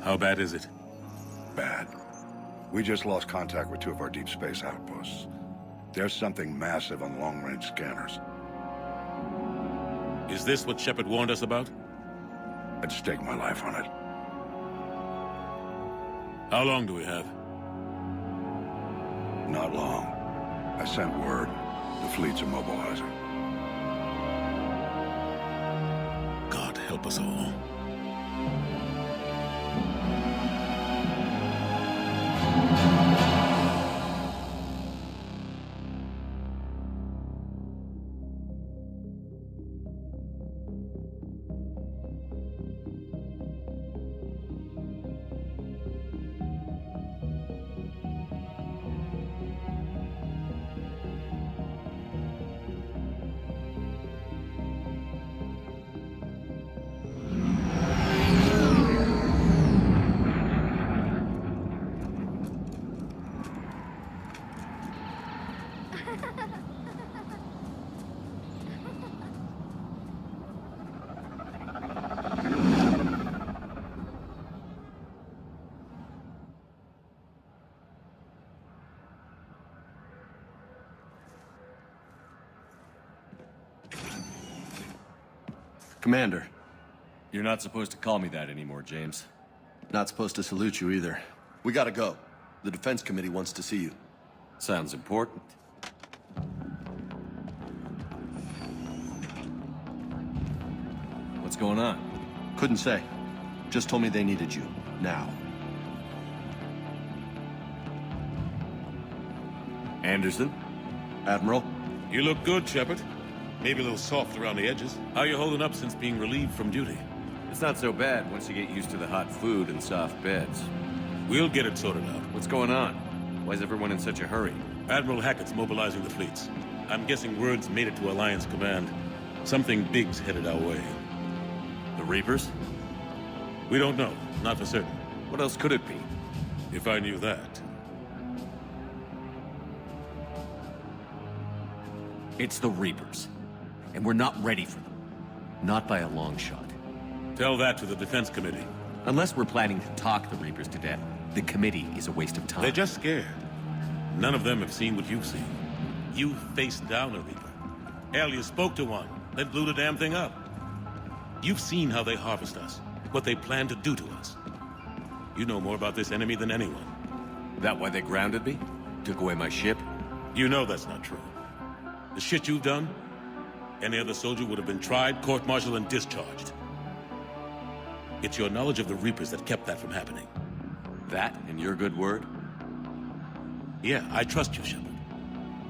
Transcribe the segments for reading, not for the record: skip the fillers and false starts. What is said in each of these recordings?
How bad is it? Bad. We just lost contact with 2 of our deep space outposts. There's something massive on long-range scanners. Is this what Shepard warned us about? I'd stake my life on it. How long do we have? Not long. I sent word. The fleets are mobilizing. God help us all. Commander. You're not supposed to call me that anymore, James. Not supposed to salute you either. We gotta go. The Defense Committee wants to see you. Sounds important. What's going on? Couldn't say. Just told me they needed you. Now. Anderson? Admiral? You look good, Shepard. Maybe a little soft around the edges. How you holding up since being relieved from duty? It's not so bad once you get used to the hot food and soft beds. We'll get it sorted out. What's going on? Why is everyone in such a hurry? Admiral Hackett's mobilizing the fleets. I'm guessing word's made it to Alliance Command. Something big's headed our way. The Reapers? We don't know. Not for certain. What else could it be? If I knew that. It's the Reapers. And we're not ready for them. Not by a long shot. Tell that to the Defense Committee. Unless we're planning to talk the Reapers to death, the committee is a waste of time. They're just scared. None of them have seen what you've seen. You faced down a Reaper. Hell, you spoke to one, then blew the damn thing up. You've seen how they harvest us, what they plan to do to us. You know more about this enemy than anyone. That why they grounded me? Took away my ship? You know that's not true. The shit you've done, any other soldier would have been tried, court-martialed, and discharged. It's your knowledge of the Reapers that kept that from happening. That and your good word? Yeah, I trust you, Shepard.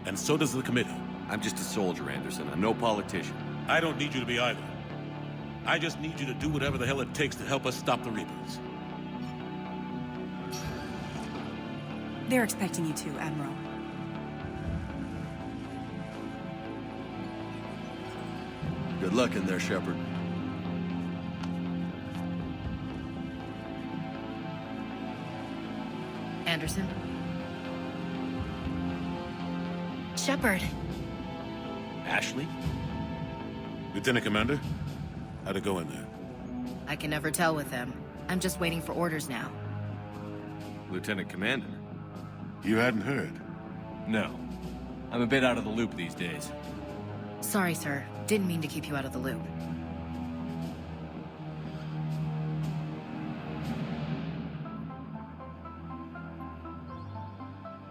And so does the committee. I'm just a soldier, Anderson. I'm no politician. I don't need you to be either. I just need you to do whatever the hell it takes to help us stop the Reapers. They're expecting you to, Admiral. Good luck in there, Shepard. Anderson? Shepard. Ashley? Lieutenant Commander, how'd it go in there? I can never tell with them. I'm just waiting for orders now. Lieutenant Commander? You hadn't heard? No. I'm a bit out of the loop these days. Sorry, sir. Didn't mean to keep you out of the loop.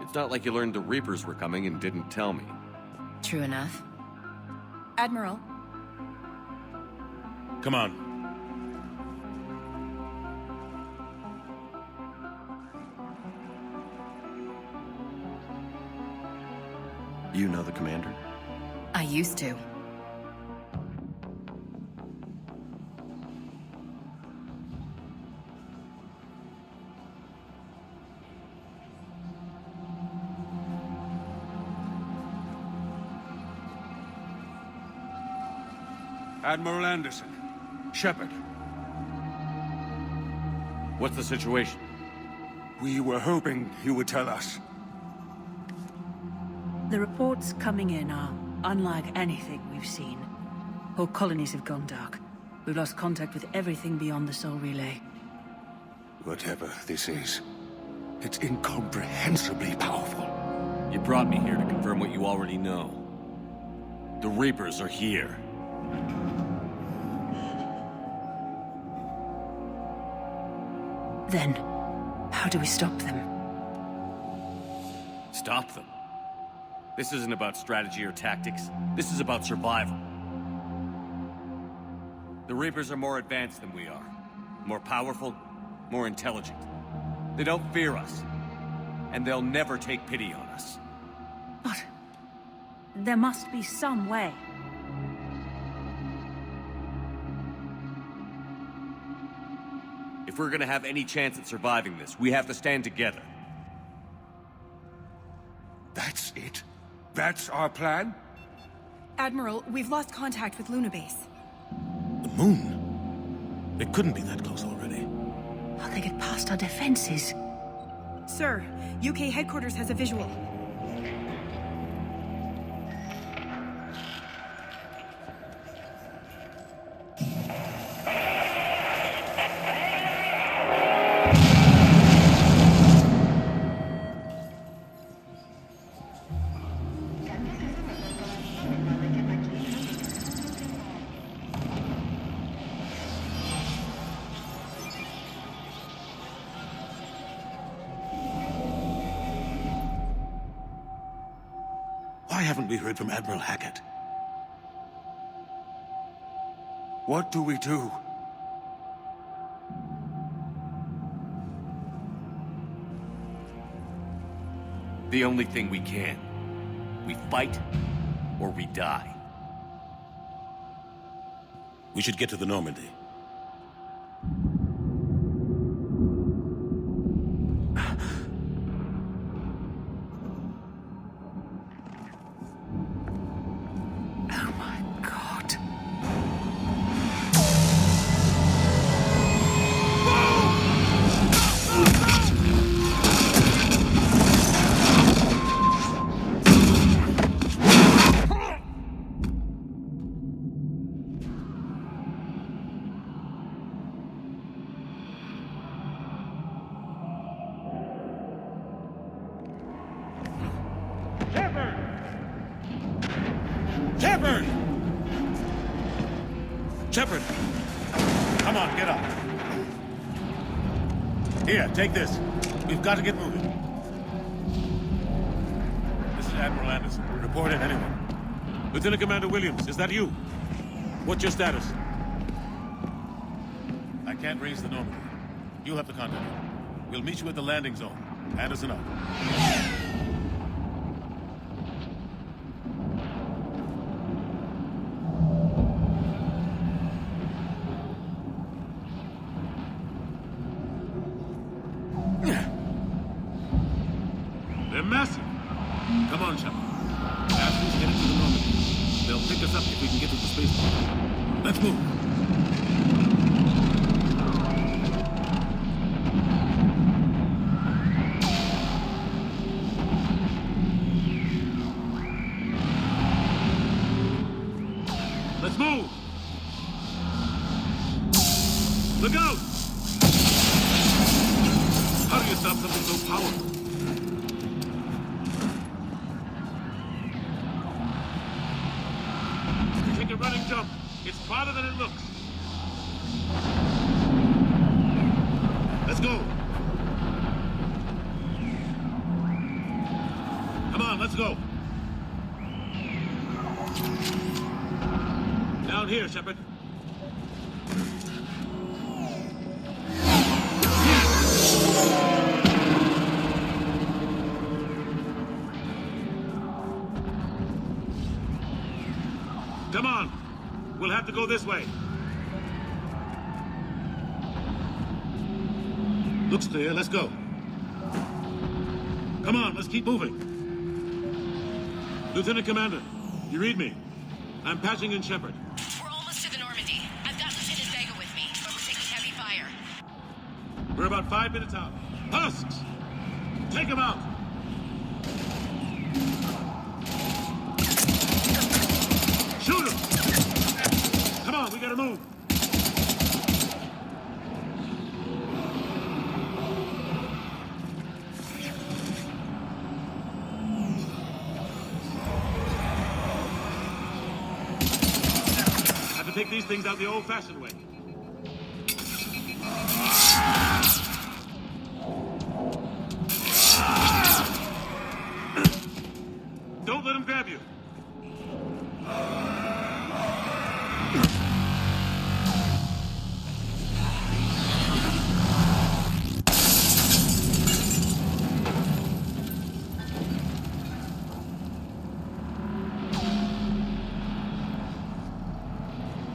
It's not like you learned the Reapers were coming and didn't tell me. True enough. Admiral, Come on. You know the commander? I used to. Admiral Anderson. Shepard. What's the situation? We were hoping you would tell us. the reports coming in are unlike anything we've seen. Whole colonies have gone dark. We've lost contact with everything beyond the Soul Relay. Whatever this is, it's incomprehensibly powerful. You brought me here to confirm what you already know. The Reapers are here. Then, how do we stop them? Stop them? This isn't about strategy or tactics. This is about survival. The Reapers are more advanced than we are. More powerful, more intelligent. They don't fear us. And they'll never take pity on us. But there must be some way. If we're gonna have any chance at surviving this, we have to stand together. That's it? That's our plan? Admiral, we've lost contact with Luna Base. The moon? It couldn't be that close already. How they get past our defenses? Sir, UK headquarters has a visual. Why haven't we heard from Admiral Hackett? What do we do? The only thing we can. We fight, or we die. We should get to the Normandy. Oh my God. Shepard! Shepard! Come on, get up. Here, take this. We've got to get moving. This is Admiral Anderson. Report in, anyone. Lieutenant Commander Williams, is that you? What's your status? I can't raise the Normandy. You'll have to contact him. We'll meet you at the landing zone. Anderson out. They're massive. Come on, Shepard. Ashley's headed to the Normandy. They'll pick us up if we can get to the spaceport. Let's move. Let's move! Look out! How do you stop something so powerful? Take a running jump. It's farther than it looks. Let's go. Come on, let's go. Down here, Shepard. Come on. We'll have to go this way. Looks clear. Let's go. Come on, let's keep moving. Lieutenant Commander, you read me? I'm patching in Shepard. We're almost to the Normandy. I've got Lieutenant Vega with me, but we're taking heavy fire. We're about 5 minutes out. Husks! Take them out! Shoot them! Come on, we gotta move. these things out the old-fashioned way. Don't let him grab you.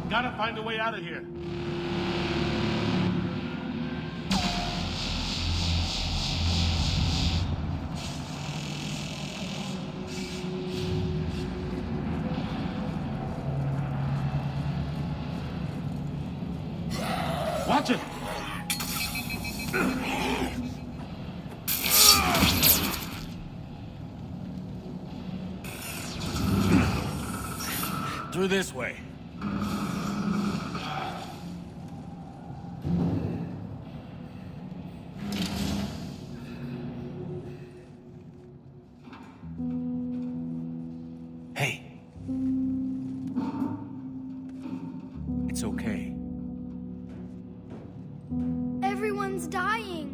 Gotta find a way out of here. Watch it! Through this way. Hey. It's okay. Everyone's dying.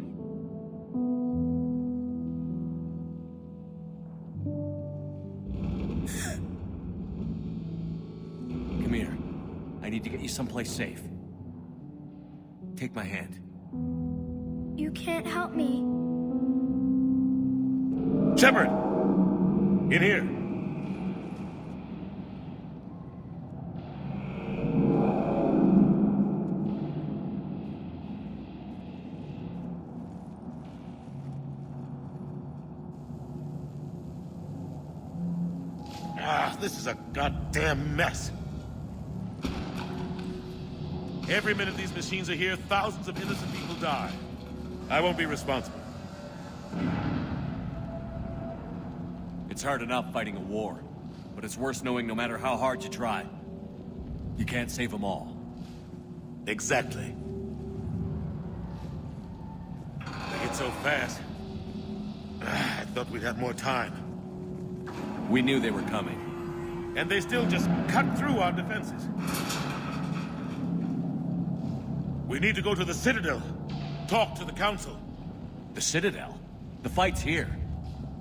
Come here. I need to get you someplace safe. Take my hand. You can't help me. Shepard! In here. This is a goddamn mess. Every minute these machines are here, thousands of innocent people die. I won't be responsible. It's hard enough fighting a war, but it's worse knowing no matter how hard you try, you can't save them all. Exactly. They get so fast. I thought we'd have more time. We knew they were coming. And they still just cut through our defenses. We need to go to the Citadel. Talk to the Council. The Citadel? The fight's here.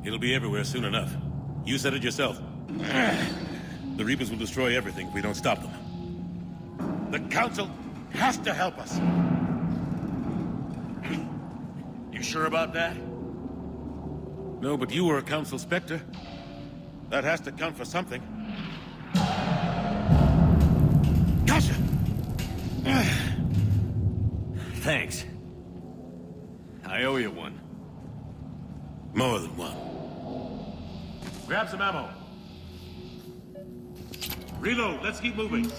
It'll be everywhere soon enough. You said it yourself. The Reapers will destroy everything if we don't stop them. The Council has to help us. You sure about that? No, but you were a Council Spectre. That has to count for something. Gotcha! Thanks. I owe you one. More than one. Grab some ammo. Reload, let's keep moving.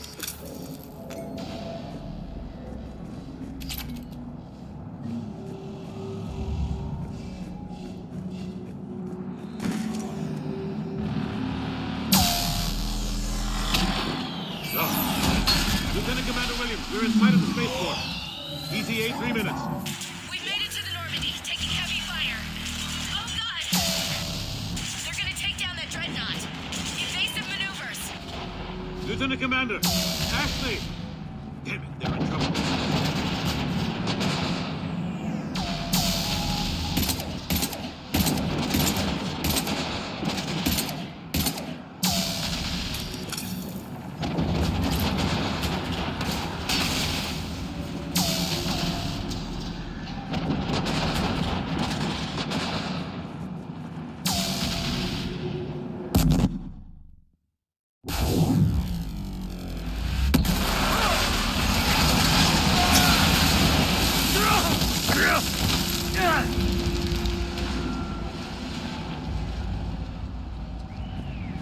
Lieutenant Commander Williams, we're in sight of the spaceport. ETA 3 minutes. We've made it to the Normandy, taking heavy fire. Oh god! They're gonna take down that dreadnought. Evasive maneuvers. Lieutenant Commander, Ashley! Damn it, they're in trouble.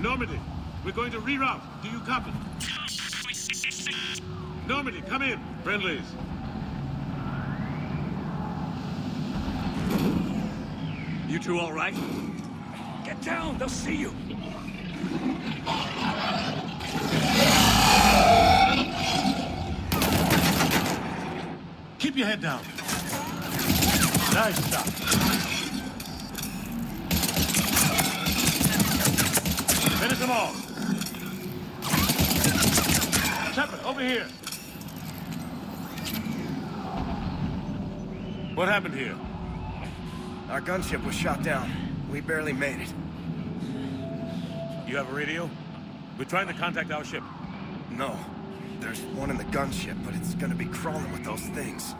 Normandy, we're going to reroute. Do you copy? Normandy, come in. Friendlies. You two all right? Get down, they'll see you. Keep your head down. Nice shot. Finish them all. Shepard, over here. What happened here? Our gunship was shot down. We barely made it. You have a radio? We're trying to contact our ship. No. There's one in the gunship, but it's gonna be crawling with those things.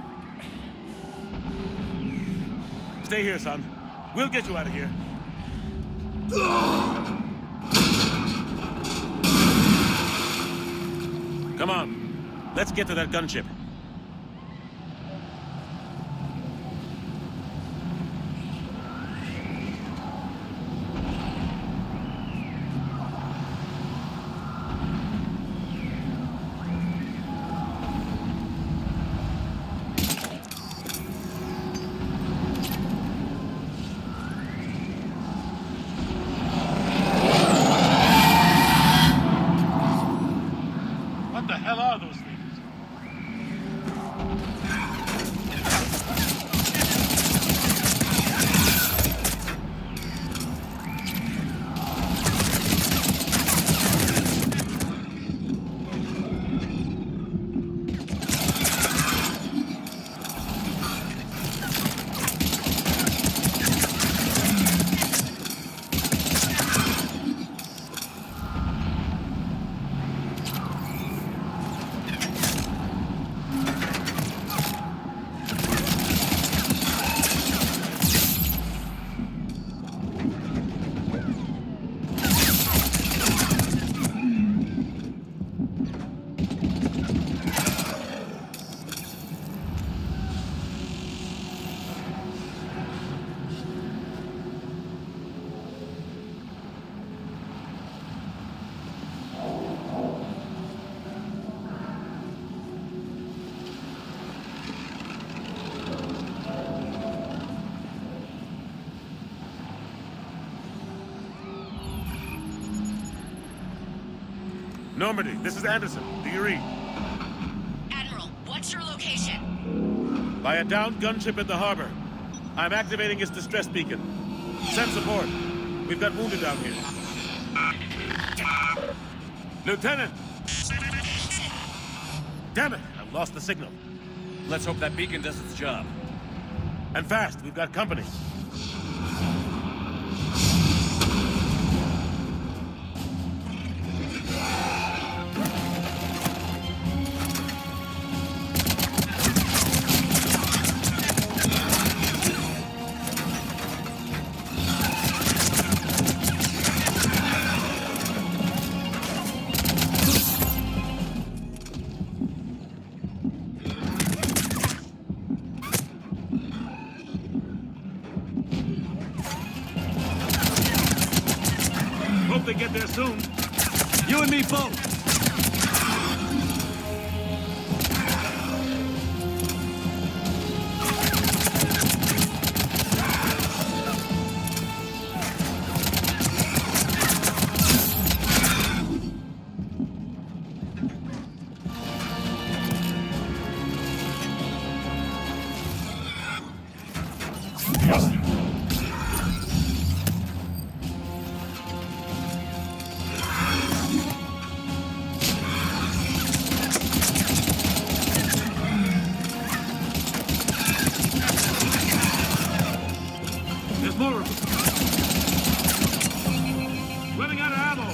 Stay here, son. We'll get you out of here. Come on. Let's get to that gunship. What the hell are those things? Normandy, this is Anderson. Do you read? Admiral, what's your location? By a downed gunship in the harbor. I'm activating its distress beacon. Send support. We've got wounded down here. Lieutenant! Damn it! I've lost the signal. Let's hope that beacon does its job. And fast, we've got company. Hope they get there soon. You and me both! There's more of them. Running out of ammo.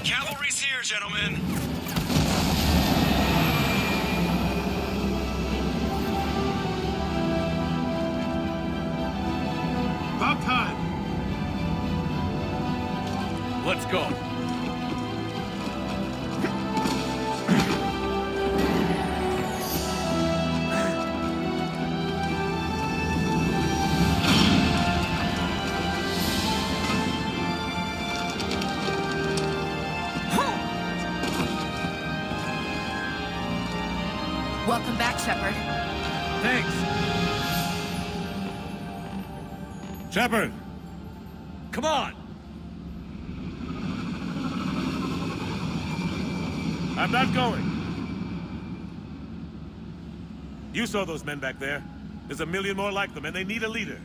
Cavalry's here, gentlemen. About time. Let's go. Welcome back, Shepard. Thanks. Shepard! Come on! I'm not going. You saw those men back there. There's a million more like them, and they need a leader.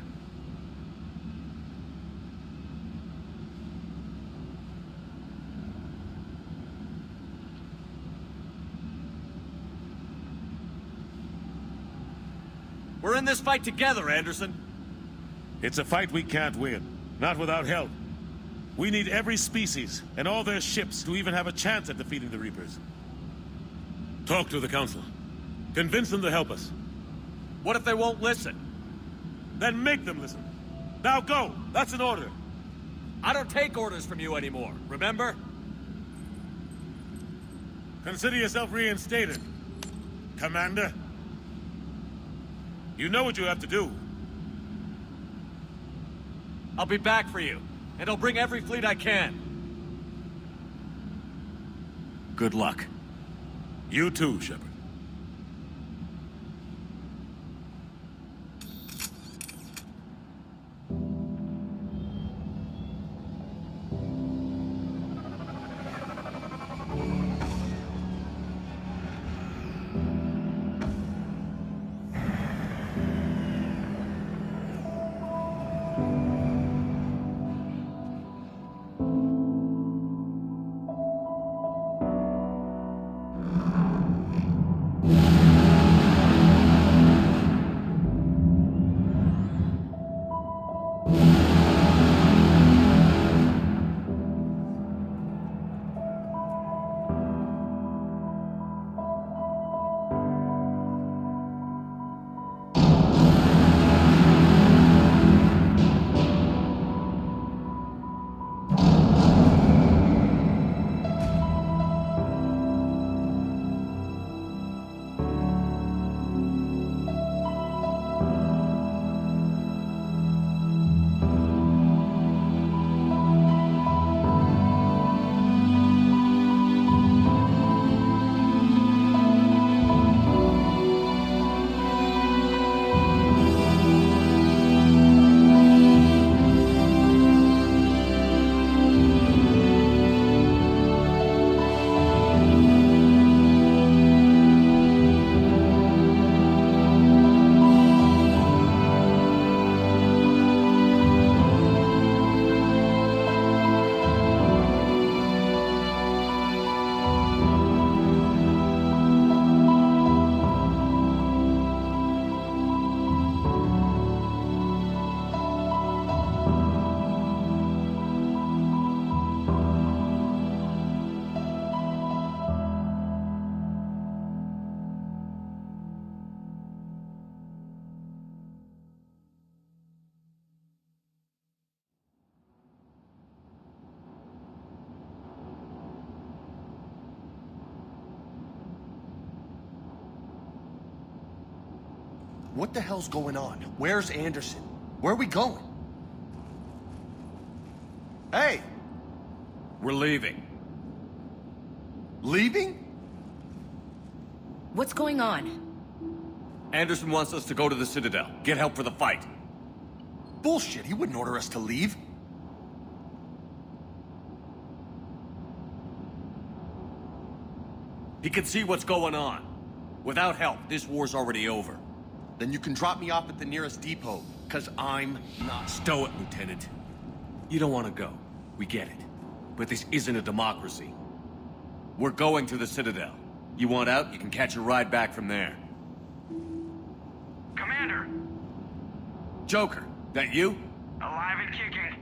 We're in this fight together, Anderson. It's a fight we can't win. Not without help. We need every species, and all their ships, to even have a chance at defeating the Reapers. Talk to the Council. Convince them to help us. What if they won't listen? Then make them listen. Now go! That's an order! I don't take orders from you anymore, remember? Consider yourself reinstated, Commander. You know what you have to do. I'll be back for you, and I'll bring every fleet I can. Good luck. You too, Shepard. What the hell's going on? Where's Anderson? Where are we going? Hey! We're leaving. Leaving? What's going on? Anderson wants us to go to the Citadel, get help for the fight. Bullshit, he wouldn't order us to leave. He can see what's going on. Without help, this war's already over. Then you can drop me off at the nearest depot, because I'm not... Stow it, Lieutenant. You don't want to go. We get it. But this isn't a democracy. We're going to the Citadel. You want out, you can catch a ride back from there. Commander! Joker, that you? Alive and kicking.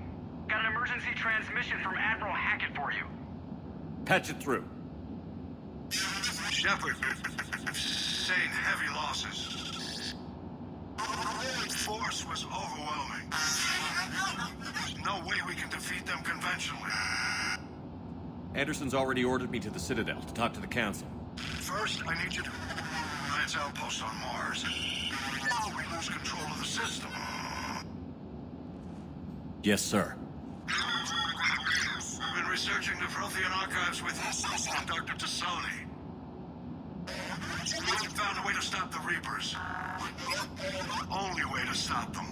Got an emergency transmission from Admiral Hackett for you. Patch it through. Shepard, sustained heavy losses. The force was overwhelming. There's no way we can defeat them conventionally. Anderson's already ordered me to the Citadel to talk to the Council. First, I need you to Alliance outposts on Mars. We lose control of the system. Yes, sir. We've been researching the Prothean archives with Dr. Tassoni. We found a way to stop the Reapers. The only way to stop them.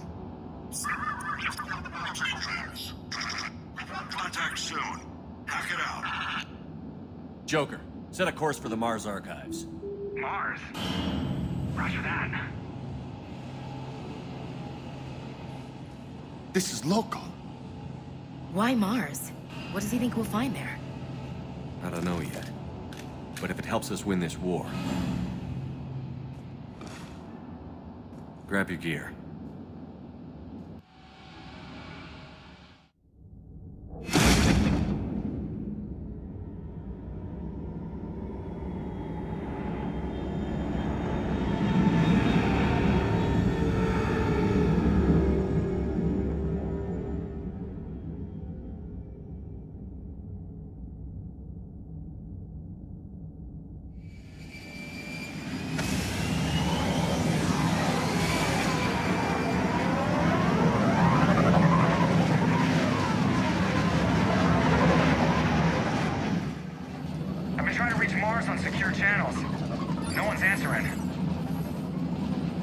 Contact soon. Hack it out. Joker, set a course for the Mars archives. Mars? Roger that. This is loco. Why Mars? What does he think we'll find there? I don't know yet. But if it helps us win this war... Grab your gear.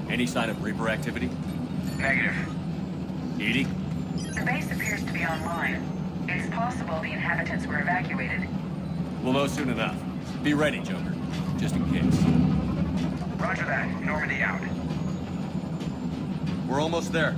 Any sign of Reaper activity? Negative. Edie? The base appears to be online. It's possible the inhabitants were evacuated. We'll know soon enough. Be ready, Joker. Just in case. Roger that. Normandy out. We're almost there.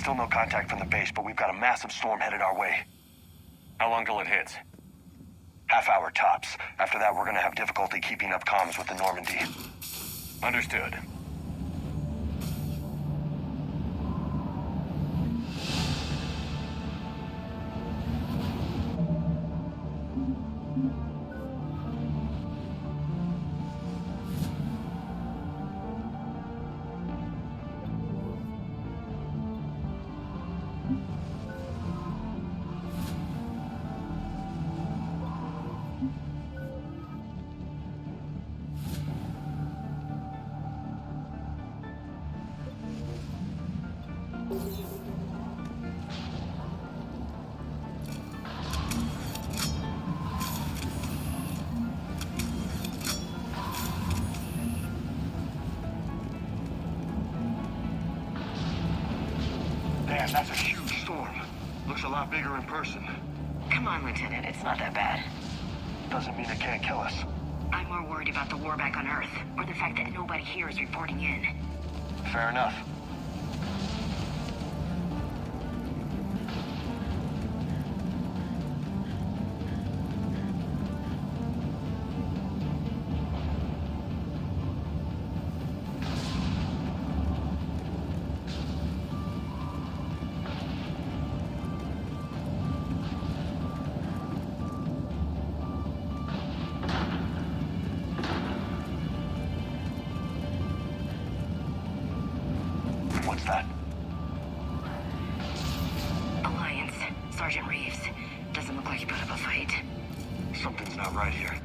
Still no contact from the base, but we've got a massive storm headed our way. How long till it hits? Half hour tops. After that, we're gonna have difficulty keeping up comms with the Normandy. Understood. Man, that's a huge storm. Looks a lot bigger in person. Come on, Lieutenant, it's not that bad. Doesn't mean it can't kill us. I'm more worried about the war back on Earth, or the fact that nobody here is reporting in. Fair enough. What's that? Alliance. Sergeant Reeves. Doesn't look like he put up a fight. Something's not right here.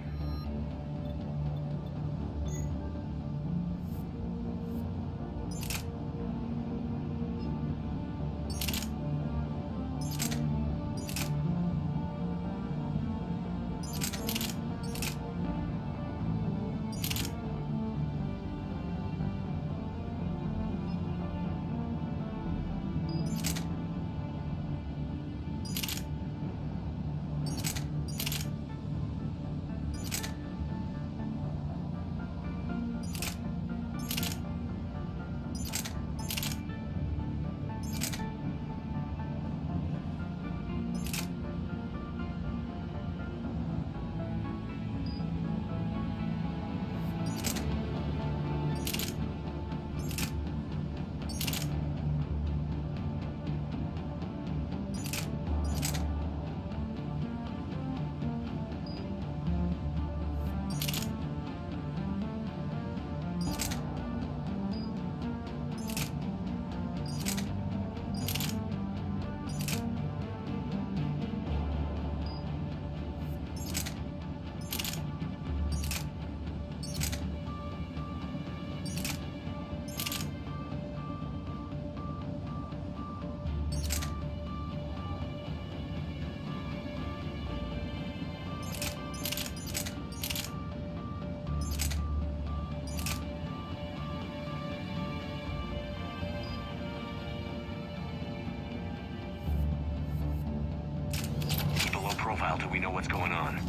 profile till we know what's going on.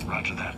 Roger that.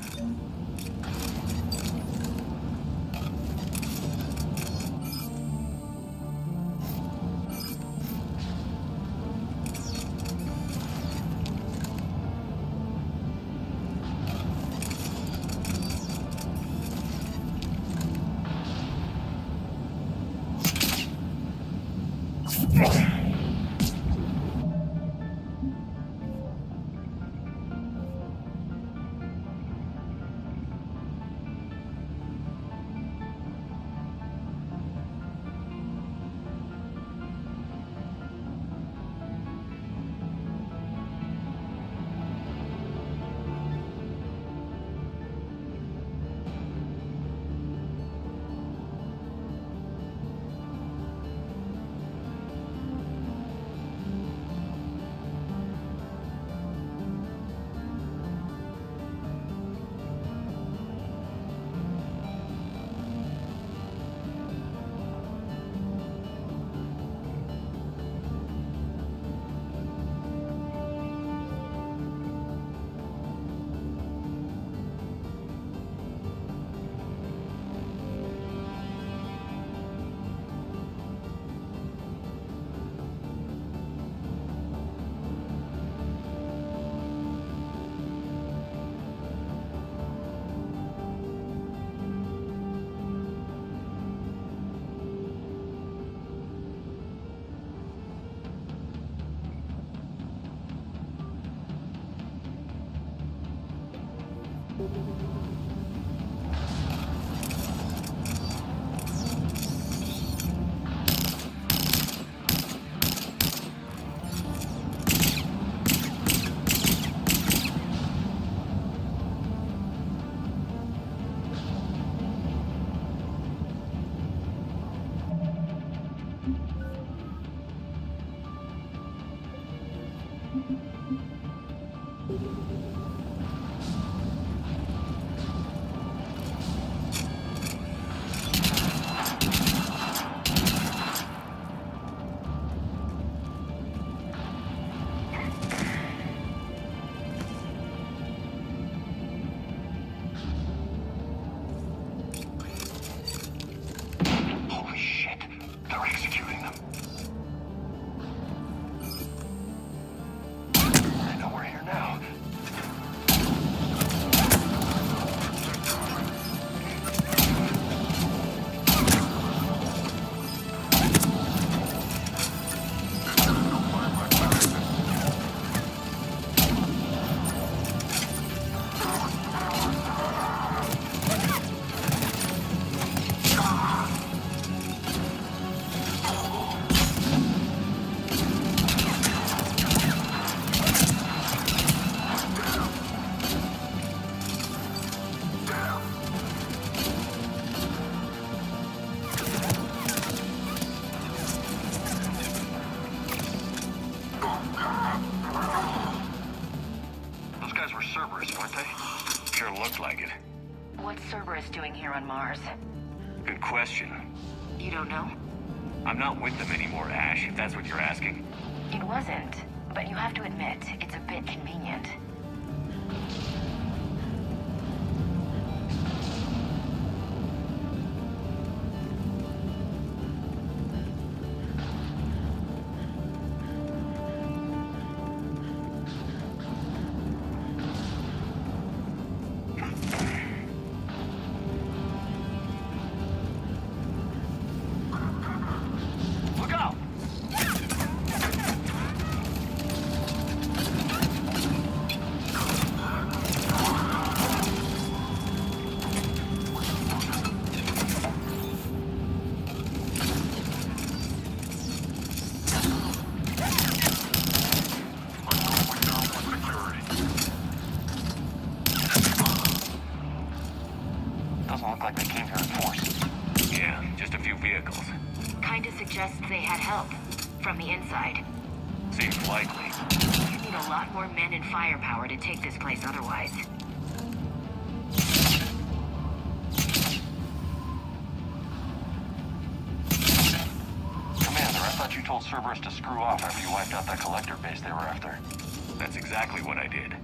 What's Cerberus doing here on Mars? Good question. You don't know? I'm not with them anymore, Ash, if that's what you're asking. It wasn't, but you have to admit, it's a bit convenient. Suggests they had help from the inside. Seems likely. You need a lot more men and firepower to take this place otherwise. Commander, I thought you told Cerberus to screw off after you wiped out that collector base they were after. That's exactly what I did.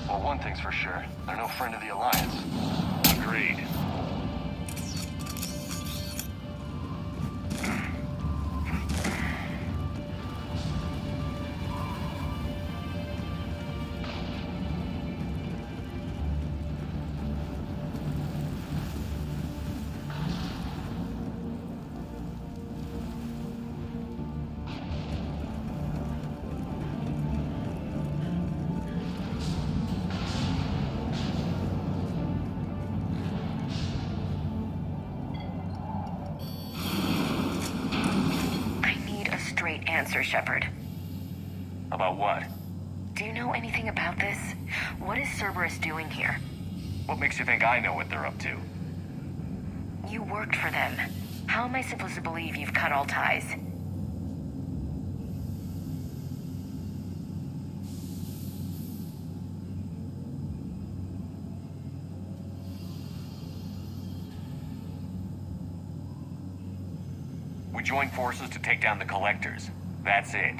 Well, one thing's for sure. They're no friend of the Alliance. Agreed. Answer, Shepard. About what? Do you know anything about this? What is Cerberus doing here? What makes you think I know what they're up to? You worked for them. How am I supposed to believe you've cut all ties? We joined forces to take down the Collectors. That's it.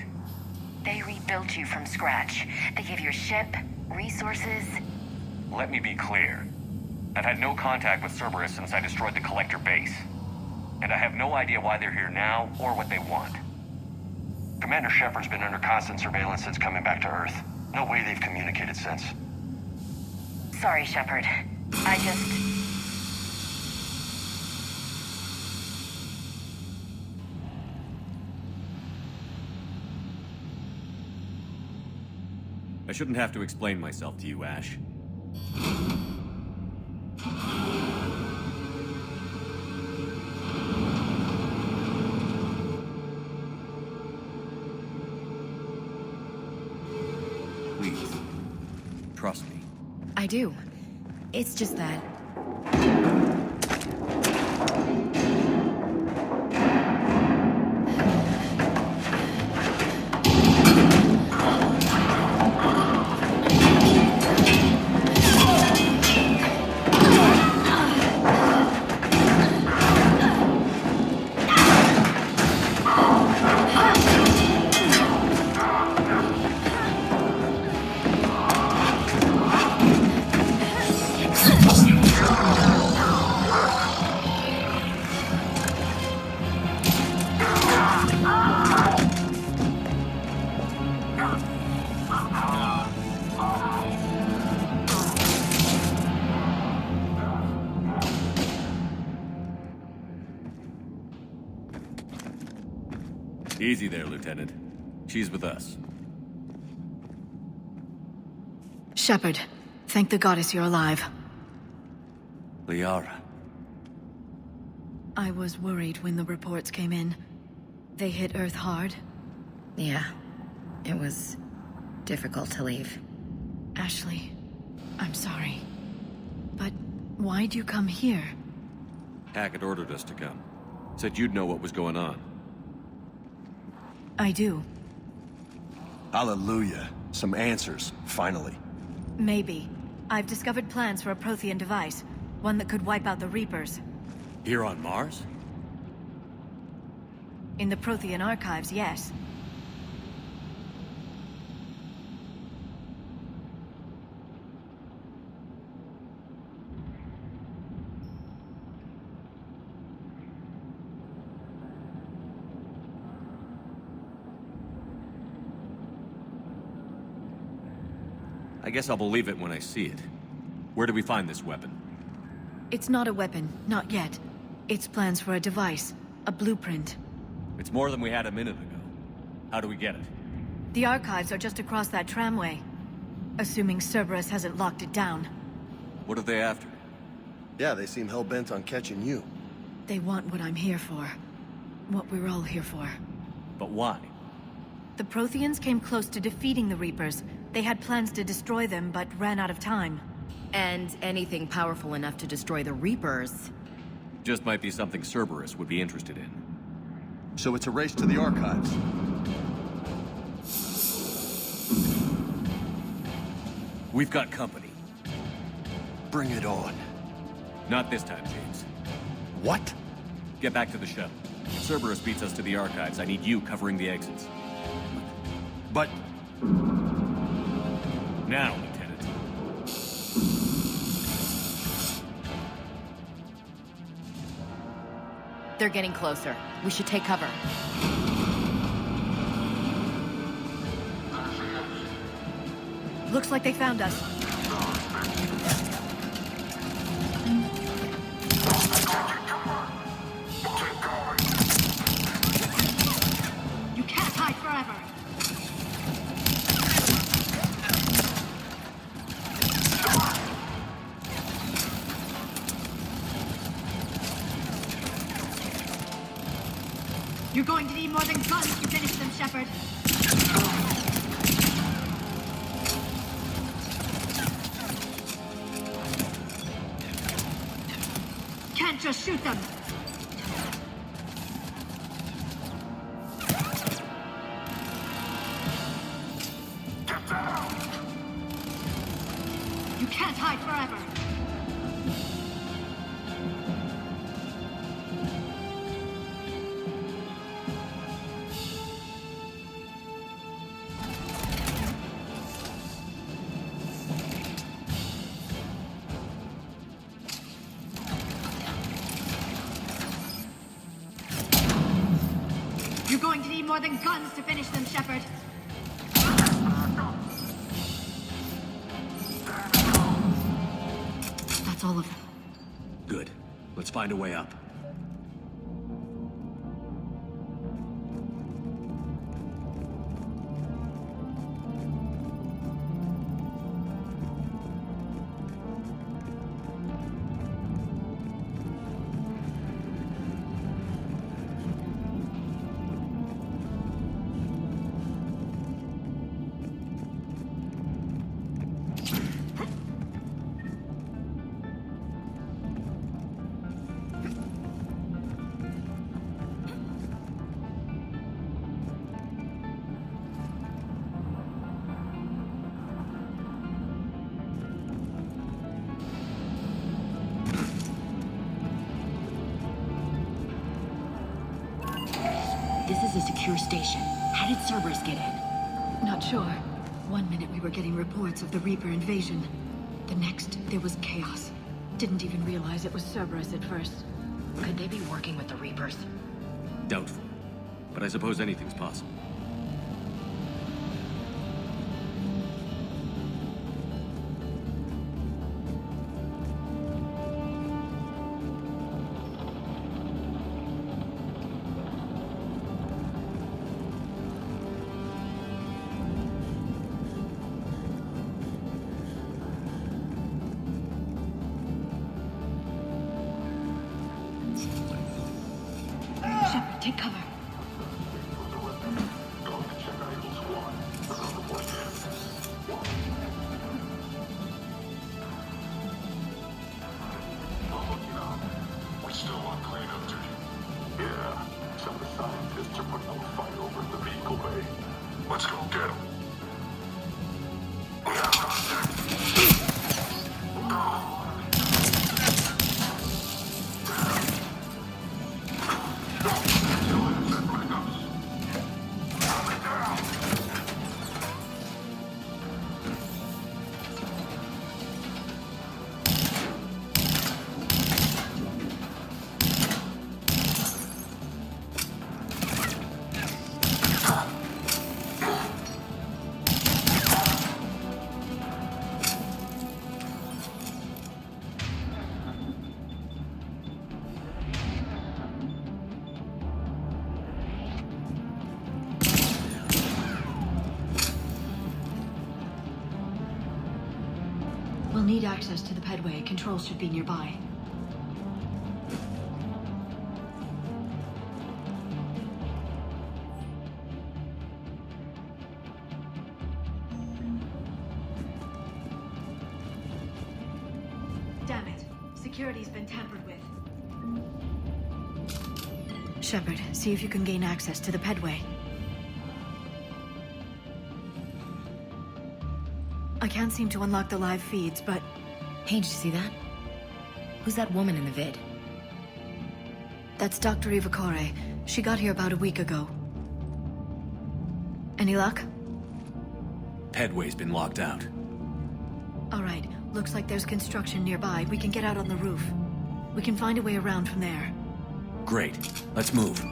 They rebuilt you from scratch. They gave you a ship, resources. Let me be clear. I've had no contact with Cerberus since I destroyed the Collector base. And I have no idea why they're here now or what they want. Commander Shepard's been under constant surveillance since coming back to Earth. No way they've communicated since. Sorry, Shepard. I just... I shouldn't have to explain myself to you, Ash. Please, trust me. I do. It's just that... Easy there, Lieutenant. She's with us. Shepard, thank the goddess you're alive. Liara. I was worried when the reports came in. They hit Earth hard. Yeah. It was difficult to leave. Ashley, I'm sorry. But why'd you come here? Hackett ordered us to come. Said you'd know what was going on. I do. Hallelujah. Some answers, finally. Maybe. I've discovered plans for a Prothean device. One that could wipe out the Reapers. Here on Mars? In the Prothean archives, yes. I guess I'll believe it when I see it. Where do we find this weapon? It's not a weapon, not yet. It's plans for a device, a blueprint. It's more than we had a minute ago. How do we get it? The archives are just across that tramway. Assuming Cerberus hasn't locked it down. What are they after? Yeah, they seem hell-bent on catching you. They want what I'm here for. What we're all here for. But why? The Protheans came close to defeating the Reapers. They had plans to destroy them, but ran out of time. And anything powerful enough to destroy the Reapers. Just might be something Cerberus would be interested in. So it's a race to the archives. We've got company. Bring it on. Not this time, James. What? Get back to the shuttle. If Cerberus beats us to the archives, I need you covering the exits. But... Now, Lieutenant. They're getting closer. We should take cover. Looks like they found us. You can't hide forever. You're going to need more than guns to finish them, Shepard. Can't just shoot them. Get down! You can't hide forever. You're going to need more than guns to finish them, Shepard. That's all of them. Good. Let's find a way up. This is a secure station. How did Cerberus get in? Not sure. One minute we were getting reports of the Reaper invasion. The next, there was chaos. Didn't even realize it was Cerberus at first. Could they be working with the Reapers? Doubtful. But I suppose anything's possible. Shepard, take cover. We're still on cleanup duty. Yeah, some of the scientists are putting up a fight over at the vehicle bay. Let's go get them. We'll need access to the pedway. Controls should be nearby. Damn it. Security's been tampered with. Shepard, see if you can gain access to the pedway. I can't seem to unlock the live feeds, but... Hey, did you see that? Who's that woman in the vid? That's Dr. Ivakore. She got here about a week ago. Any luck? Pedway's been locked out. All right. Looks like there's construction nearby. We can get out on the roof. We can find a way around from there. Great. Let's move.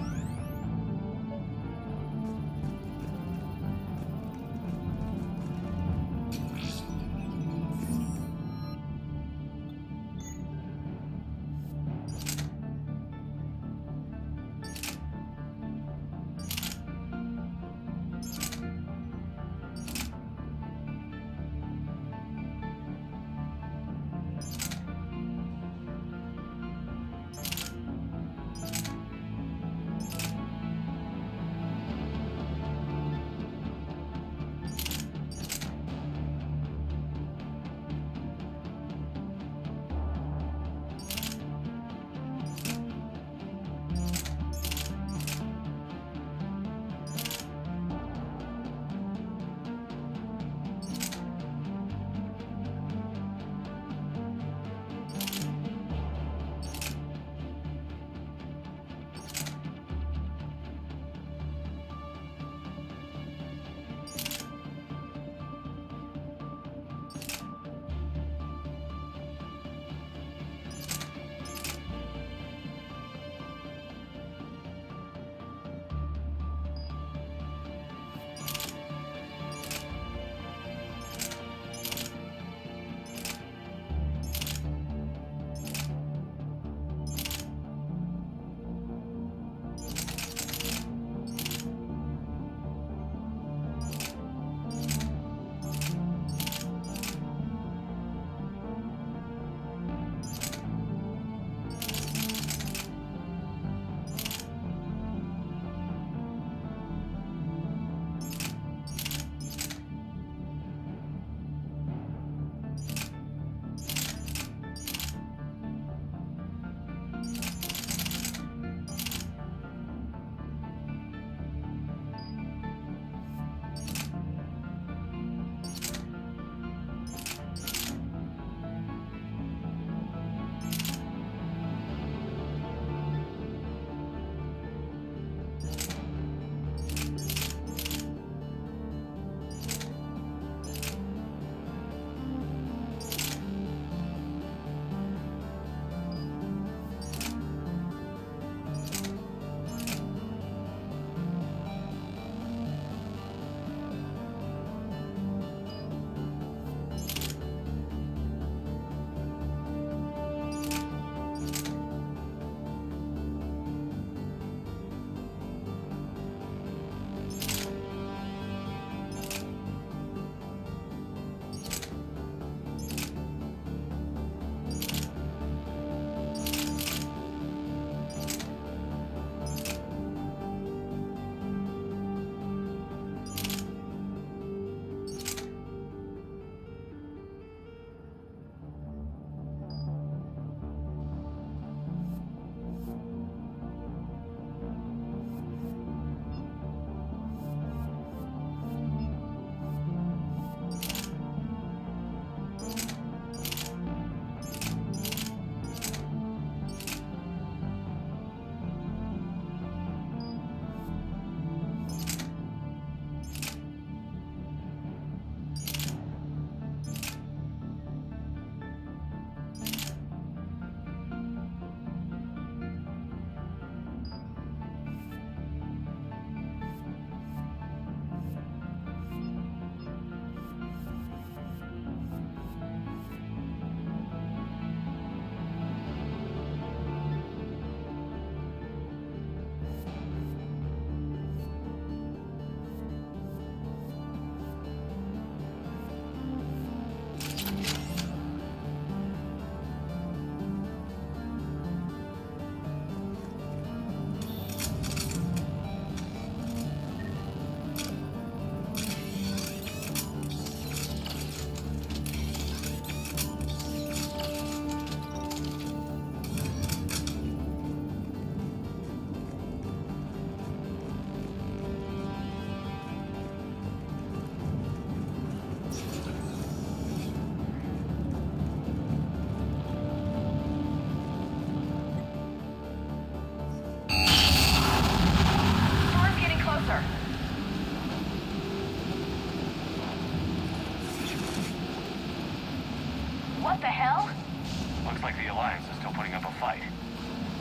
Looks like the Alliance is still putting up a fight.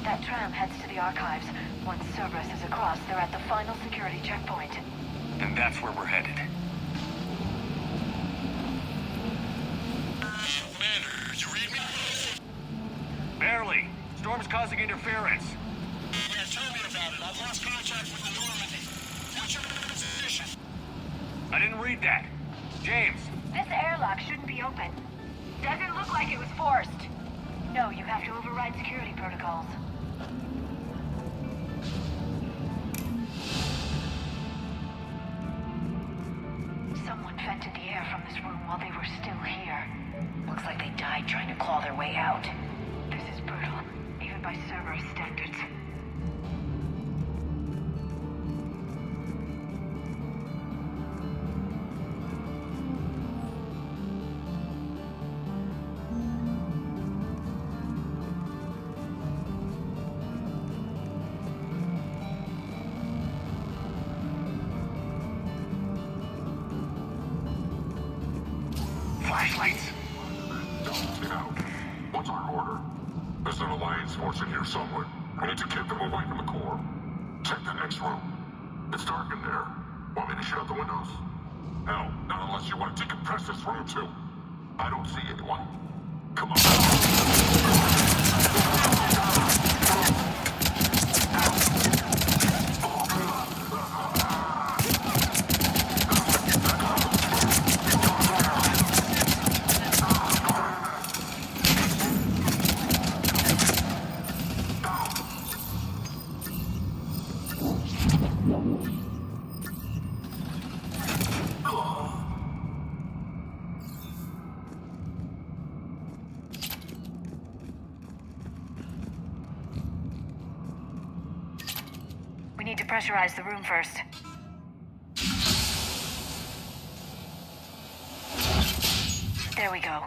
That tram heads to the archives. Once Cerberus is across, they're at the final security checkpoint. Then that's where we're headed. Commander, you read me? Barely. Storm's causing interference. Yeah, tell me about it. I've lost contact with the Normandy. What's your position? I didn't read that. James. This airlock shouldn't be open. Doesn't look like it was forced. No, you have to override security protocols. Someone vented the air from this room while they were still here. Looks like they died trying to claw their way out. This is brutal, even by Cerberus standards. Flashlights. Don't get out. What's our order? There's an Alliance force in here somewhere. We need to get them away from the core. Check the next room. It's dark in there. Want me to shut the windows? No, not unless you want to decompress this room too. I don't see anyone. Come on. We need to pressurize the room first. There we go.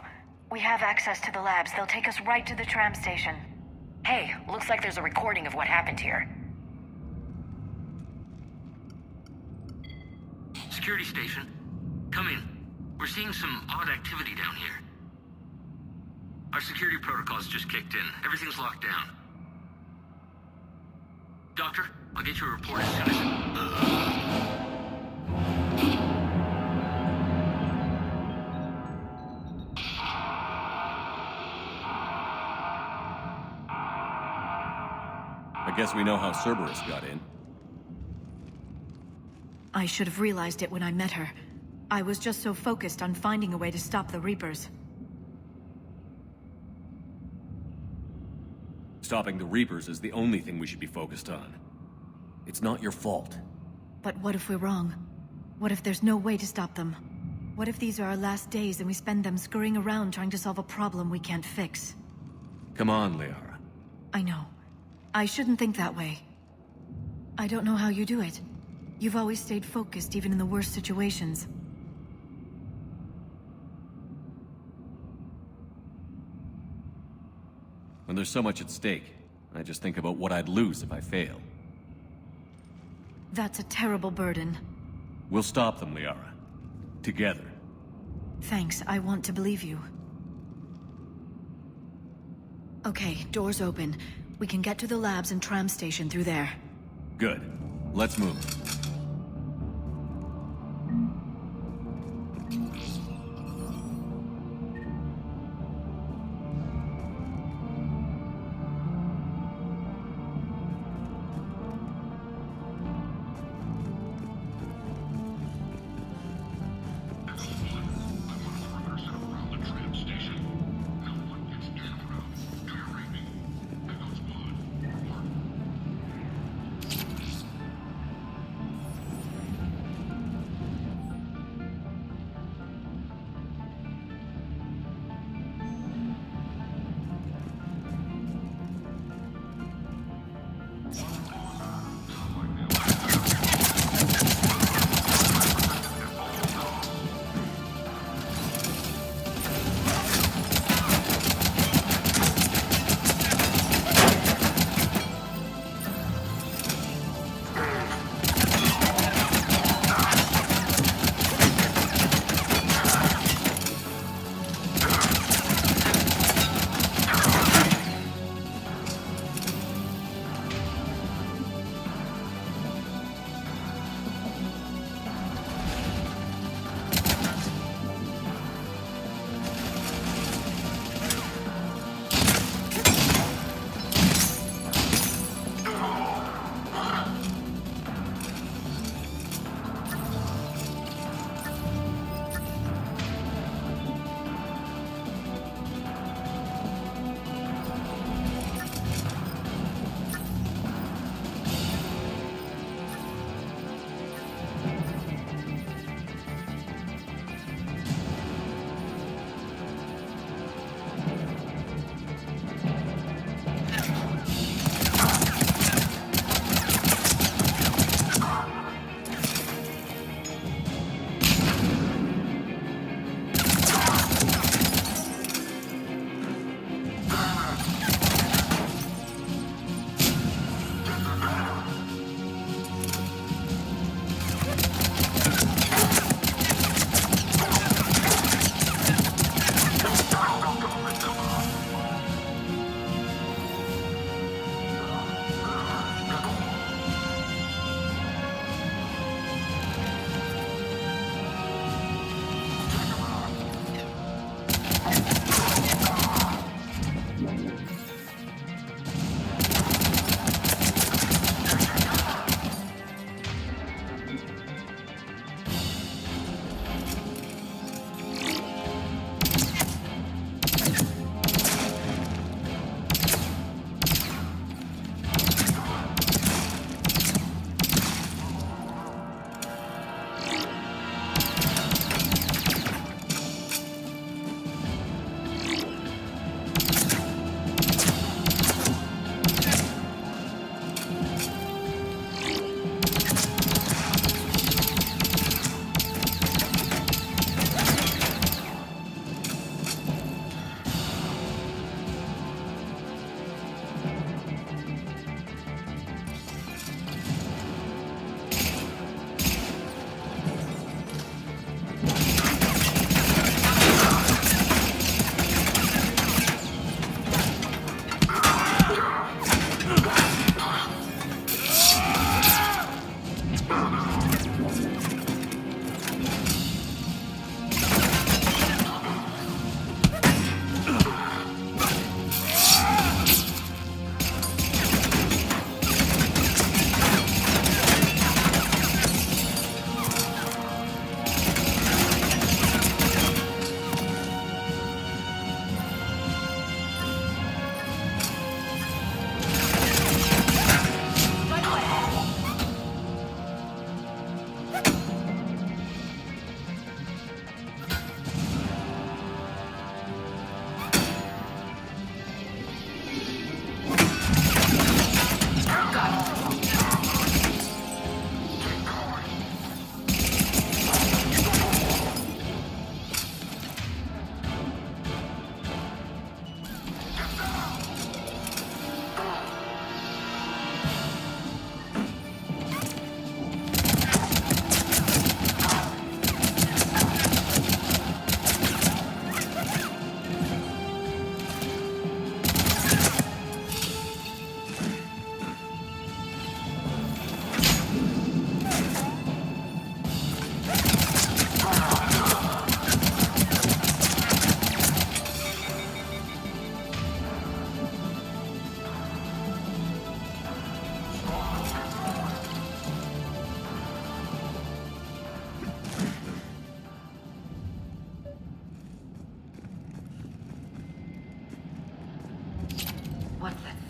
We have access to the labs. They'll take us right to the tram station. Hey, looks like there's a recording of what happened here. Security station. Come in. We're seeing some odd activity down here. Our security protocols just kicked in. Everything's locked down. Doctor, I'll get you a report as soon as... I guess we know how Cerberus got in. I should have realized it when I met her. I was just so focused on finding a way to stop the Reapers. Stopping the Reapers is the only thing we should be focused on. It's not your fault. But what if we're wrong? What if there's no way to stop them? What if these are our last days and we spend them scurrying around trying to solve a problem we can't fix? Come on, Liara. I know. I shouldn't think that way. I don't know how you do it. You've always stayed focused even in the worst situations. When there's so much at stake, I just think about what I'd lose if I fail. That's a terrible burden. We'll stop them, Liara. Together. Thanks, I want to believe you. Okay, doors open. We can get to the labs and tram station through there. Good. Let's move.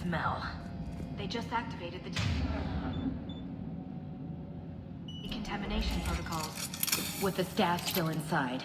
smell. They just activated the decontamination protocols. With the staff still inside.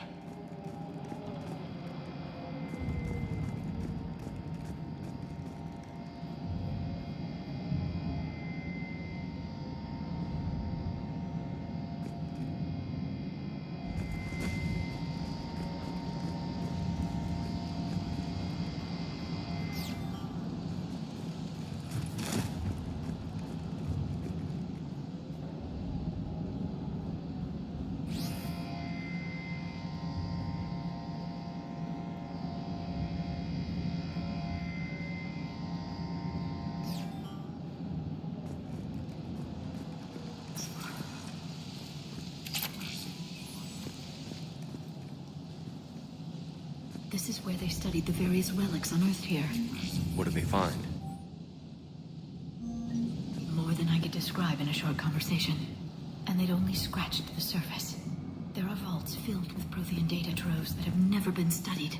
This is where they studied the various relics unearthed here. What did they find? More than I could describe in a short conversation. And they'd only scratched the surface. There are vaults filled with Prothean data troves that have never been studied.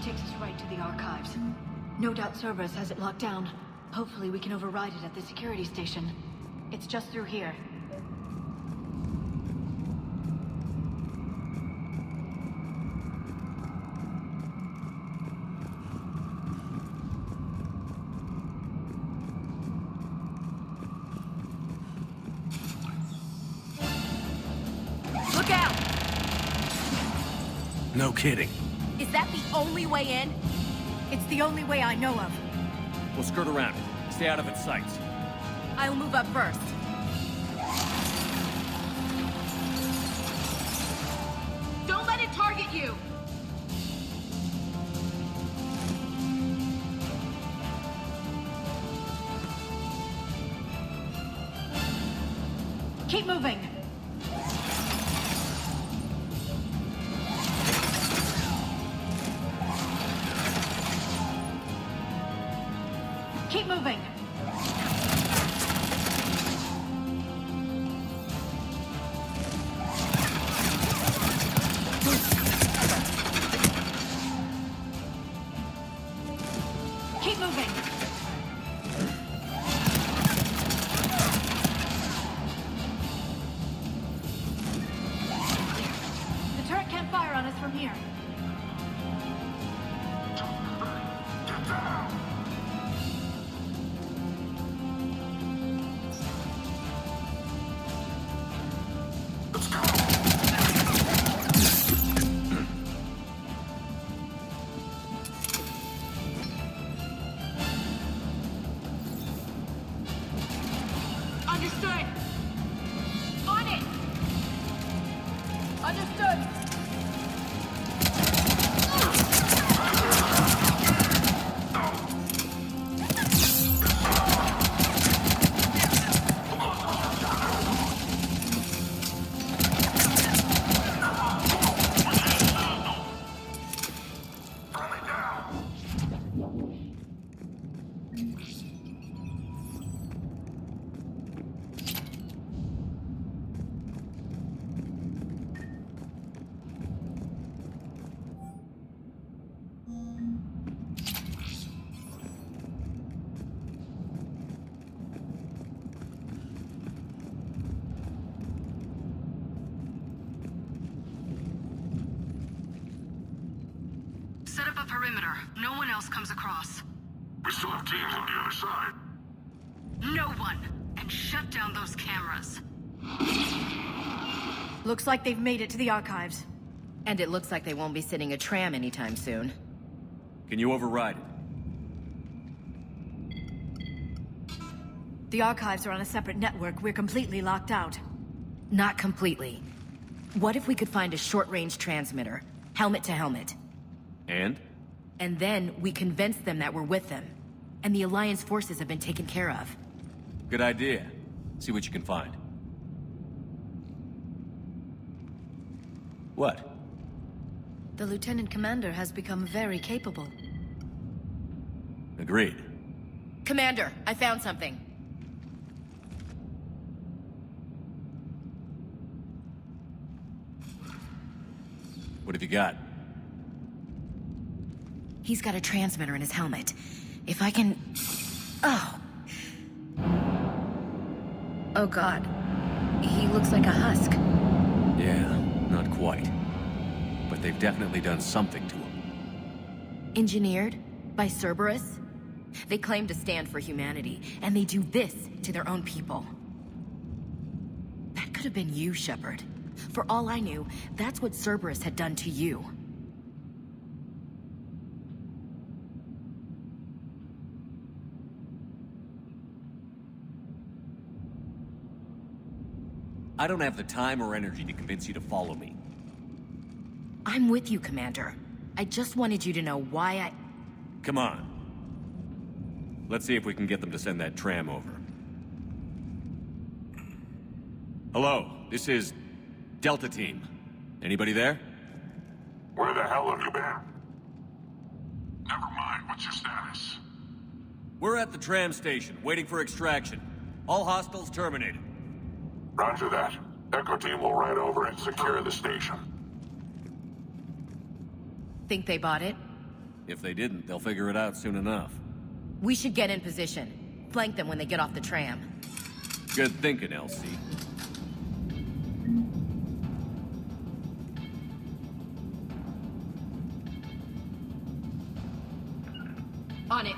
Takes us right to the archives. No doubt Cerberus has it locked down. Hopefully we can override it at the security station. It's just through here. Look out! No kidding. Is that the only way in? It's the only way I know of. We'll skirt around it. Stay out of its sights. I'll move up first. Don't let it target you! Keep moving! Keep moving! Keep moving! The turret can't fire on us from here. Understood! On it! Understood! Set up a perimeter. No one else comes across. We still have teams on the other side. No one! And shut down those cameras. Looks like they've made it to the archives. And it looks like they won't be sitting a tram anytime soon. Can you override it? The archives are on a separate network. We're completely locked out. Not completely. What if we could find a short-range transmitter, helmet to helmet? And? And then we convince them that we're with them, and the Alliance forces have been taken care of. Good idea. See what you can find. What? The Lieutenant Commander has become very capable. Agreed. Commander, I found something. What have you got? He's got a transmitter in his helmet. If I can... Oh. Oh God. He looks like a husk. Yeah, not quite. But they've definitely done something to him. Engineered by Cerberus? They claim to stand for humanity, and they do this to their own people. That could have been you, Shepard. For all I knew, that's what Cerberus had done to you. I don't have the time or energy to convince you to follow me. I'm with you, Commander. I just wanted you to know why I... Come on. Let's see if we can get them to send that tram over. Hello, this is Delta Team. Anybody there? Where the hell have you been? Never mind, what's your status? We're at the tram station, waiting for extraction. All hostiles terminated. Roger that. Echo Team will ride over and secure the station. Think they bought it? If they didn't, they'll figure it out soon enough. We should get in position. Flank them when they get off the tram. Good thinking, LC. On it.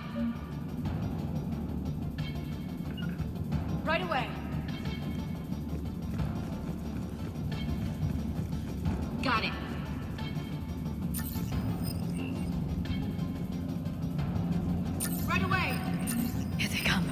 Right away. Got it. Right away. Here they come.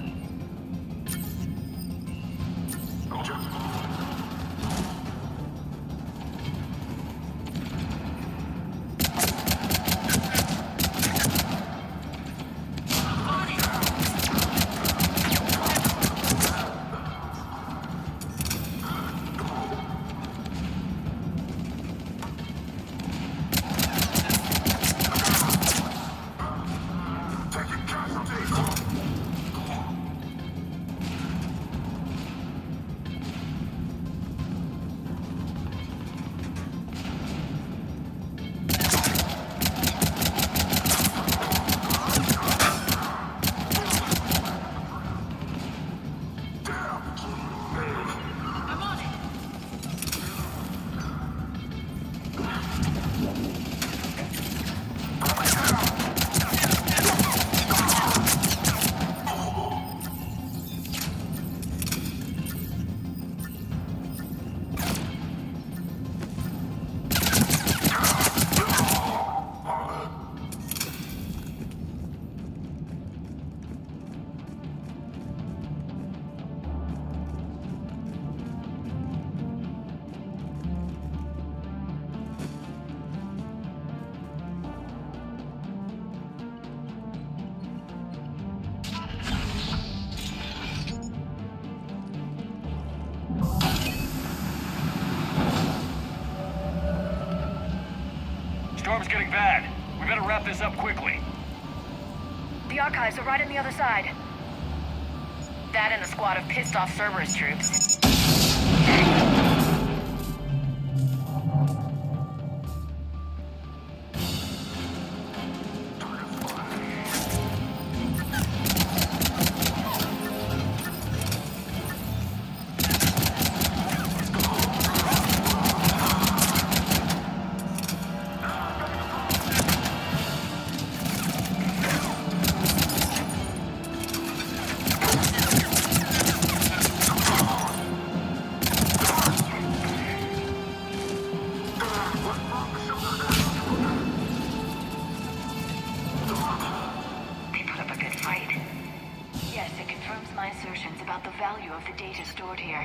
Storm's getting bad. We better wrap this up quickly. The archives are right on the other side. That and a squad of pissed-off Cerberus troops. Yes, it confirms my assertions about the value of the data stored here.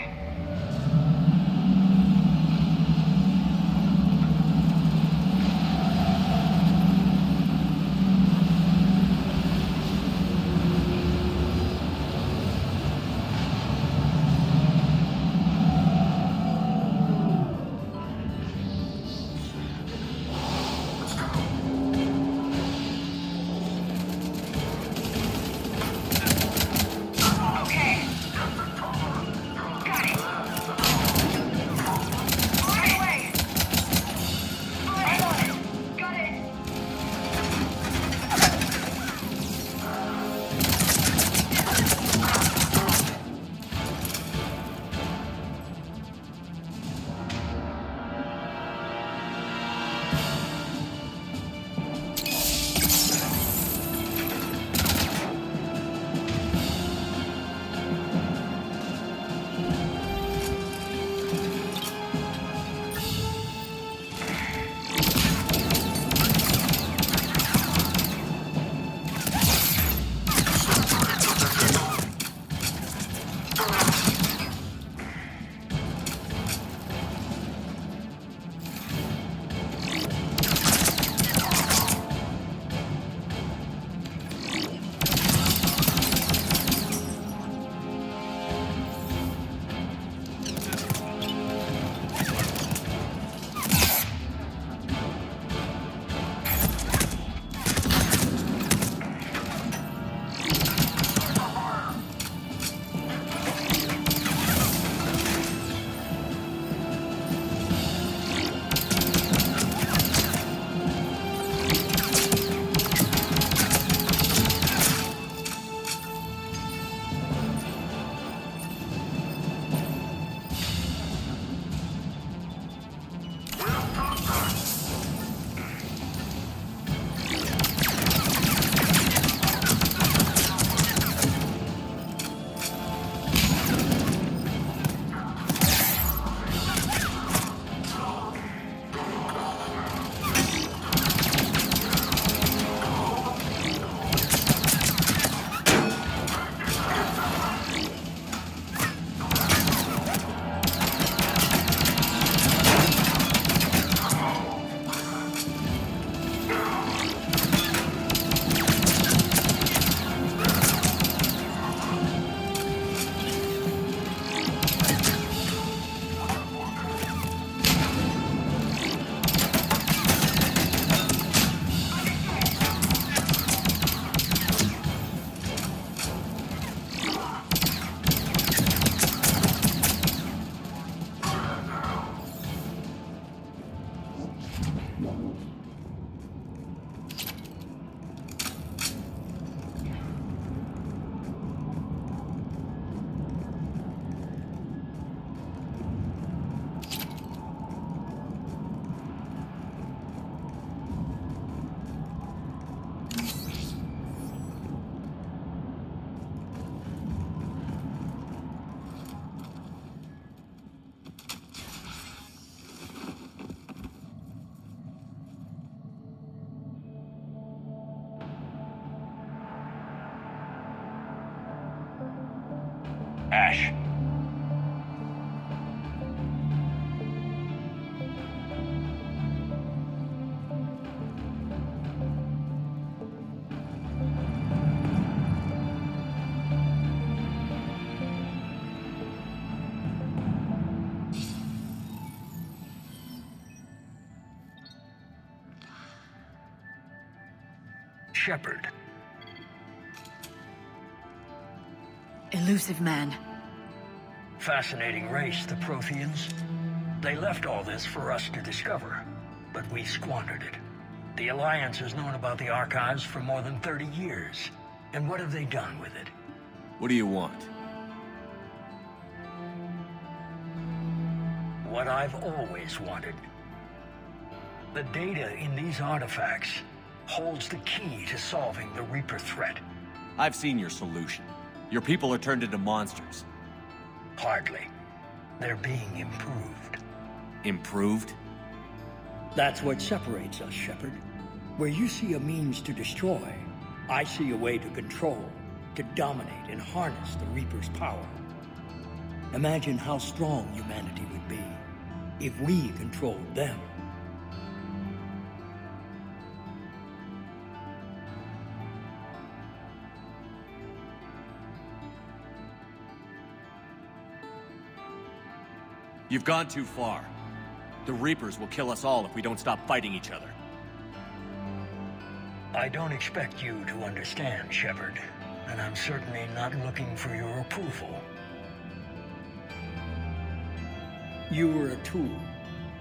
Ash. Shepard. Elusive man. Fascinating race, the Protheans. They left all this for us to discover, but we squandered it. The Alliance has known about the archives for more than 30 years. And what have they done with it? What do you want? What I've always wanted. The data in these artifacts holds the key to solving the Reaper threat. I've seen your solution. Your people are turned into monsters. Hardly. They're being improved. Improved? That's what separates us, Shepard. Where you see a means to destroy, I see a way to control, to dominate and harness the Reaper's power. Imagine how strong humanity would be if we controlled them. You've gone too far. The Reapers will kill us all if we don't stop fighting each other. I don't expect you to understand, Shepard, and I'm certainly not looking for your approval. You were a tool,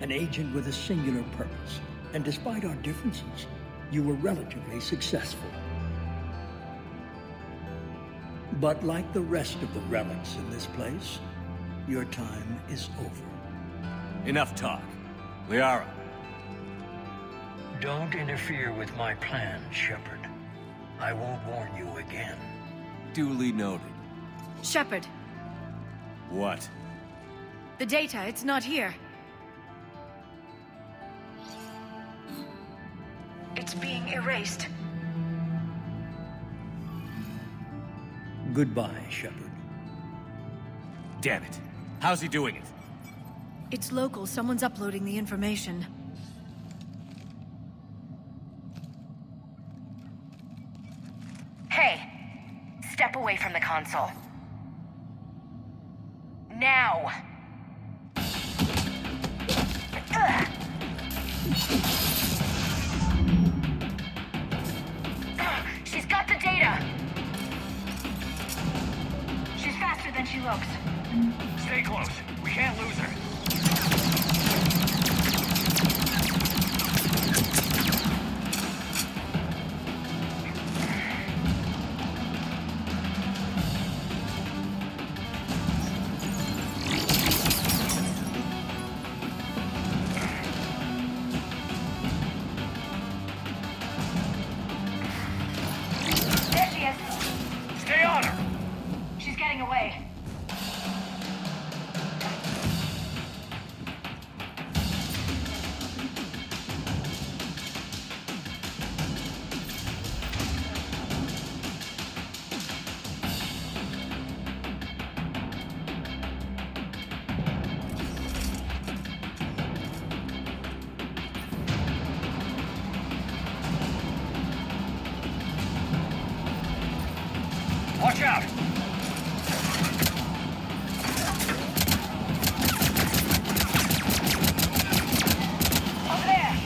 an agent with a singular purpose, and despite our differences, you were relatively successful. But like the rest of the relics in this place, your time is over. Enough talk. Liara. Don't interfere with my plan, Shepard. I won't warn you again. Duly noted. Shepard, What? the data, it's not here. It's being erased. Goodbye, Shepard. Damn it. How's he doing it? It's local. Someone's uploading the information. Hey, step away from the console. Now! Ugh. She's got the data! She's faster than she looks. Stay close. We can't lose her. There she is. Stay on her! She's getting away. Watch out! Over there!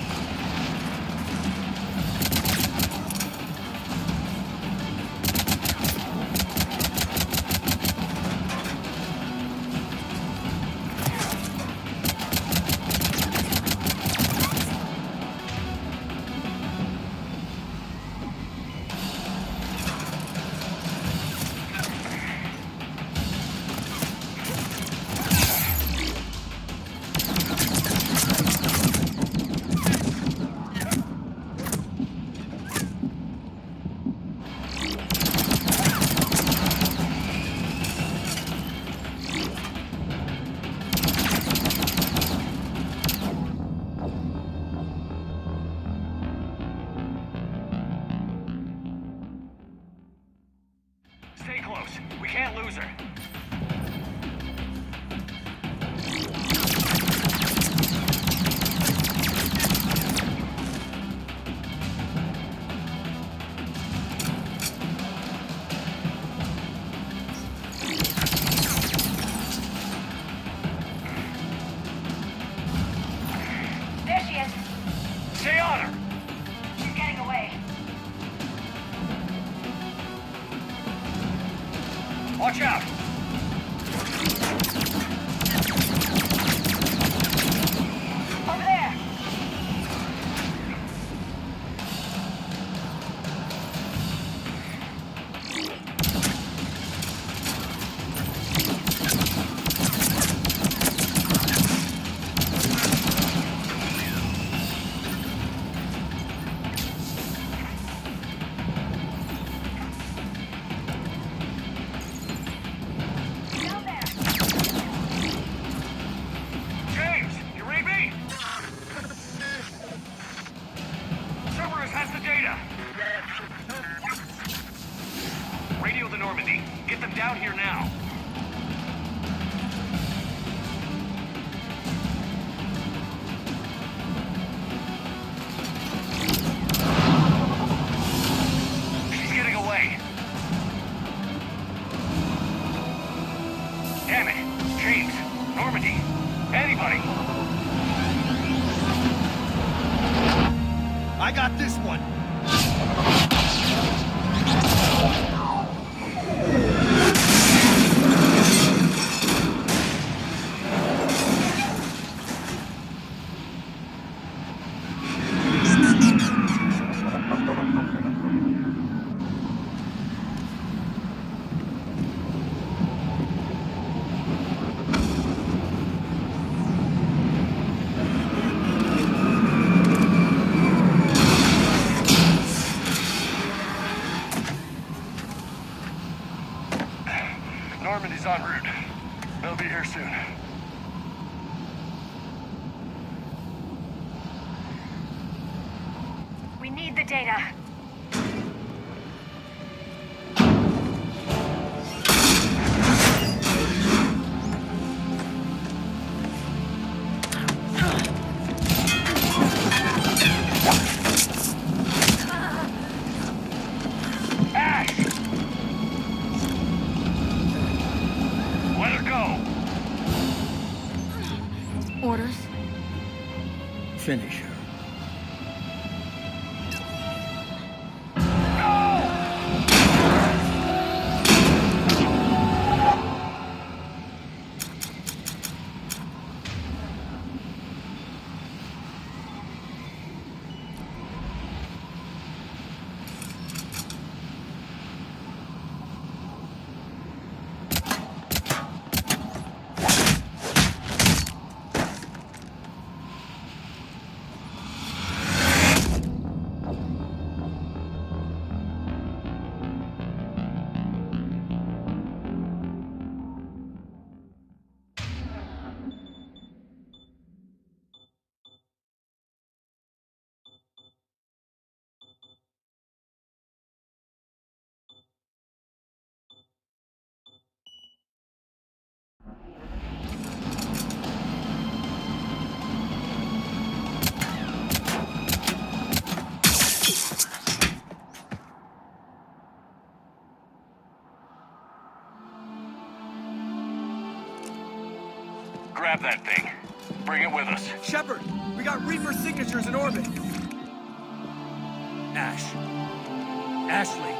Stay close. We can't lose her. Watch out! Over there! James, you read me? Cerberus has the data. Radio the Normandy. Get them down here now. She's getting away. Damn it. James, Normandy, anybody. I got this one. Normandy's en route. They'll be here soon. We need the data. Ash! Let her go! Orders? Finish her. Grab that thing. Bring it with us. Shepard, we got Reaper signatures in orbit. Ash. Ashley.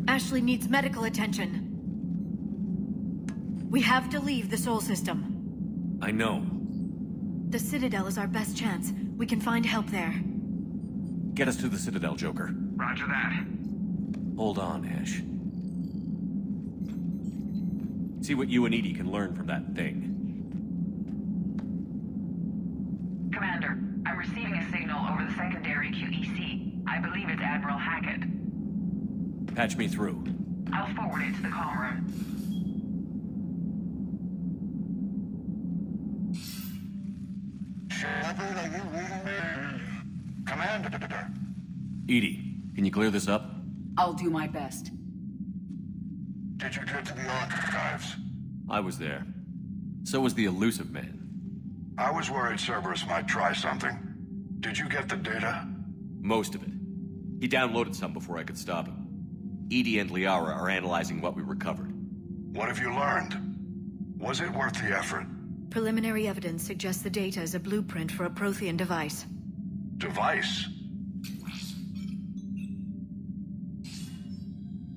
Ashley needs medical attention. We have to leave the Sol system. I know. The Citadel is our best chance. We can find help there. Get us to the Citadel, Joker. Roger that. Hold on, Ash. See what you and Edie can learn from that thing. secondary QEC. I believe it's Admiral Hackett. Patch me through. I'll forward it to the call room. Shepard, are you reading me? Commander. Edie, can you clear this up? I'll do my best. Did you get to the archives? I was there. So was the elusive man. I was worried Cerberus might try something. Did you get the data? Most of it. He downloaded some before I could stop him. Edie and Liara are analyzing what we recovered. What have you learned? Was it worth the effort? Preliminary evidence suggests the data is a blueprint for a Prothean device. Device?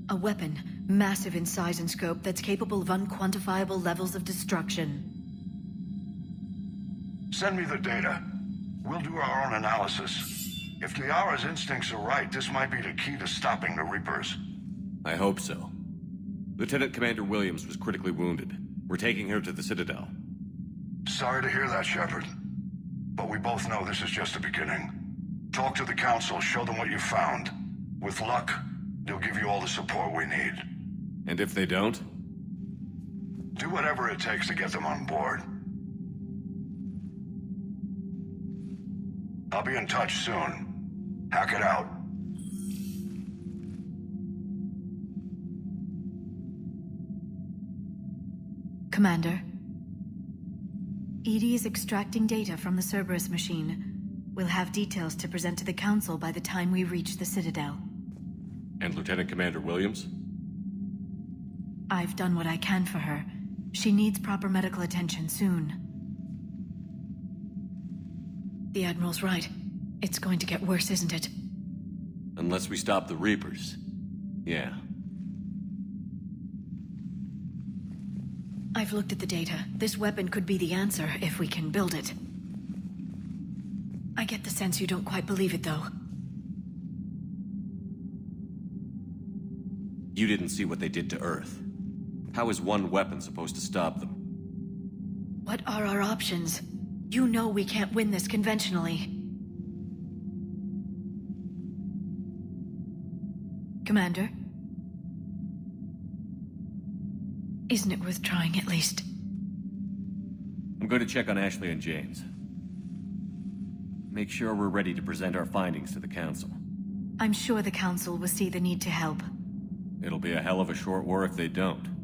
A weapon, massive in size and scope, that's capable of unquantifiable levels of destruction. Send me the data. We'll do our own analysis. If Liara's instincts are right, this might be the key to stopping the Reapers. I hope so. Lieutenant Commander Williams was critically wounded. We're taking her to the Citadel. Sorry to hear that, Shepard. But we both know this is just the beginning. Talk to the Council, show them what you found. With luck, they'll give you all the support we need. And if they don't? Do whatever it takes to get them on board. I'll be in touch soon. Hack it out. Commander. Edie is extracting data from the Cerberus machine. We'll have details to present to the Council by the time we reach the Citadel. And Lieutenant Commander Williams? I've done what I can for her. She needs proper medical attention soon. The Admiral's right. It's going to get worse, isn't it? Unless we stop the Reapers. Yeah. I've looked at the data. This weapon could be the answer if we can build it. I get the sense you don't quite believe it, though. You didn't see what they did to Earth. How is one weapon supposed to stop them? What are our options? You know we can't win this conventionally. Commander? Isn't it worth trying at least? I'm going to check on Ashley and James. Make sure we're ready to present our findings to the Council. I'm sure the Council will see the need to help. It'll be a hell of a short war if they don't.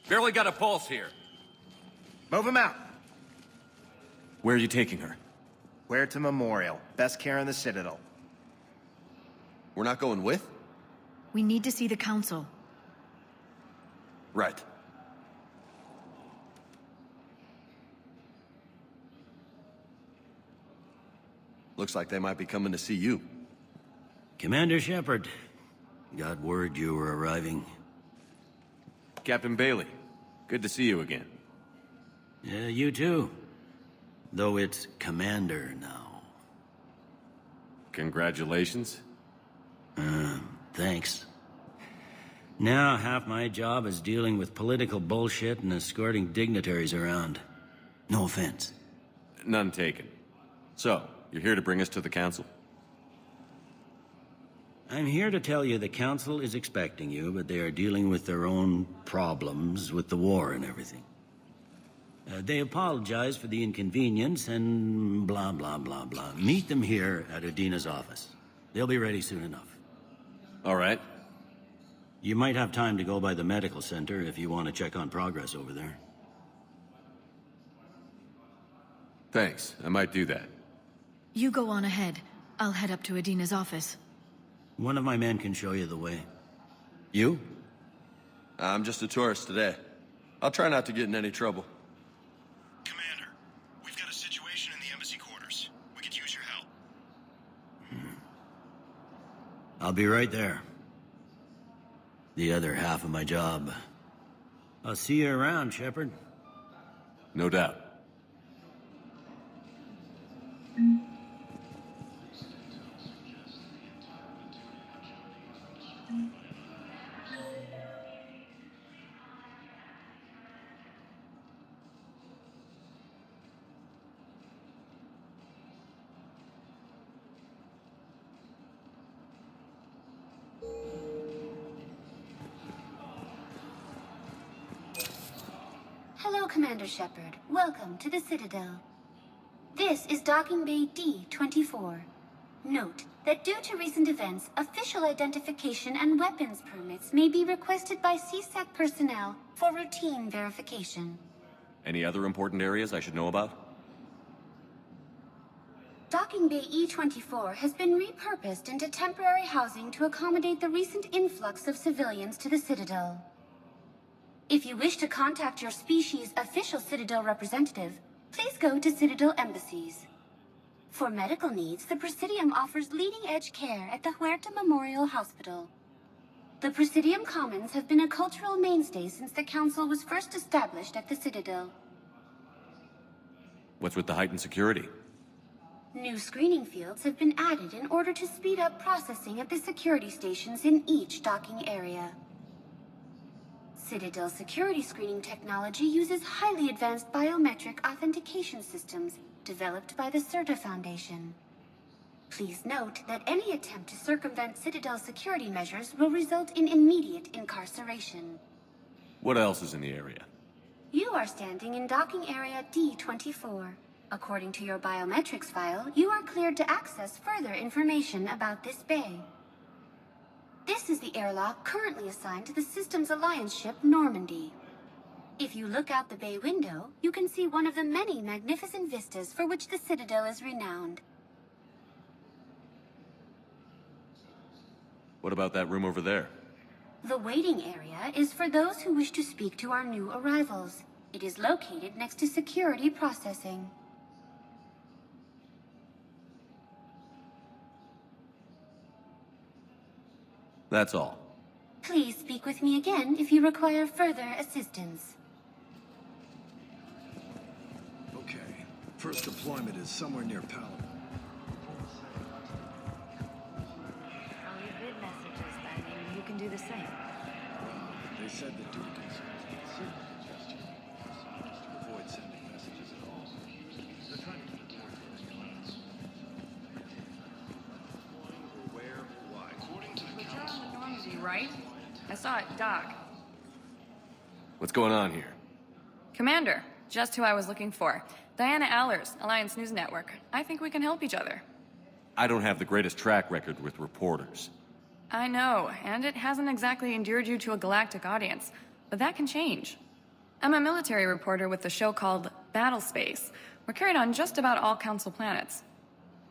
Barely got a pulse here. Move him out. Where are you taking her? Where to Memorial. Best care in the Citadel. We're not going with? We need to see the Council. Right. Looks like they might be coming to see you. Commander Shepard. Got word you were arriving. Captain Bailey, good to see you again. Yeah, you too. Though it's Commander now. Congratulations. Thanks. Now half my job is dealing with political bullshit and escorting dignitaries around. No offense. None taken. So, you're here to bring us to the Council? I'm here to tell you the Council is expecting you, but they are dealing with their own problems with the war and everything. They apologize for the inconvenience and blah, blah, blah, blah. Meet them here at Adina's office. They'll be ready soon enough. All right. You might have time to go by the medical center if you want to check on progress over there. Thanks. I might do that. You go on ahead. I'll head up to Adina's office. One of my men can show you the way. You? I'm just a tourist today. I'll try not to get in any trouble. Commander, we've got a situation in the embassy quarters. We could use your help. I'll be right there. The other half of my job. I'll see you around, Shepard. No doubt. Hello, Commander Shepard. Welcome to the Citadel. This is Docking Bay D-24. Note that due to recent events, official identification and weapons permits may be requested by CSEC personnel for routine verification. Any other important areas I should know about? Docking Bay E-24 has been repurposed into temporary housing to accommodate the recent influx of civilians to the Citadel. If you wish to contact your species' official Citadel representative, please go to Citadel embassies. For medical needs, the Presidium offers leading-edge care at the Huerta Memorial Hospital. The Presidium Commons have been a cultural mainstay since the Council was first established at the Citadel. What's with the heightened security? New screening fields have been added in order to speed up processing at the security stations in each docking area. Citadel security screening technology uses highly advanced biometric authentication systems developed by the CERTA Foundation. Please note that any attempt to circumvent Citadel security measures will result in immediate incarceration. What else is in the area? You are standing in docking area D-24. According to your biometrics file, you are cleared to access further information about this bay. This is the airlock currently assigned to the Systems Alliance ship Normandy. If you look out the bay window, you can see one of the many magnificent vistas for which the Citadel is renowned. What about that room over there? The waiting area is for those who wish to speak to our new arrivals. It is located next to security processing. That's all. Please speak with me again if you require further assistance. Okay. First deployment is somewhere near Paladin. I'll leave vid messages then, and you can do the same. They said that due to concerns with signal congestion, to avoid sending messages at all. They're trying to keep more close class. Where or why? According to the council. Normandy, right? I saw it dock. What's going on here? Commander, just who I was looking for. Diana Allers, Alliance News Network. I think we can help each other. I don't have the greatest track record with reporters. I know, and it hasn't exactly endeared you to a galactic audience, but that can change. I'm a military reporter with a show called Battle Space. We're carried on just about all Council planets.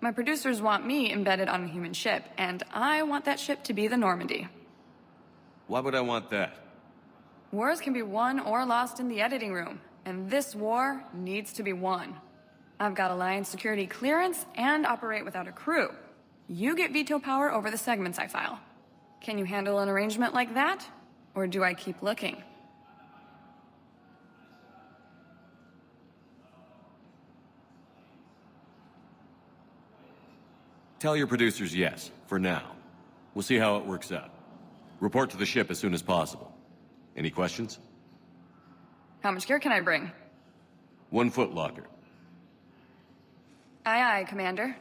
My producers want me embedded on a human ship, and I want that ship to be the Normandy. Why would I want that? Wars can be won or lost in the editing room, and this war needs to be won. I've got Alliance security clearance and operate without a crew. You get veto power over the segments I file. Can you handle an arrangement like that? Or do I keep looking? Tell your producers yes, for now. We'll see how it works out. Report to the ship as soon as possible. Any questions? How much gear can I bring? 1 foot locker. Aye, aye, Commander.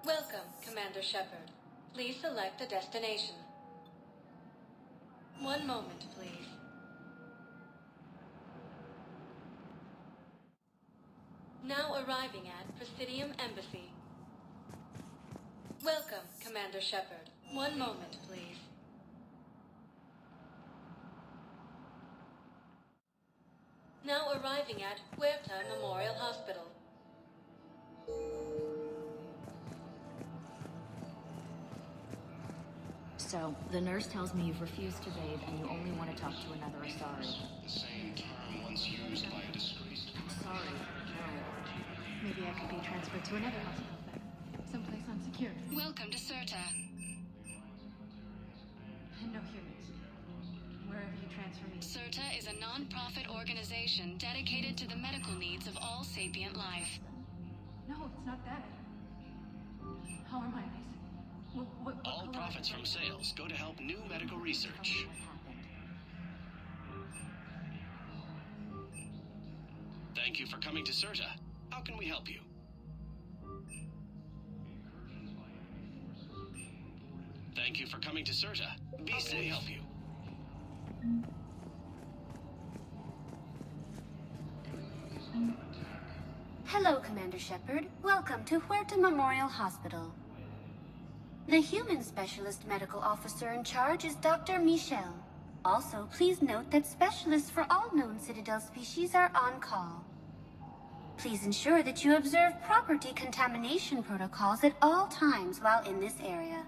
Welcome, Commander Shepard. Please select a destination. One moment, please. Now arriving at Presidium Embassy. Welcome, Commander Shepard. One moment, please. Now arriving at Huerta Memorial Hospital. So, the nurse tells me you've refused to bathe and you only want to talk to another Asari. The same term once used by a disgraced... Sorry. Maybe I could be transferred to another hospital there. Someplace unsecured. Welcome to Serta. No humans. Wherever you transfer me. Serta is a non-profit organization dedicated to the medical needs of all sapient life. No, it's not that. How are my eyes? All profits from sales go to help new medical research. Thank you for coming to Serta. How can we help you? Thank you for coming to Serta. Be safe. Help you. Hello, Commander Shepard. Welcome to Huerta Memorial Hospital. The human specialist medical officer in charge is Dr. Michel. Also, please note that specialists for all known Citadel species are on call. Please ensure that you observe proper decontamination protocols at all times while in this area.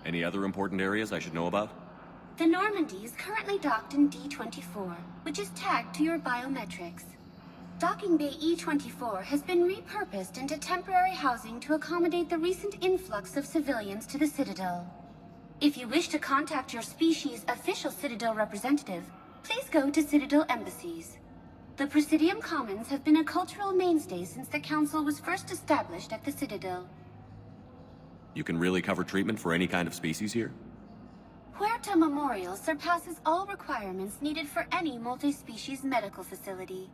Any other important areas I should know about? The Normandy is currently docked in D-24, which is tagged to your biometrics. Docking Bay E-24 has been repurposed into temporary housing to accommodate the recent influx of civilians to the Citadel. If you wish to contact your species' official Citadel representative, please go to Citadel embassies. The Presidium Commons have been a cultural mainstay since the Council was first established at the Citadel. You can really cover treatment for any kind of species here? Huerta Memorial surpasses all requirements needed for any multi-species medical facility.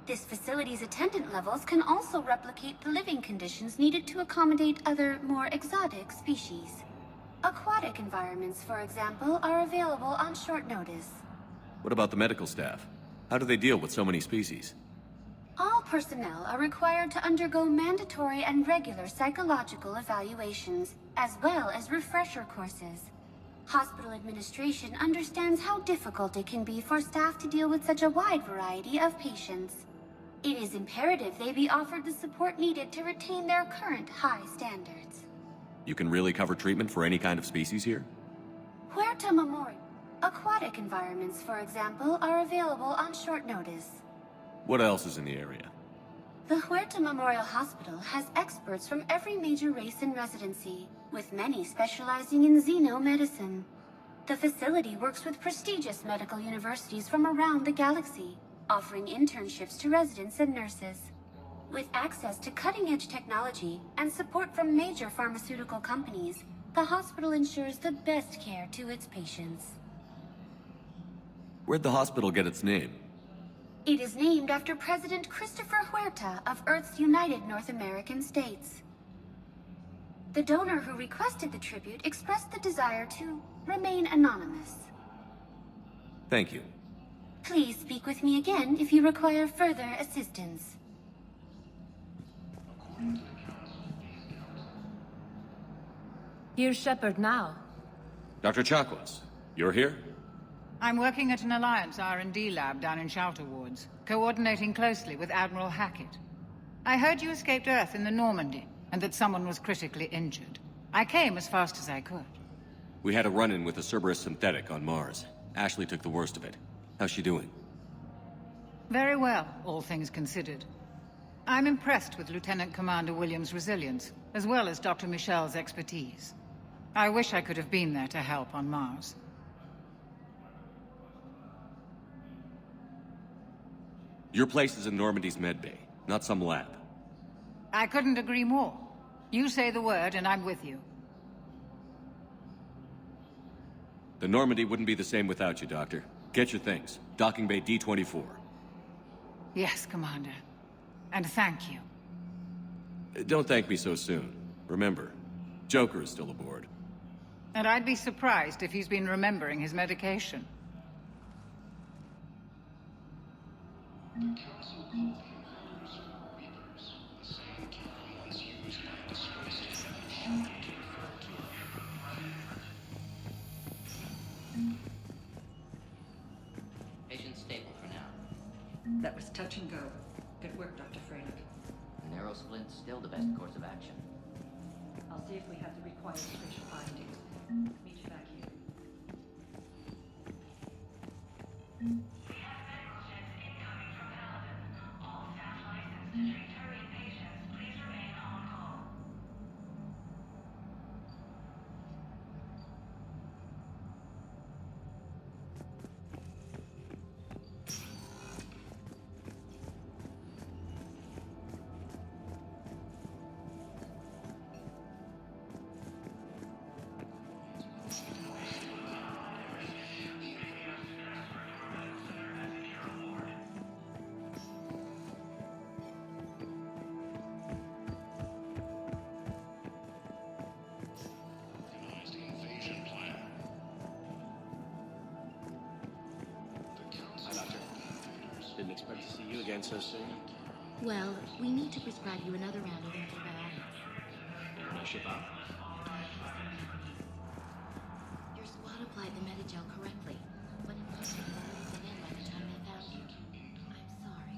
This facility's attendant levels can also replicate the living conditions needed to accommodate other, more exotic species. Aquatic environments, for example, are available on short notice. What about the medical staff? How do they deal with so many species? All personnel are required to undergo mandatory and regular psychological evaluations, as well as refresher courses. Hospital administration understands how difficult it can be for staff to deal with such a wide variety of patients. It is imperative they be offered the support needed to retain their current high standards. You can really cover treatment for any kind of species here? Huerta Memorial. Aquatic environments, for example, are available on short notice. What else is in the area? The Huerta Memorial Hospital has experts from every major race in residency, with many specializing in xenomedicine. The facility works with prestigious medical universities from around the galaxy, offering internships to residents and nurses. With access to cutting-edge technology and support from major pharmaceutical companies, the hospital ensures the best care to its patients. Where'd the hospital get its name? It is named after President Christopher Huerta of Earth's United North American States. The donor who requested the tribute expressed the desire to remain anonymous. Thank you. Please speak with me again if you require further assistance. Here's Shepard now. Dr. Chakwas, you're here? I'm working at an Alliance R&D lab down in Shelter Wards, coordinating closely with Admiral Hackett. I heard you escaped Earth in the Normandy, and that someone was critically injured. I came as fast as I could. We had a run-in with a Cerberus synthetic on Mars. Ashley took the worst of it. How's she doing? Very well, all things considered. I'm impressed with Lieutenant Commander Williams' resilience, as well as Dr. Michel's expertise. I wish I could have been there to help on Mars. Your place is in Normandy's medbay, not some lab. I couldn't agree more. You say the word and I'm with you. The Normandy wouldn't be the same without you, Doctor. Get your things. Docking Bay D-24. Yes, Commander. And thank you. Don't thank me so soon. Remember, Joker is still aboard. And I'd be surprised if he's been remembering his medication. The Council called the invaders Reapers, the same term once used by a disgraced Commander Shepard to refer to Patient stable for now. That was touch and go. Good work, Dr. Freynick. Narrow splint's still the best course of action. I'll see if we have the required spatial findings. Meet you back here. Didn't expect to see you again so soon. Well, we need to prescribe you another round of antibiotics. When I ship out. Your squad applied the Metagel correctly, but it must have already been in by the time they found you. I'm sorry.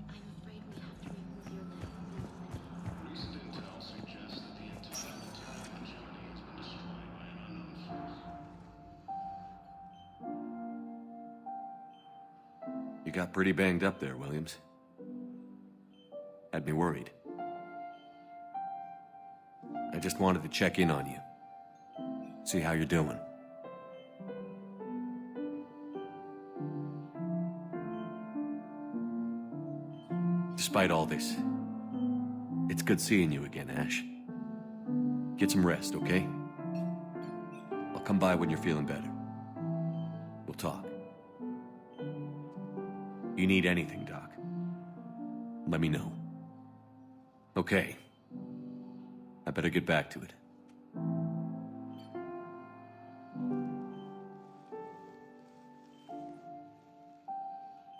I'm afraid we have to remove your leg from the facility. Recent intel suggests that the entire material in jeopardy has been destroyed by an unknown force. You got pretty banged up there, Williams. Had me worried. I just wanted to check in on you. See how you're doing. Despite all this, it's good seeing you again, Ash. Get some rest, okay? I'll come by when you're feeling better. We'll talk. You need anything, Doc, let me know. Okay. I better get back to it.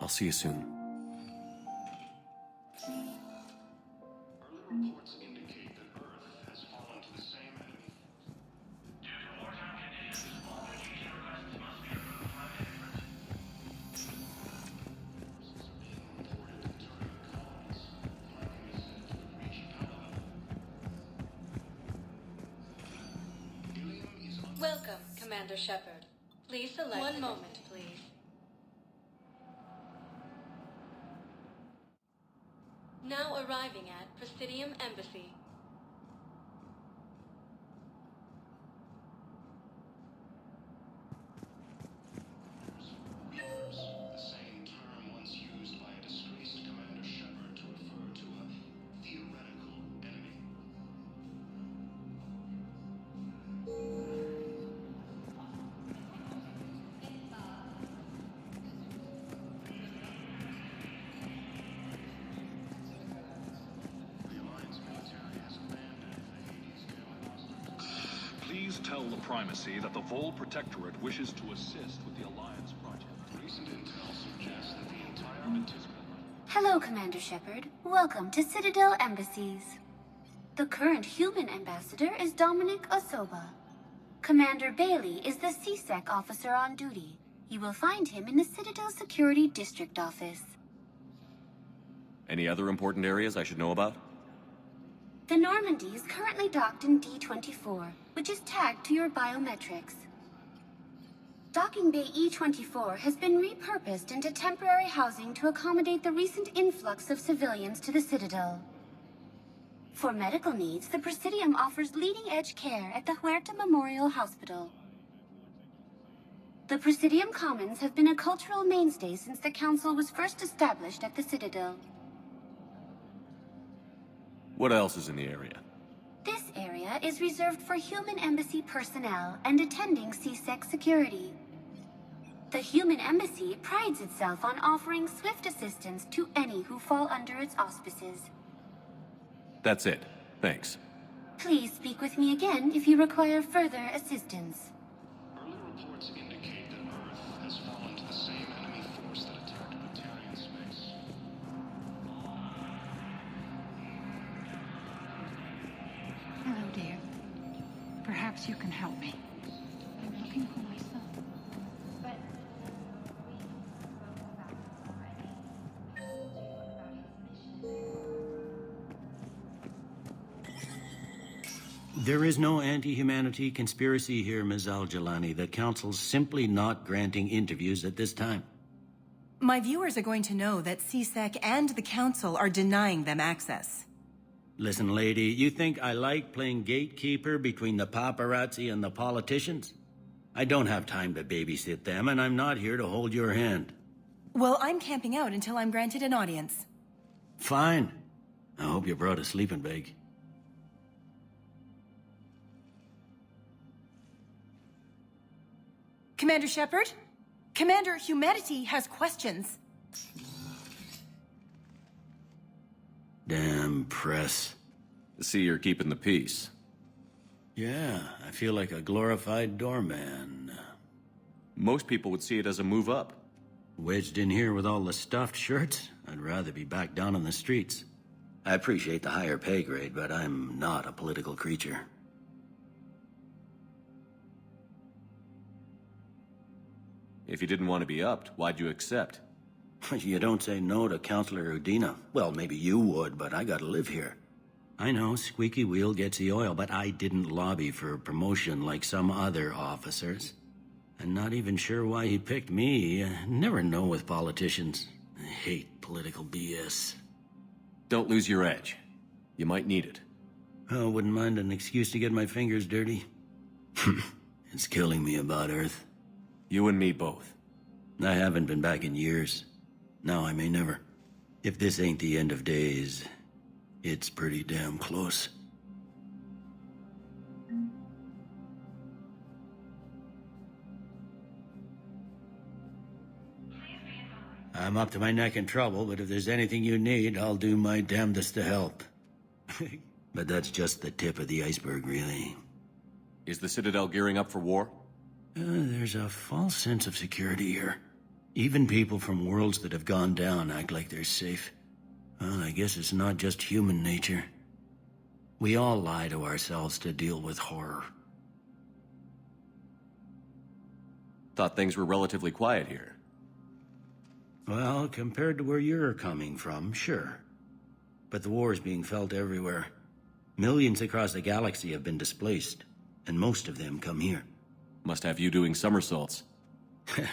I'll see you soon. Early reports indicate that Earth has fallen to the same enemy. Welcome, Commander Shepard. Please select... One moment, please. Now arriving at Presidium Embassy. Reapers, the same term once used by a disgraced Commander Shepard to refer to a theoretical enemy. Please tell the Primacy that the Vol Protectorate wishes to assist with the Alliance project. Recent intel suggests that the entire participant... Hello, Commander Shepard. Welcome to Citadel Embassies. The current human ambassador is Dominic Osoba. Commander Bailey is the CSEC officer on duty. You will find him in the Citadel Security District office. Any other important areas I should know about? The Normandy is currently docked in D-24, which is tagged to your biometrics. Docking Bay E-24 has been repurposed into temporary housing to accommodate the recent influx of civilians to the Citadel. For medical needs, the Presidium offers leading-edge care at the Huerta Memorial Hospital. The Presidium Commons have been a cultural mainstay since the Council was first established at the Citadel. What else is in the area? This area is reserved for human embassy personnel and attending CSEC security. The human embassy prides itself on offering swift assistance to any who fall under its auspices. That's it. Thanks. Please speak with me again if you require further assistance. Early reports indicate that Earth has fallen to the same enemy force that attacked Batarian space. Hello, dear. Perhaps you can help me. I'm looking for my son. But There is no anti-humanity conspiracy here, Ms. Al-Jalani. The Council's simply not granting interviews at this time. My viewers are going to know that CSEC and the Council are denying them access. Listen, lady, you think I like playing gatekeeper between the paparazzi and the politicians? I don't have time to babysit them, and I'm not here to hold your hand. Well, I'm camping out until I'm granted an audience. Fine. I hope you brought a sleeping bag. Commander Shepard? Commander, humanity has questions. Damn press. See, you're keeping the peace. Yeah, I feel like a glorified doorman. Most people would see it as a move up. Wedged in here with all the stuffed shirts, I'd rather be back down on the streets. I appreciate the higher pay grade, but I'm not a political creature. If you didn't want to be upped, why'd you accept? You don't say no to Counselor Udina. Well, maybe you would, but I gotta live here. I know, squeaky wheel gets the oil, but I didn't lobby for promotion like some other officers. I'm not even sure why he picked me. I never know with politicians. I hate political BS. Don't lose your edge. You might need it. Oh, wouldn't mind an excuse to get my fingers dirty. It's killing me about Earth. You and me both. I haven't been back in years. Now I may never. If this ain't the end of days, it's pretty damn close. I'm up to my neck in trouble, but if there's anything you need, I'll do my damnedest to help. But that's just the tip of the iceberg, really. Is the Citadel gearing up for war? There's a false sense of security here. Even people from worlds that have gone down act like they're safe. Well, I guess it's not just human nature. We all lie to ourselves to deal with horror. Thought things were relatively quiet here. Well, compared to where you're coming from, sure. But the war is being felt everywhere. Millions across the galaxy have been displaced, and most of them come here. Must have you doing somersaults.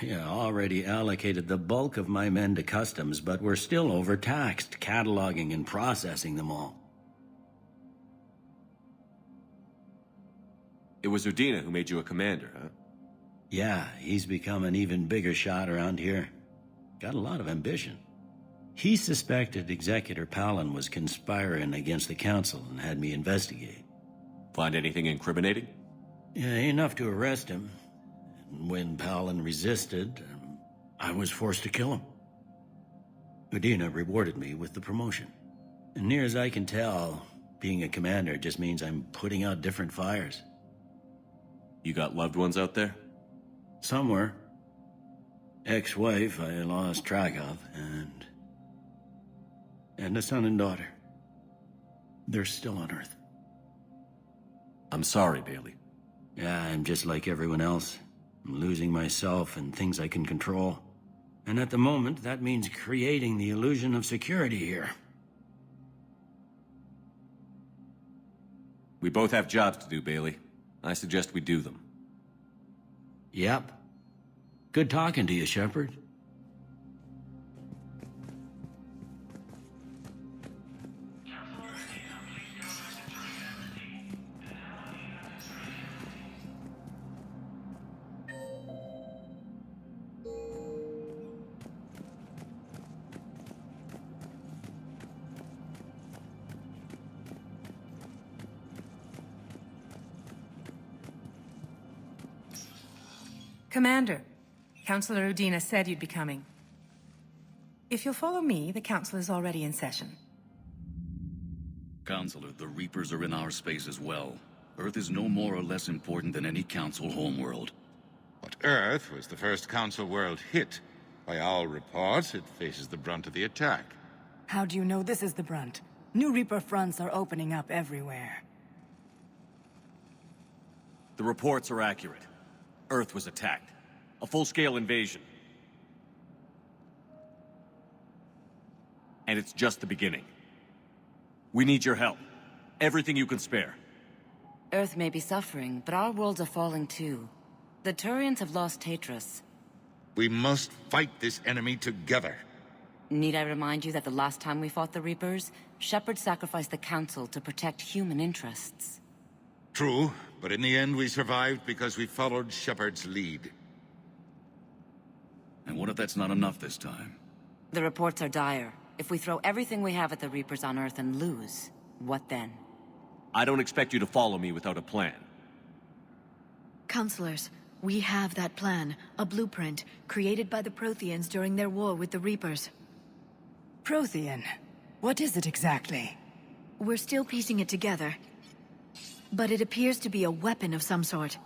Yeah, already allocated the bulk of my men to customs, but we're still overtaxed, cataloging and processing them all. It was Udina who made you a commander, huh? Yeah, he's become an even bigger shot around here. Got a lot of ambition. He suspected Executor Palin was conspiring against the Council and had me investigate. Find anything incriminating? Yeah, enough to arrest him. When Palin resisted, I was forced to kill him. Udina rewarded me with the promotion. And near as I can tell, being a commander just means I'm putting out different fires. You got loved ones out there? Somewhere. Ex-wife I lost track of, and a son and daughter. They're still on Earth. I'm sorry, Bailey. Yeah, I'm just like everyone else. I'm losing myself and things I can control. And at the moment, that means creating the illusion of security here. We both have jobs to do, Bailey. I suggest we do them. Yep. Good talking to you, Shepard. Commander, Councilor Udina said you'd be coming. If you'll follow me, the council is already in session. Counselor, the Reapers are in our space as well. Earth is no more or less important than any Council homeworld. But Earth was the first Council world hit. By all reports, it faces the brunt of the attack. How do you know this is the brunt? New Reaper fronts are opening up everywhere. The reports are accurate. Earth was attacked. A full-scale invasion. And it's just the beginning. We need your help. Everything you can spare. Earth may be suffering, but our worlds are falling too. The Turians have lost Tatris. We must fight this enemy together. Need I remind you that the last time we fought the Reapers, Shepard sacrificed the Council to protect human interests? True, but in the end we survived because we followed Shepard's lead. And what if that's not enough this time? The reports are dire. If we throw everything we have at the Reapers on Earth and lose, what then? I don't expect you to follow me without a plan. Counselors, we have that plan, a blueprint, created by the Protheans during their war with the Reapers. Prothean? What is it exactly? We're still piecing it together. But it appears to be a weapon of some sort.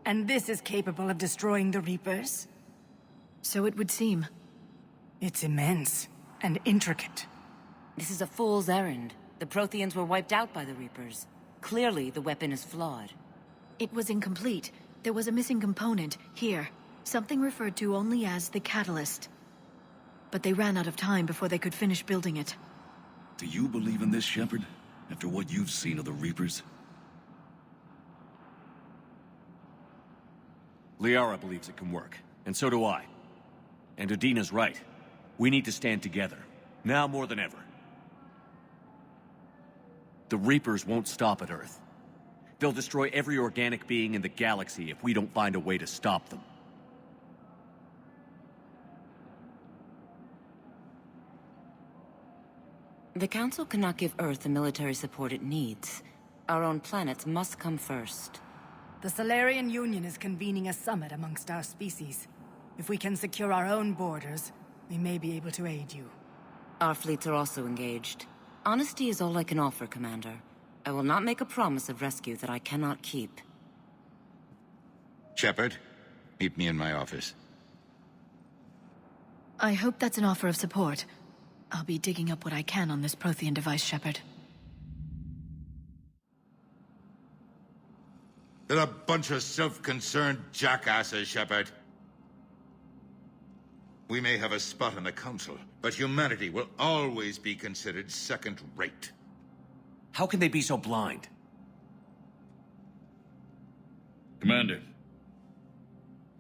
And this is capable of destroying the Reapers? So it would seem. It's immense and intricate. This is a fool's errand. The Protheans were wiped out by the Reapers. Clearly, the weapon is flawed. It was incomplete. There was a missing component, here. Something referred to only as the catalyst. But they ran out of time before they could finish building it. Do you believe in this, Shepard? After what you've seen of the Reapers? Liara believes it can work, and so do I. And Udina's right. We need to stand together, now more than ever. The Reapers won't stop at Earth. They'll destroy every organic being in the galaxy if we don't find a way to stop them. The Council cannot give Earth the military support it needs. Our own planets must come first. The Solarian Union is convening a summit amongst our species. If we can secure our own borders, we may be able to aid you. Our fleets are also engaged. Honesty is all I can offer, Commander. I will not make a promise of rescue that I cannot keep. Shepard, meet me in my office. I hope that's an offer of support. I'll be digging up what I can on this Prothean device, Shepard. They're a bunch of self-concerned jackasses, Shepard. We may have a spot on the Council, but humanity will always be considered second-rate. How can they be so blind? Commander,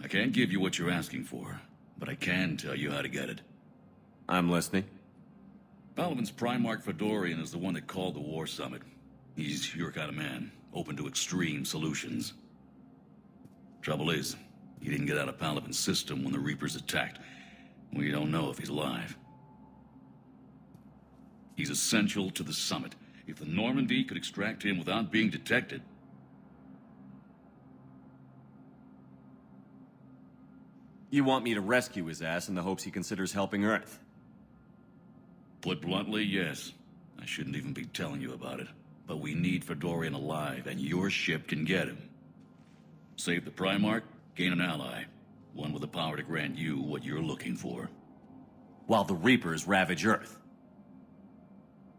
I can't give you what you're asking for, but I can tell you how to get it. I'm listening. Palaven's Primarch Fedorian is the one that called the War Summit. He's your kind of man, open to extreme solutions. Trouble is, he didn't get out of Palaven's system when the Reapers attacked. We don't know if he's alive. He's essential to the summit. If the Normandy could extract him without being detected... You want me to rescue his ass in the hopes he considers helping Earth? Put bluntly, yes. I shouldn't even be telling you about it. But we need Fedorian alive, and your ship can get him. Save the Primarch, gain an ally. One with the power to grant you what you're looking for. While the Reapers ravage Earth.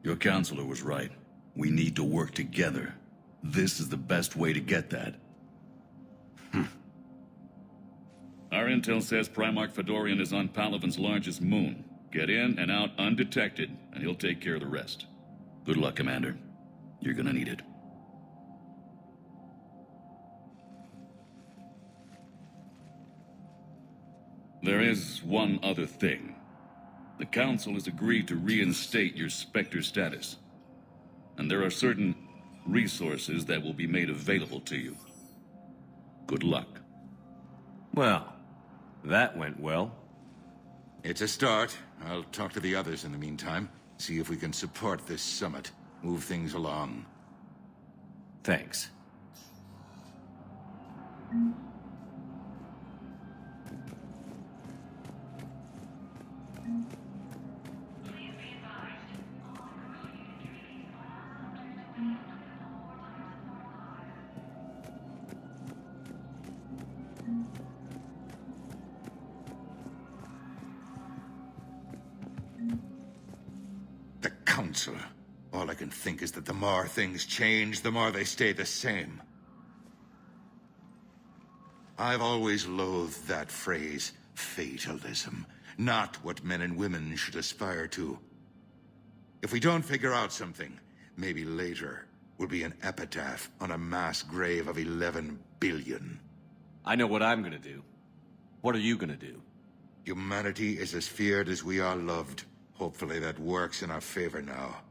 Your counselor was right. We need to work together. This is the best way to get that. Our intel says Primarch Fedorian is on Palaven's largest moon. Get in and out undetected, and he'll take care of the rest. Good luck, Commander. You're gonna need it. There is one other thing. The Council has agreed to reinstate your Spectre status. And there are certain resources that will be made available to you. Good luck. Well, that went well. It's a start. I'll talk to the others in the meantime. See if we can support this summit. Move things along. Thanks. Council. All I can think is that the more things change, the more they stay the same. I've always loathed that phrase, fatalism. Not what men and women should aspire to. If we don't figure out something, maybe later will be an epitaph on a mass grave of 11 billion. I know what I'm gonna do. What are you gonna do? Humanity is as feared as we are loved. Hopefully that works in our favor now.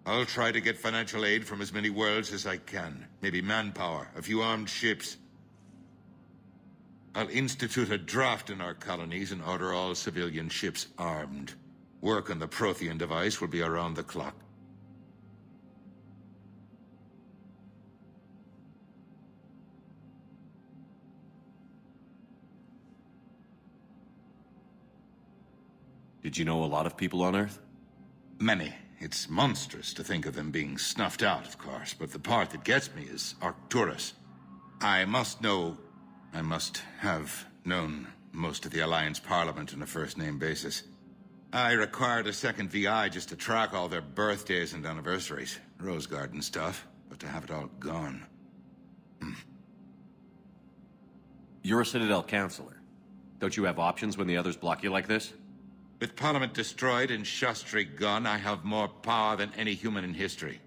I'll try to get financial aid from as many worlds as I can. Maybe manpower, a few armed ships. I'll institute a draft in our colonies and order all civilian ships armed. Work on the Prothean device will be around the clock. Did you know a lot of people on Earth? Many. It's monstrous to think of them being snuffed out, of course, but the part that gets me is Arcturus. I must have known most of the Alliance Parliament on a first-name basis. I required a second VI just to track all their birthdays and anniversaries. Rose Garden stuff, but to have it all gone. You're a Citadel counselor. Don't you have options when the others block you like this? With Parliament destroyed and Shastri gone, I have more power than any human in history.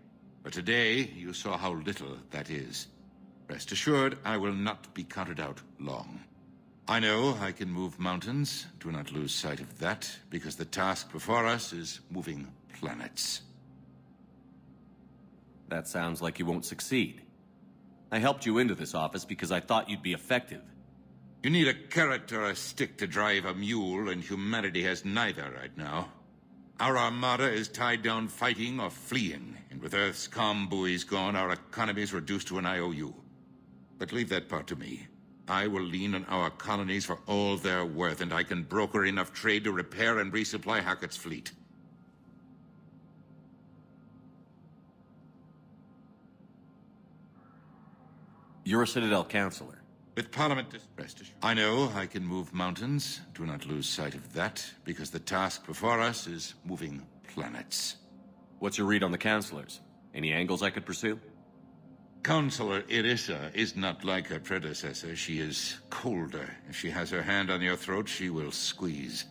But today, you saw how little that is. Rest assured, I will not be counted out long. I know I can move mountains. Do not lose sight of that, because the task before us is moving planets. That sounds like you won't succeed. I helped you into this office because I thought you'd be effective. You need a carrot or a stick to drive a mule, and humanity has neither right now. Our armada is tied down fighting or fleeing, and with Earth's comm buoys gone, our economy is reduced to an IOU. But leave that part to me. I will lean on our colonies for all they're worth, and I can broker enough trade to repair and resupply Hackett's fleet. You're a Citadel counselor. With Parliament, rest assured. I know I can move mountains. Do not lose sight of that, because the task before us is moving planets. What's your read on the counselors? Any angles I could pursue? Counselor Irissa is not like her predecessor. She is colder. If she has her hand on your throat, she will squeeze.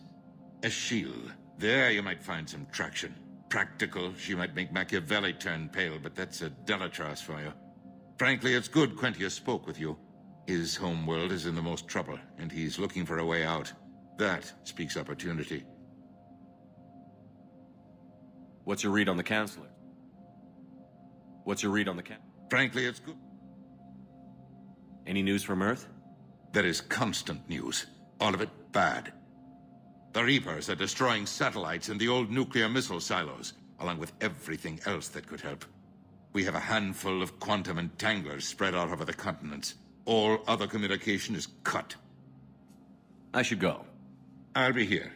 Eschil. There you might find some traction. Practical, she might make Machiavelli turn pale, but that's a Delatras for you. Frankly, it's good Quentius spoke with you. His homeworld is in the most trouble, and he's looking for a way out. That speaks opportunity. What's your read on the counselor? Frankly, it's good. Any news from Earth? There is constant news. All of it bad. The Reapers are destroying satellites and the old nuclear missile silos, along with everything else that could help. We have a handful of quantum entanglers spread out over the continents. All other communication is cut. I should go. I'll be here.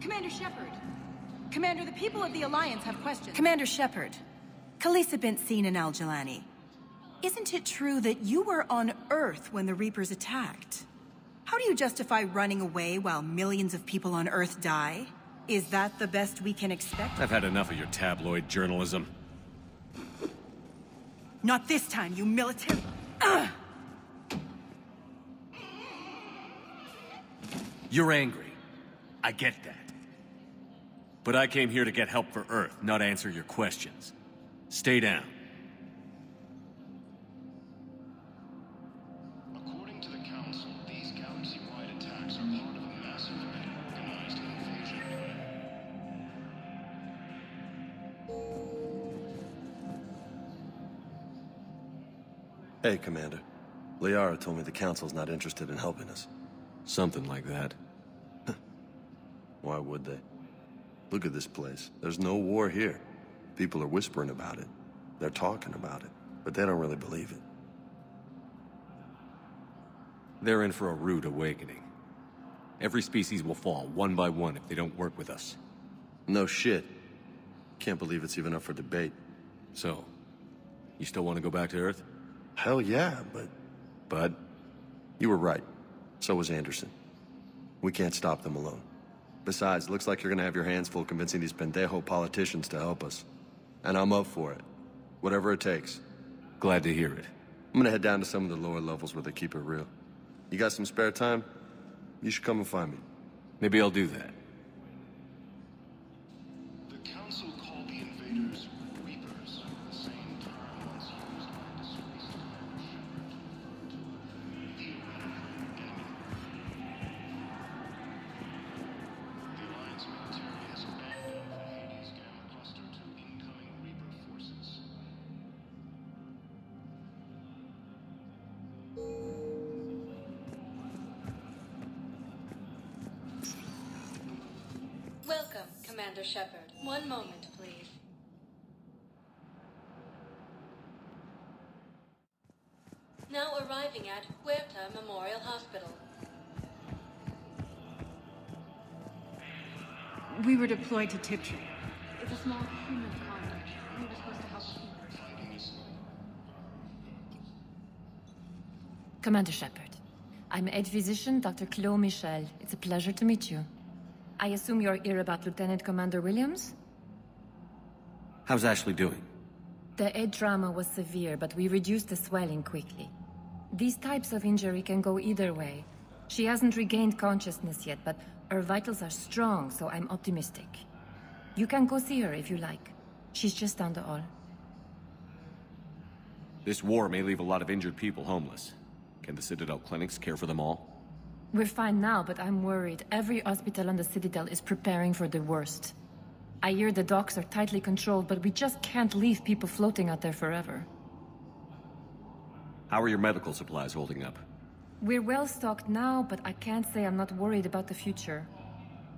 Commander Shepard! Commander, the people of the Alliance have questions. Commander Shepard, Khaleesa bint Seen and Al-Jalani. Isn't it true that you were on Earth when the Reapers attacked? How do you justify running away while millions of people on Earth die? Is that the best we can expect? I've had enough of your tabloid journalism. Not this time, you military... You're angry. I get that. But I came here to get help for Earth, not answer your questions. Stay down. According to the Council, these galaxy-wide attacks are part of a massive and organized invasion plan. Hey, Commander. Liara told me the Council's not interested in helping us. Something like that. Why would they? Look at this place. There's no war here. People are whispering about it. They're talking about it, but they don't really believe it. They're in for a rude awakening. Every species will fall, one by one, if they don't work with us. No shit. Can't believe it's even up for debate. So, you still want to go back to Earth? Hell yeah, but... But? You were right. So was Anderson. We can't stop them alone. Besides, looks like you're gonna have your hands full convincing these pendejo politicians to help us. And I'm up for it. Whatever it takes. Glad to hear it. I'm gonna head down to some of the lower levels where they keep it real. You got some spare time? You should come and find me. Maybe I'll do that. The Council called the invaders Reapers, the same term once used by disgraced Commander Shepard. The Alliance military has abandoned the Hades Gamma cluster to incoming Reaper forces. Welcome, Commander Shepard. One moment, please. Now arriving at Huerta Memorial Hospital. We were deployed to Tiptree. It's a small human colony. We were supposed to help keepers. Commander Shepard, I'm Head Physician Dr. Claude Michel. It's a pleasure to meet you. I assume you're here about Lieutenant Commander Williams? How's Ashley doing? The head trauma was severe, but we reduced the swelling quickly. These types of injury can go either way. She hasn't regained consciousness yet, but her vitals are strong, so I'm optimistic. You can go see her if you like. She's just down the hall. This war may leave a lot of injured people homeless. Can the Citadel clinics care for them all? We're fine now, but I'm worried. Every hospital on the Citadel is preparing for the worst. I hear the docks are tightly controlled, but we just can't leave people floating out there forever. How are your medical supplies holding up? We're well stocked now, but I can't say I'm not worried about the future.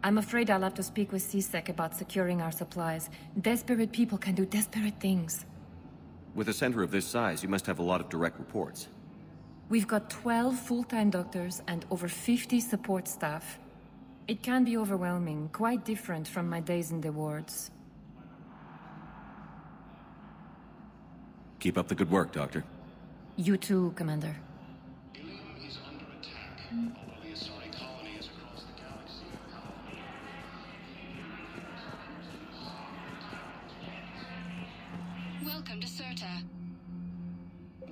I'm afraid I'll have to speak with CSEC about securing our supplies. Desperate people can do desperate things. With a center of this size, you must have a lot of direct reports. We've got 12 full-time doctors and over 50 support staff. It can be overwhelming, quite different from my days in the wards. Keep up the good work, Doctor. You too, Commander. Ilium is under attack, although the Asari colony is across the galaxy. Welcome to Serta.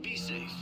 Be safe.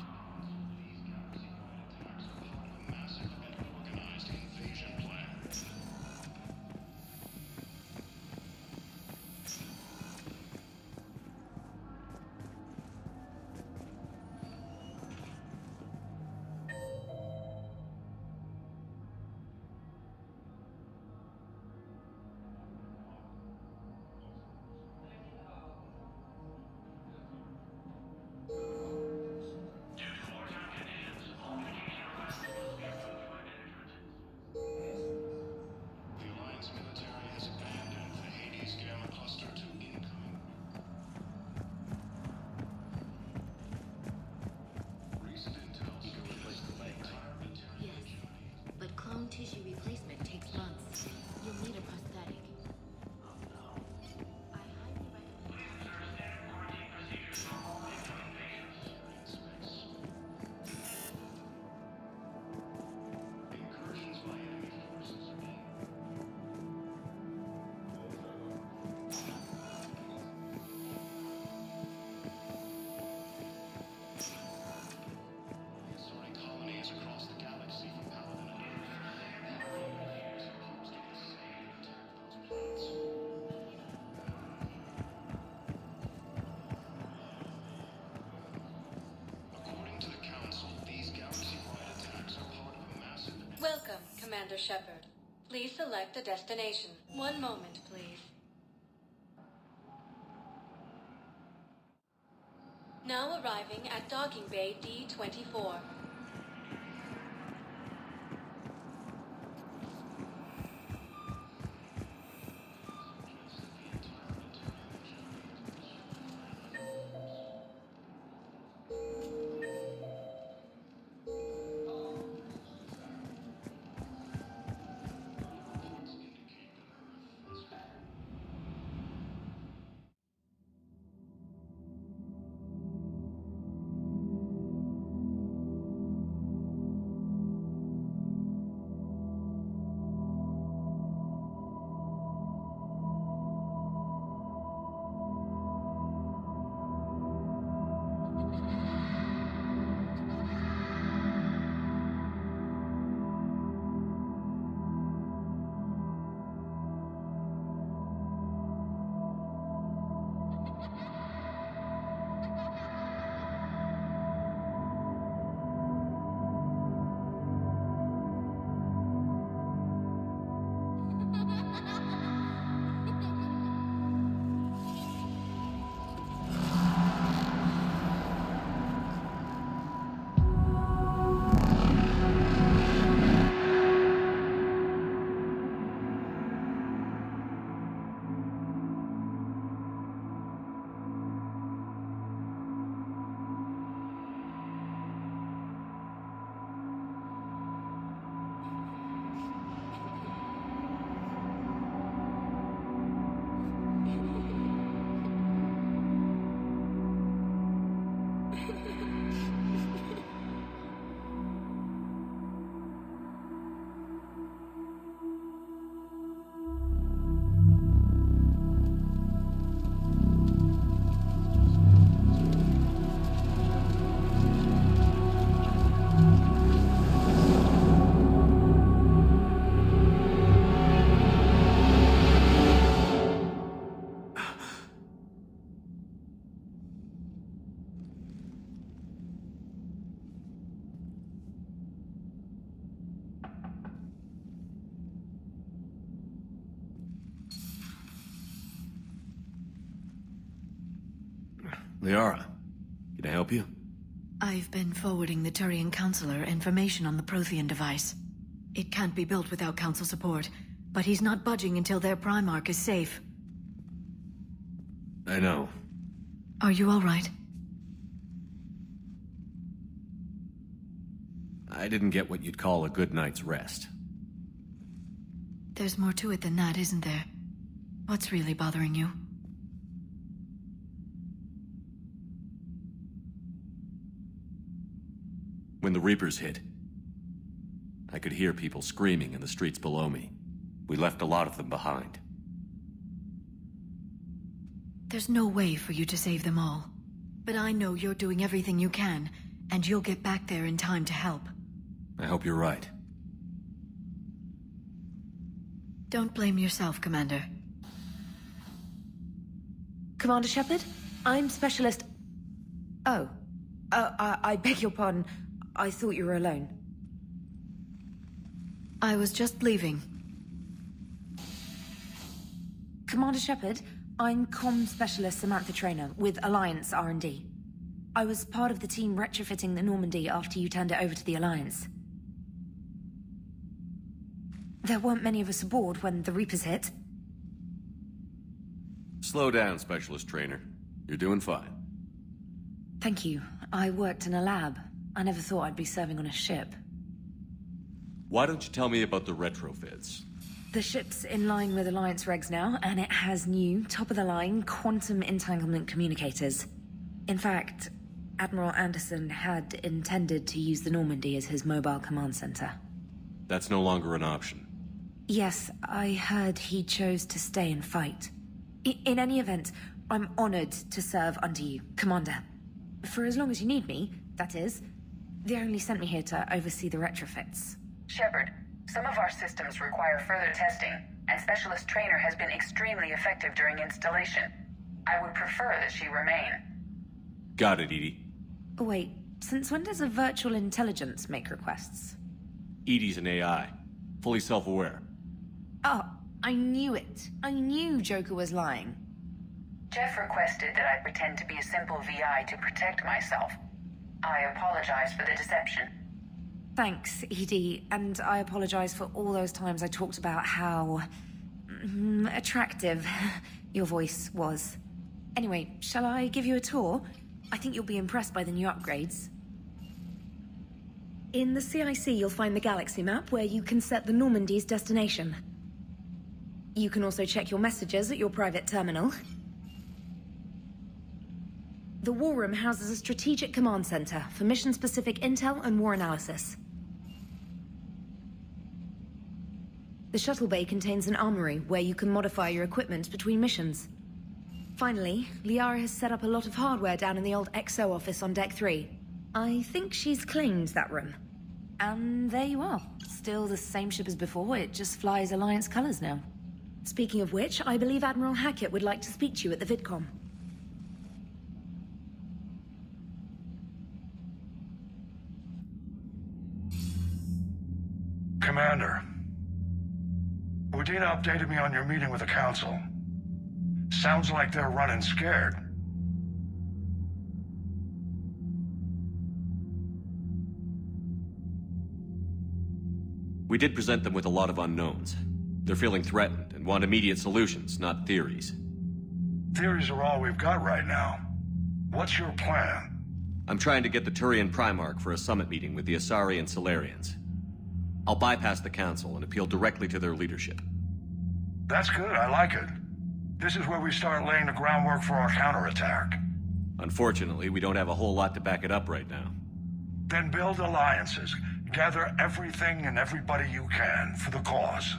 Commander Shepard. Please select a destination. One moment, please. Now arriving at Docking Bay D-24. Liara, can I help you? I've been forwarding the Turian Counselor information on the Prothean device. It can't be built without Council support, but he's not budging until their Primarch is safe. I know. Are you all right? I didn't get what you'd call a good night's rest. There's more to it than that, isn't there? What's really bothering you? When the Reapers hit, I could hear people screaming in the streets below me. We left a lot of them behind. There's no way for you to save them all. But I know you're doing everything you can, and you'll get back there in time to help. I hope you're right. Don't blame yourself, Commander. Commander Shepard, I'm Specialist... Oh. I beg your pardon. I thought you were alone. I was just leaving. Commander Shepard, I'm Comm Specialist Samantha Traynor with Alliance R&D. I was part of the team retrofitting the Normandy after you turned it over to the Alliance. There weren't many of us aboard when the Reapers hit. Slow down, Specialist Trainer. You're doing fine. Thank you. I worked in a lab. I never thought I'd be serving on a ship. Why don't you tell me about the retrofits? The ship's in line with Alliance regs now, and it has new, top-of-the-line, quantum entanglement communicators. In fact, Admiral Anderson had intended to use the Normandy as his mobile command center. That's no longer an option. Yes, I heard he chose to stay and fight. In any event, I'm honored to serve under you, Commander. For as long as you need me, that is. They only sent me here to oversee the retrofits. Shepard, some of our systems require further testing, and Specialist Trainer has been extremely effective during installation. I would prefer that she remain. Got it, Edie. Wait, since when does a virtual intelligence make requests? Edie's an AI. Fully self-aware. Oh, I knew it. I knew Joker was lying. Jeff requested that I pretend to be a simple VI to protect myself. I apologize for the deception. Thanks, Edie, and I apologize for all those times I talked about how... attractive your voice was. Anyway, shall I give you a tour? I think you'll be impressed by the new upgrades. In the CIC, you'll find the galaxy map where you can set the Normandy's destination. You can also check your messages at your private terminal. The War Room houses a strategic command center for mission-specific intel and war analysis. The shuttle bay contains an armory where you can modify your equipment between missions. Finally, Liara has set up a lot of hardware down in the old XO office on Deck 3. I think she's claimed that room. And there you are. Still the same ship as before, it just flies Alliance colors now. Speaking of which, I believe Admiral Hackett would like to speak to you at the VidCom. Commander, Udina updated me on your meeting with the Council. Sounds like they're running scared. We did present them with a lot of unknowns. They're feeling threatened and want immediate solutions, not theories. Theories are all we've got right now. What's your plan? I'm trying to get the Turian Primarch for a summit meeting with the Asari and Solarians. I'll bypass the Council and appeal directly to their leadership. That's good, I like it. This is where we start laying the groundwork for our counterattack. Unfortunately, we don't have a whole lot to back it up right now. Then build alliances. Gather everything and everybody you can for the cause.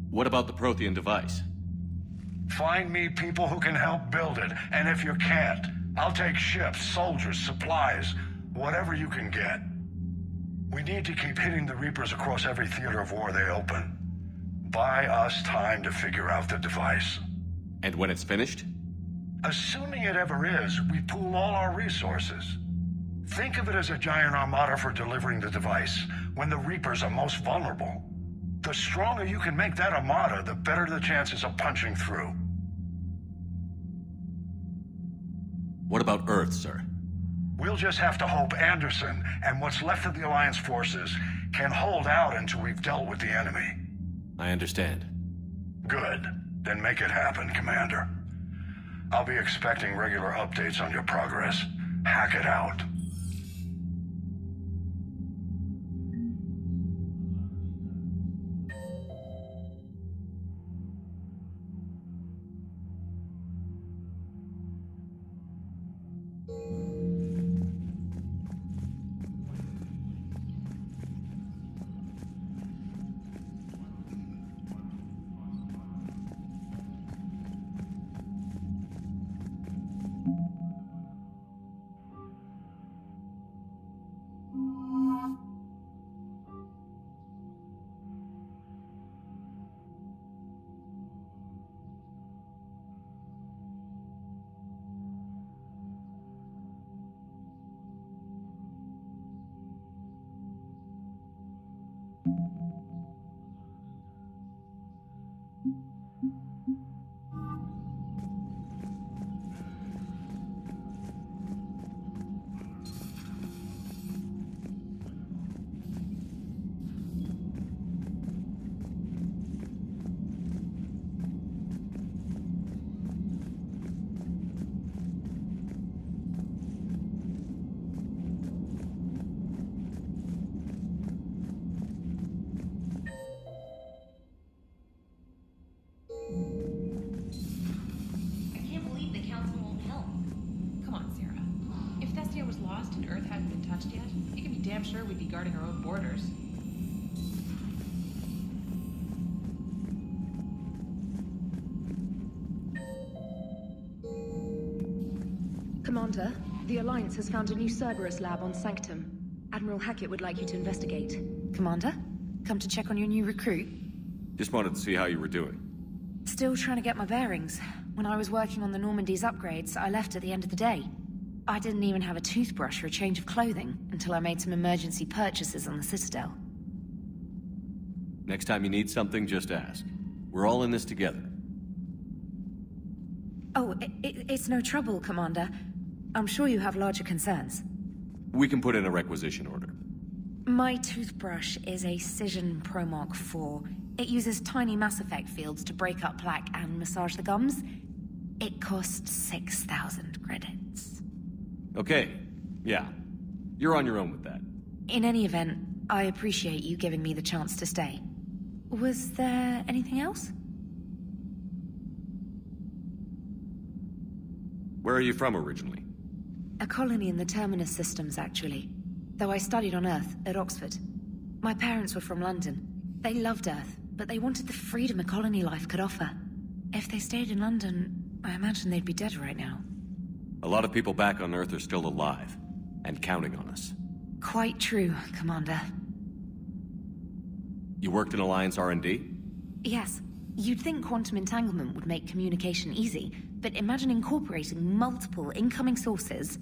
What about the Prothean device? Find me people who can help build it, and if you can't, I'll take ships, soldiers, supplies, whatever you can get. We need to keep hitting the Reapers across every theater of war they open. Buy us time to figure out the device. And when it's finished? Assuming it ever is, we pool all our resources. Think of it as a giant armada for delivering the device, when the Reapers are most vulnerable. The stronger you can make that armada, the better the chances of punching through. What about Earth, sir? We'll just have to hope Anderson and what's left of the Alliance forces can hold out until we've dealt with the enemy. I understand. Good. Then make it happen, Commander. I'll be expecting regular updates on your progress. Hack it out. Damn sure we'd be guarding our own borders. Commander, the Alliance has found a new Cerberus lab on Sanctum. Admiral Hackett would like you to investigate. Commander, come to check on your new recruit? Just wanted to see how you were doing. Still trying to get my bearings. When I was working on the Normandy's upgrades, I left at the end of the day. I didn't even have a toothbrush or a change of clothing until I made some emergency purchases on the Citadel. Next time you need something, just ask. We're all in this together. Oh, it's no trouble, Commander. I'm sure you have larger concerns. We can put in a requisition order. My toothbrush is a Cision Pro Mark IV. It uses tiny Mass Effect fields to break up plaque and massage the gums. It costs 6,000 credits. Okay, yeah. You're on your own with that. In any event, I appreciate you giving me the chance to stay. Was there anything else? Where are you from originally? A colony in the Terminus systems, actually. Though I studied on Earth, at Oxford. My parents were from London. They loved Earth, but they wanted the freedom a colony life could offer. If they stayed in London, I imagine they'd be dead right now. A lot of people back on Earth are still alive, and counting on us. Quite true, Commander. You worked in Alliance R&D? Yes. You'd think quantum entanglement would make communication easy, but imagine incorporating multiple incoming sources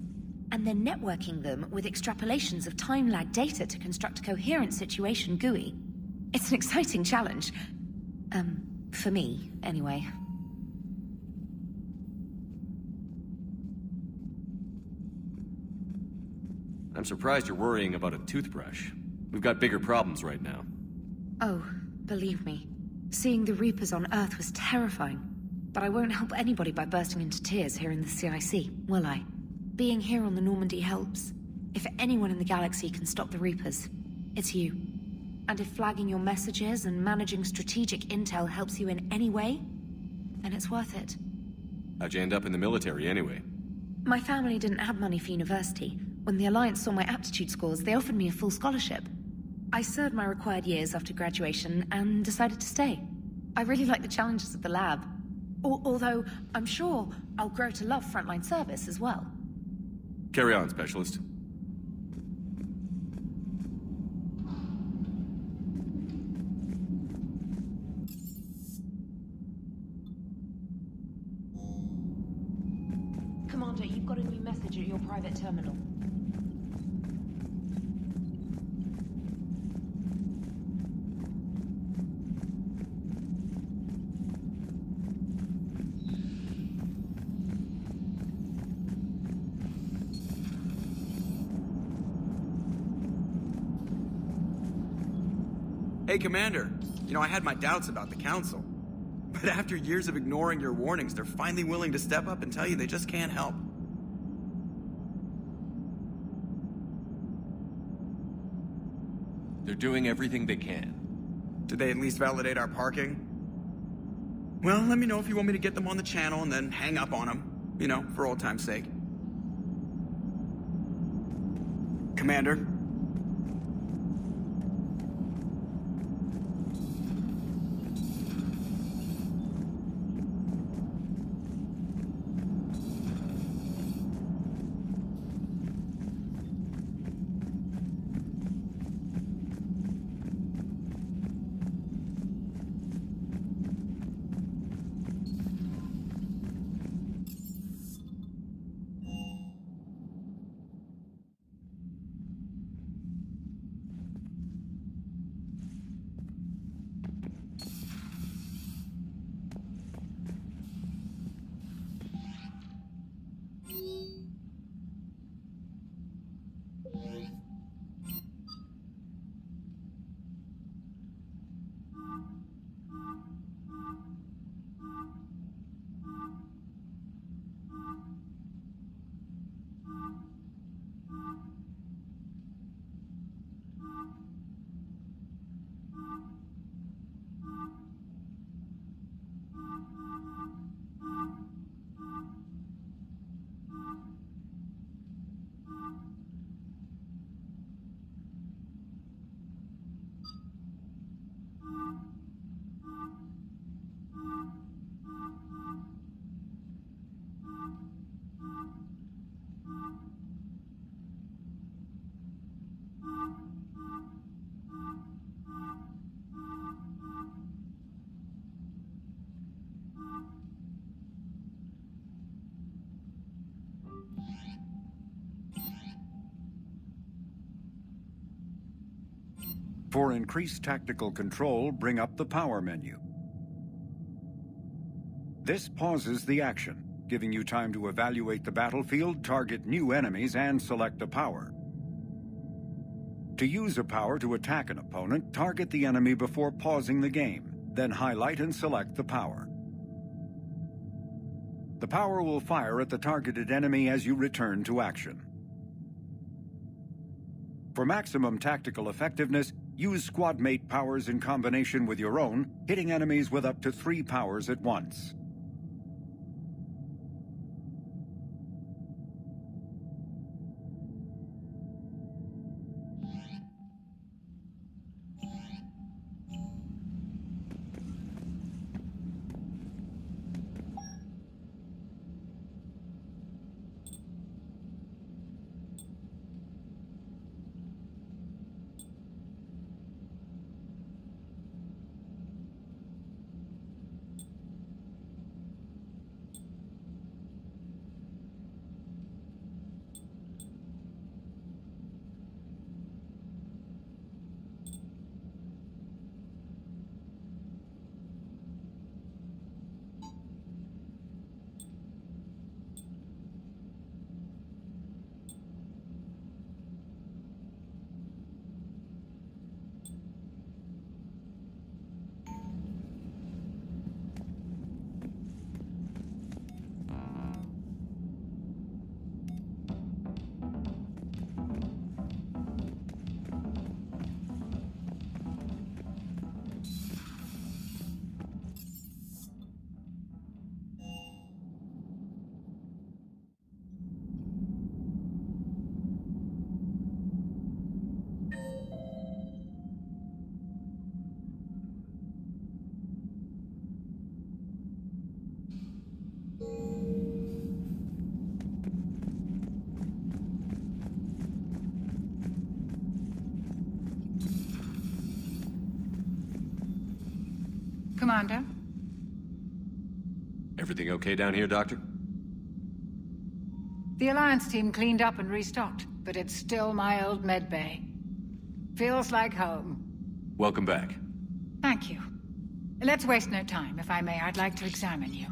and then networking them with extrapolations of time-lag data to construct a coherent situation GUI. It's an exciting challenge. For me, anyway. I'm surprised you're worrying about a toothbrush. We've got bigger problems right now. Oh, believe me. Seeing the Reapers on Earth was terrifying. But I won't help anybody by bursting into tears here in the CIC, will I? Being here on the Normandy helps. If anyone in the galaxy can stop the Reapers, it's you. And if flagging your messages and managing strategic intel helps you in any way, then it's worth it. How'd you end up in the military anyway? My family didn't have money for university. When the Alliance saw my aptitude scores, they offered me a full scholarship. I served my required years after graduation and decided to stay. I really like the challenges of the lab. Although, I'm sure I'll grow to love frontline service as well. Carry on, Specialist. Commander, you've got a new message at your private terminal. Hey, Commander. You know, I had my doubts about the Council. But after years of ignoring your warnings, they're finally willing to step up and tell you they just can't help. They're doing everything they can. Did they at least validate our parking? Well, let me know if you want me to get them on the channel and then hang up on them. You know, for old time's sake. Commander? For increased tactical control, bring up the power menu. This pauses the action, giving you time to evaluate the battlefield, target new enemies, and select a power. To use a power to attack an opponent, target the enemy before pausing the game, then highlight and select the power. The power will fire at the targeted enemy as you return to action. For maximum tactical effectiveness, use squad mate powers in combination with your own, hitting enemies with up to 3 powers at once. Commander? Everything okay down here, Doctor? The Alliance team cleaned up and restocked, but it's still my old med bay. Feels like home. Welcome back. Thank you. Let's waste no time. If I may, I'd like to examine you.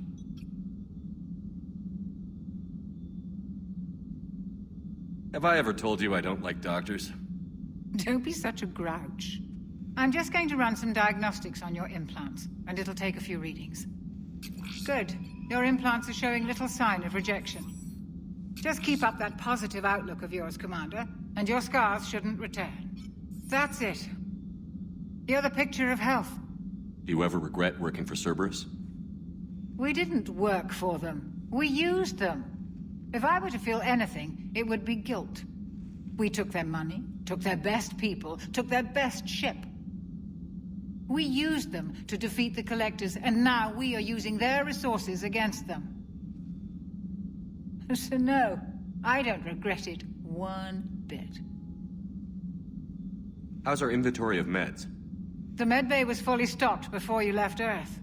Have I ever told you I don't like doctors? Don't be such a grouch. I'm just going to run some diagnostics on your implants, and it'll take a few readings. Good. Your implants are showing little sign of rejection. Just keep up that positive outlook of yours, Commander, and your scars shouldn't return. That's it. You're the picture of health. Do you ever regret working for Cerberus? We didn't work for them. We used them. If I were to feel anything, it would be guilt. We took their money, took their best people, took their best ship. We used them to defeat the Collectors, and now we are using their resources against them. So no, I don't regret it one bit. How's our inventory of meds? The medbay was fully stocked before you left Earth.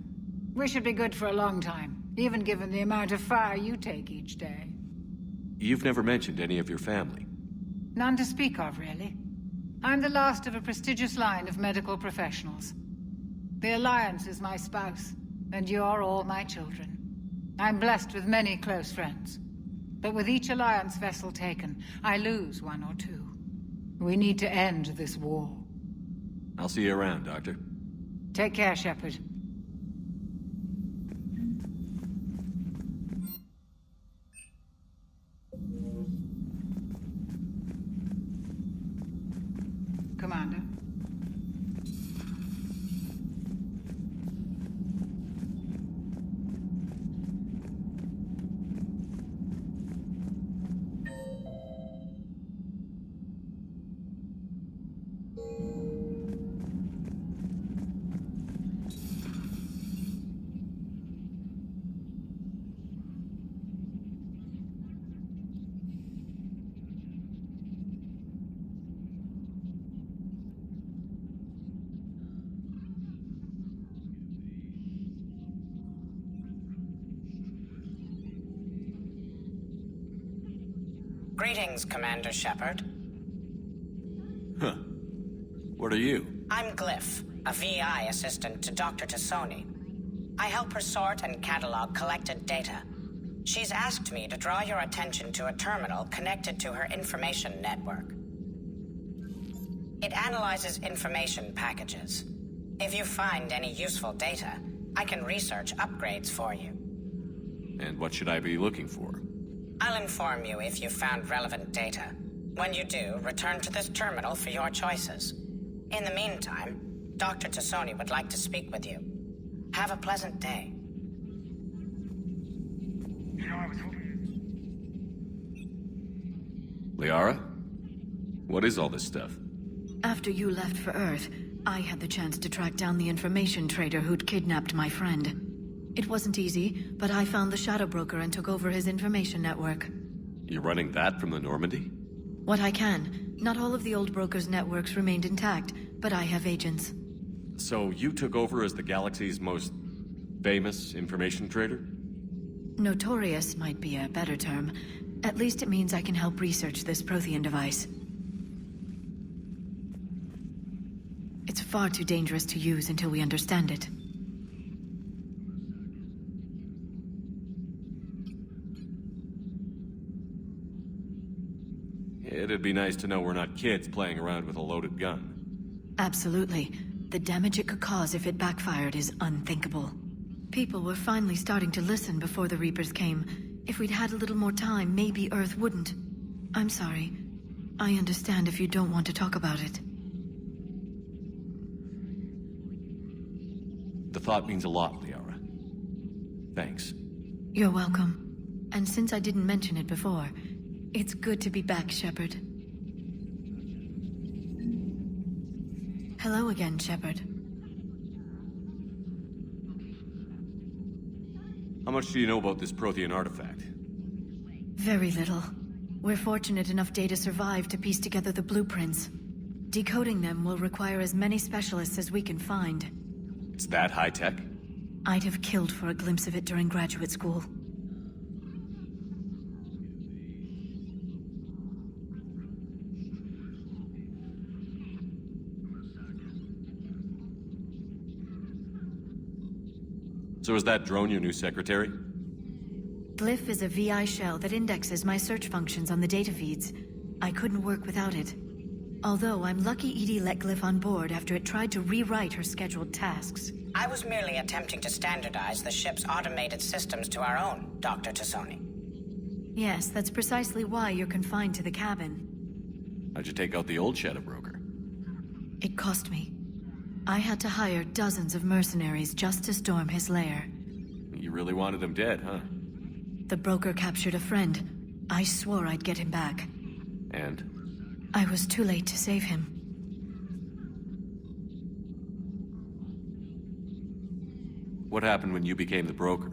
We should be good for a long time, even given the amount of fire you take each day. You've never mentioned any of your family. None to speak of, really. I'm the last of a prestigious line of medical professionals. The Alliance is my spouse, and you're all my children. I'm blessed with many close friends. But with each Alliance vessel taken, I lose one or two. We need to end this war. I'll see you around, Doctor. Take care, Shepard. Commander. Greetings, Commander Shepard. Huh. What are you? I'm Glyph, a VI assistant to Dr. Tassoni. I help her sort and catalog collected data. She's asked me to draw your attention to a terminal connected to her information network. It analyzes information packages. If you find any useful data, I can research upgrades for you. And what should I be looking for? I'll inform you if you've found relevant data. When you do, return to this terminal for your choices. In the meantime, Dr. Tassoni would like to speak with you. Have a pleasant day. Liara? What is all this stuff? After you left for Earth, I had the chance to track down the information trader who'd kidnapped my friend. It wasn't easy, but I found the Shadow Broker and took over his information network. You're running that from the Normandy? What I can. Not all of the old broker's networks remained intact, but I have agents. So you took over as the galaxy's most famous information trader? Notorious might be a better term. At least it means I can help research this Prothean device. It's far too dangerous to use until we understand it. It'd be nice to know we're not kids playing around with a loaded gun. Absolutely. The damage it could cause if it backfired is unthinkable. People were finally starting to listen before the Reapers came. If we'd had a little more time, maybe Earth wouldn't. I'm sorry. I understand if you don't want to talk about it. The thought means a lot, Liara. Thanks. You're welcome. And since I didn't mention it before, it's good to be back, Shepard. Hello again, Shepard. How much do you know about this Prothean artifact? Very little. We're fortunate enough Data survived to piece together the blueprints. Decoding them will require as many specialists as we can find. It's that high-tech? I'd have killed for a glimpse of it during graduate school. So is that drone your new secretary? Glyph is a VI shell that indexes my search functions on the data feeds. I couldn't work without it. Although I'm lucky Edie let Glyph on board after it tried to rewrite her scheduled tasks. I was merely attempting to standardize the ship's automated systems to our own, Dr. Tassoni. Yes, that's precisely why you're confined to the cabin. How'd you take out the old Shadow Broker? It cost me. I had to hire dozens of mercenaries just to storm his lair. You really wanted him dead, huh? The broker captured a friend. I swore I'd get him back. And? I was too late to save him. What happened when you became the broker?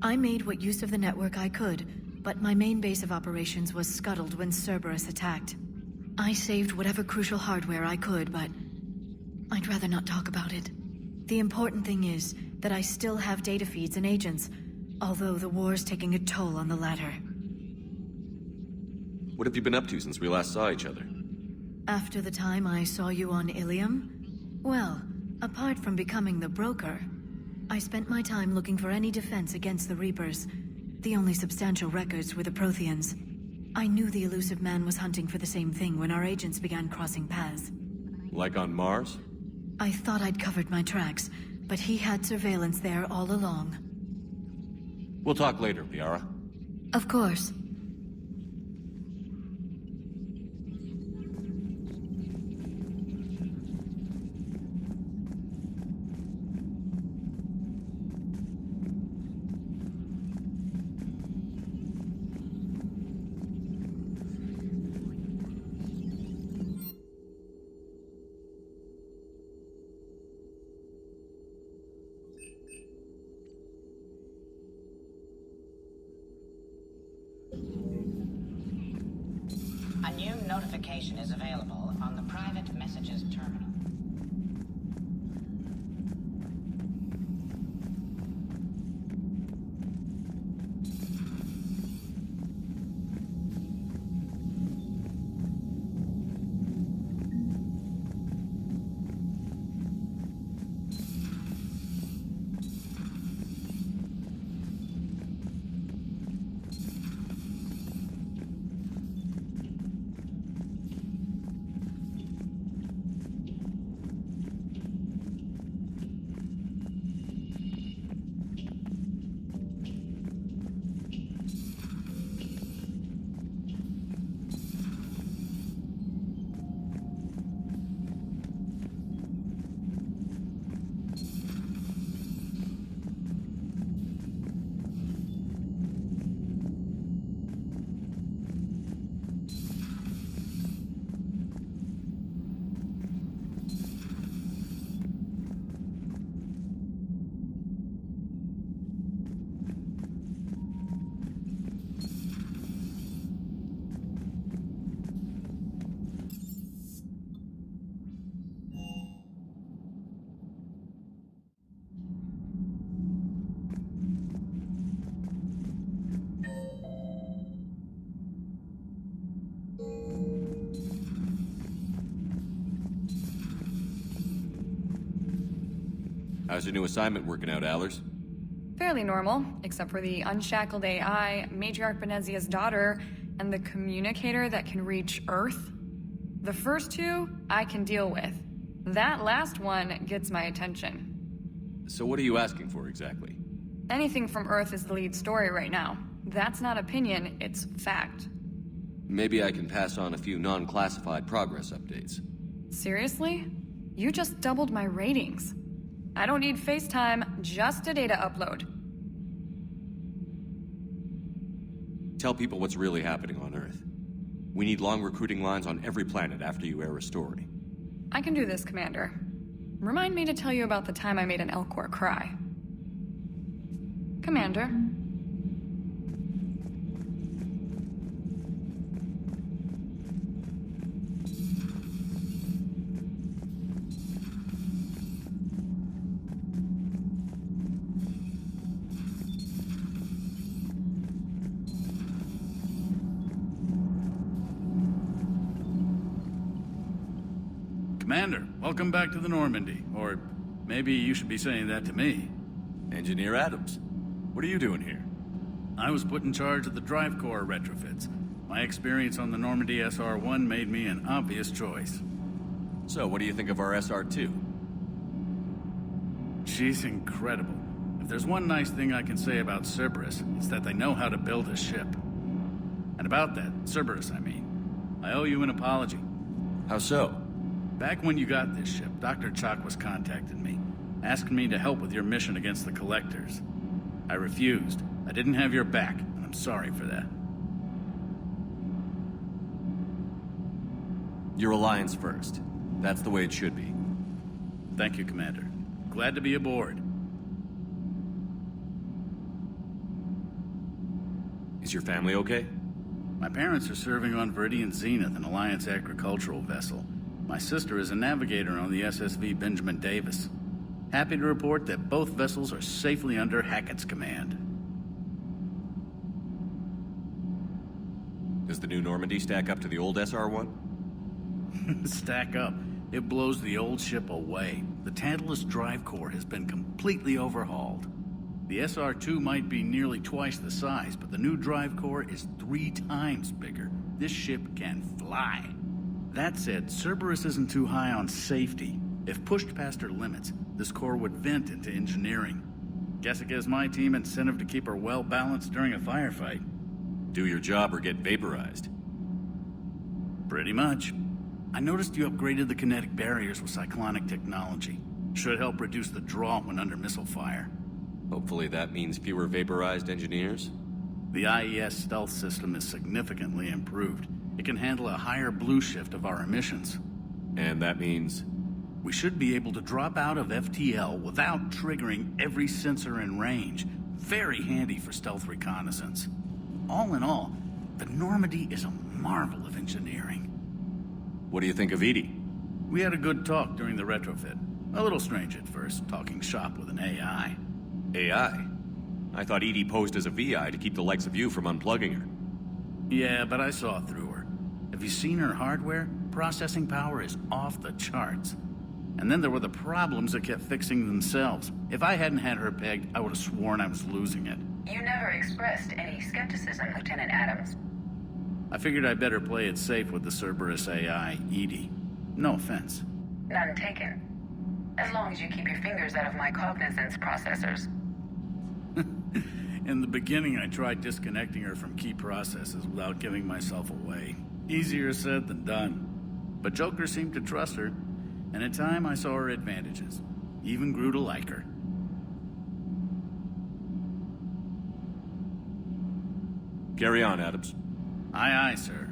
I made what use of the network I could, but my main base of operations was scuttled when Cerberus attacked. I saved whatever crucial hardware I could, but I'd rather not talk about it. The important thing is that I still have data feeds and agents, although the war's taking a toll on the latter. What have you been up to since we last saw each other? After the time I saw you on Ilium? Well, apart from becoming the broker, I spent my time looking for any defense against the Reapers. The only substantial records were the Protheans. I knew the elusive man was hunting for the same thing when our agents began crossing paths. Like on Mars? I thought I'd covered my tracks, but he had surveillance there all along. We'll talk later, Liara. Of course. A new notification is available on the private messages terminal. How's your new assignment working out, Allers? Fairly normal, except for the unshackled AI, Matriarch Benezia's daughter, and the communicator that can reach Earth. The first two, I can deal with. That last one gets my attention. So what are you asking for exactly? Anything from Earth is the lead story right now. That's not opinion, it's fact. Maybe I can pass on a few non-classified progress updates. Seriously? You just doubled my ratings. I don't need FaceTime, just a data upload. Tell people what's really happening on Earth. We need long recruiting lines on every planet after you air a story. I can do this, Commander. Remind me to tell you about the time I made an Elcor cry. Commander. Commander, welcome back to the Normandy. Or maybe you should be saying that to me. Engineer Adams, what are you doing here? I was put in charge of the drive core retrofits. My experience on the Normandy SR-1 made me an obvious choice. So, what do you think of our SR-2? She's incredible. If there's one nice thing I can say about Cerberus, it's that they know how to build a ship. And about that, Cerberus, I mean, I owe you an apology. How so? Back when you got this ship, Dr. Chalk was contacting me, asking me to help with your mission against the Collectors. I refused. I didn't have your back, and I'm sorry for that. Your alliance first. That's the way it should be. Thank you, Commander. Glad to be aboard. Is your family okay? My parents are serving on Viridian Zenith, an Alliance agricultural vessel. My sister is a navigator on the SSV Benjamin Davis. Happy to report that both vessels are safely under Hackett's command. Does the new Normandy stack up to the old SR-1? Stack up. It blows the old ship away. The Tantalus drive core has been completely overhauled. The SR-2 might be nearly twice the size, but the new drive core is 3 times bigger. This ship can fly. That said, Cerberus isn't too high on safety. If pushed past her limits, this core would vent into engineering. Guess it gives my team incentive to keep her well-balanced during a firefight. Do your job or get vaporized. Pretty much. I noticed you upgraded the kinetic barriers with cyclonic technology. Should help reduce the draw when under missile fire. Hopefully that means fewer vaporized engineers? The IES stealth system is significantly improved. It can handle a higher blue shift of our emissions. And that means? We should be able to drop out of FTL without triggering every sensor in range. Very handy for stealth reconnaissance. All in all, the Normandy is a marvel of engineering. What do you think of Edie? We had a good talk during the retrofit. A little strange at first, talking shop with an AI. AI? I thought Edie posed as a VI to keep the likes of you from unplugging her. Yeah, but I saw through her. Have you seen her hardware? Processing power is off the charts. And then there were the problems that kept fixing themselves. If I hadn't had her pegged, I would have sworn I was losing it. You never expressed any skepticism, Lieutenant Adams. I figured I'd better play it safe with the Cerberus AI, Edie. No offense. None taken. As long as you keep your fingers out of my cognizance processors. In the beginning, I tried disconnecting her from key processes without giving myself away. Easier said than done. But Joker seemed to trust her, and in time I saw her advantages. Even grew to like her. Carry on, Adams. Aye, aye, sir.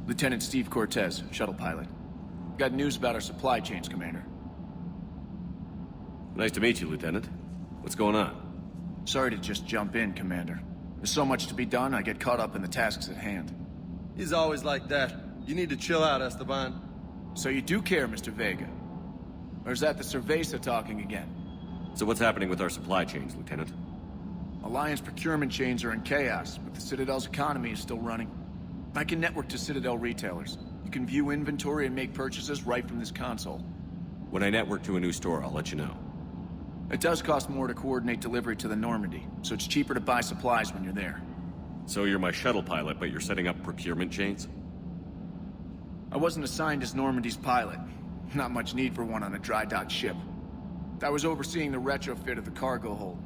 Lieutenant Steve Cortez, shuttle pilot. Got news about our supply chains, Commander. Nice to meet you, Lieutenant. What's going on? Sorry to just jump in, Commander. There's so much to be done, I get caught up in the tasks at hand. He's always like that. You need to chill out, Esteban. So you do care, Mr. Vega? Or is that the Cerveza talking again? So what's happening with our supply chains, Lieutenant? Alliance procurement chains are in chaos, but the Citadel's economy is still running. I can network to Citadel retailers. You can view inventory and make purchases right from this console. When I network to a new store, I'll let you know. It does cost more to coordinate delivery to the Normandy, so it's cheaper to buy supplies when you're there. So you're my shuttle pilot, but you're setting up procurement chains? I wasn't assigned as Normandy's pilot. Not much need for one on a dry dock ship. I was overseeing the retrofit of the cargo hold.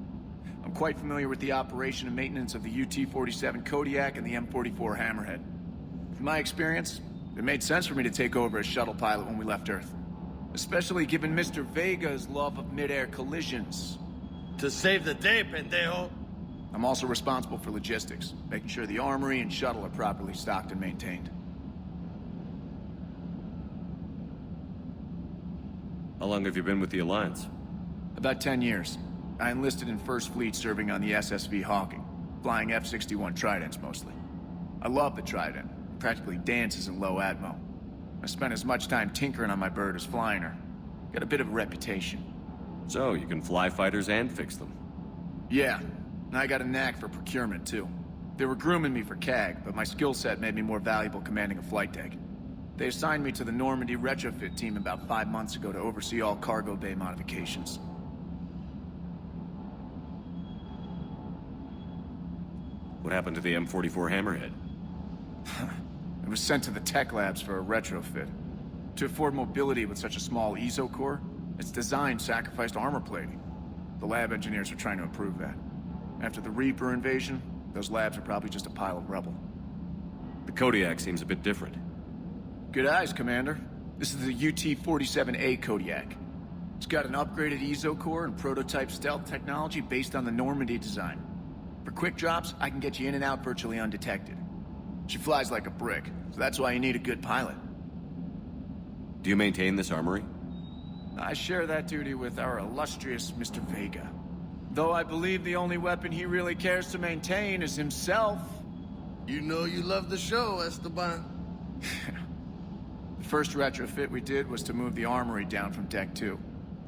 I'm quite familiar with the operation and maintenance of the UT-47 Kodiak and the M44 Hammerhead. From my experience, it made sense for me to take over as shuttle pilot when we left Earth. Especially given Mr. Vega's love of mid-air collisions. To save the day, pendejo. I'm also responsible for logistics, making sure the armory and shuttle are properly stocked and maintained. How long have you been with the Alliance? About 10 years. I enlisted in First Fleet serving on the SSV Hawking, flying F-61 Tridents mostly. I love the Trident. It practically dances in low atmo. I spent as much time tinkering on my bird as flying her. Got a bit of a reputation. So, you can fly fighters and fix them? Yeah, and I got a knack for procurement too. They were grooming me for CAG, but my skill set made me more valuable commanding a flight deck. They assigned me to the Normandy retrofit team about 5 months ago to oversee all cargo bay modifications. What happened to the M44 Hammerhead? It was sent to the tech labs for a retrofit. To afford mobility with such a small ESO core, its design sacrificed armor plating. The lab engineers are trying to improve that. After the Reaper invasion, those labs are probably just a pile of rubble. The Kodiak seems a bit different. Good eyes, Commander. This is the UT-47A Kodiak. It's got an upgraded ESO core and prototype stealth technology based on the Normandy design. For quick drops, I can get you in and out virtually undetected. She flies like a brick, so that's why you need a good pilot. Do you maintain this armory? I share that duty with our illustrious Mr. Vega. Though I believe the only weapon he really cares to maintain is himself. You know you love the show, Esteban. The first retrofit we did was to move the armory down from Deck 2.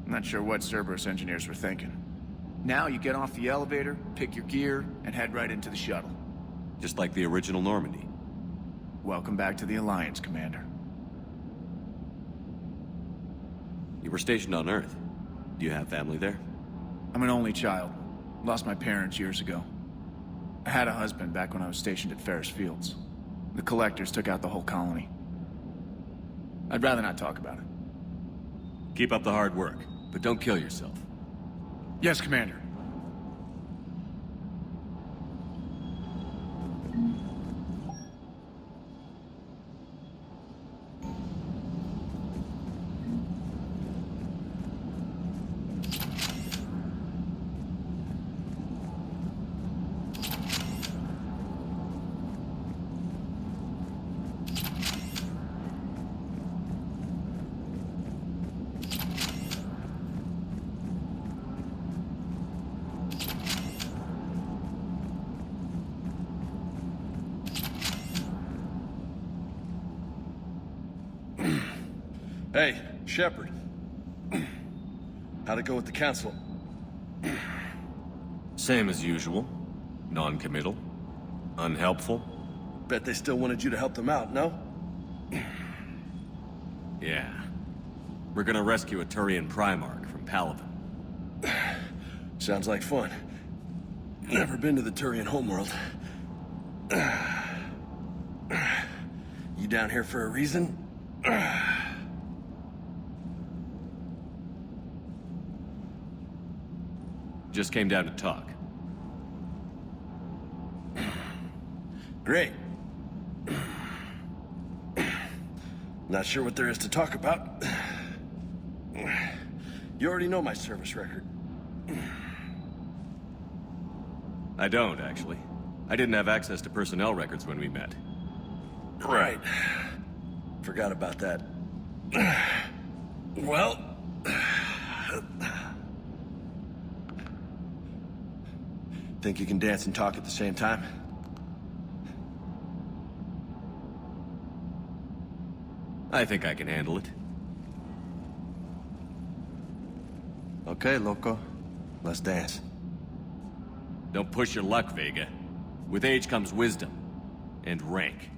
I'm not sure what Cerberus engineers were thinking. Now you get off the elevator, pick your gear, and head right into the shuttle. Just like the original Normandy. Welcome back to the Alliance, Commander. You were stationed on Earth. Do you have family there? I'm an only child. Lost my parents years ago. I had a husband back when I was stationed at Ferris Fields. The Collectors took out the whole colony. I'd rather not talk about it. Keep up the hard work, but don't kill yourself. Yes, Commander. Hey, Shepard. How'd it go with the council? Same as usual. Non-committal. Unhelpful. Bet they still wanted you to help them out, no? Yeah. We're gonna rescue a Turian Primarch from Palaven. Sounds like fun. Never been to the Turian homeworld. You down here for a reason? Just came down to talk. Great. Not sure what there is to talk about. You already know my service record. I don't, actually. I didn't have access to personnel records when we met. Right. Forgot about that. Well... Think you can dance and talk at the same time? I think I can handle it. Okay, loco. Let's dance. Don't push your luck, Vega. With age comes wisdom. And rank.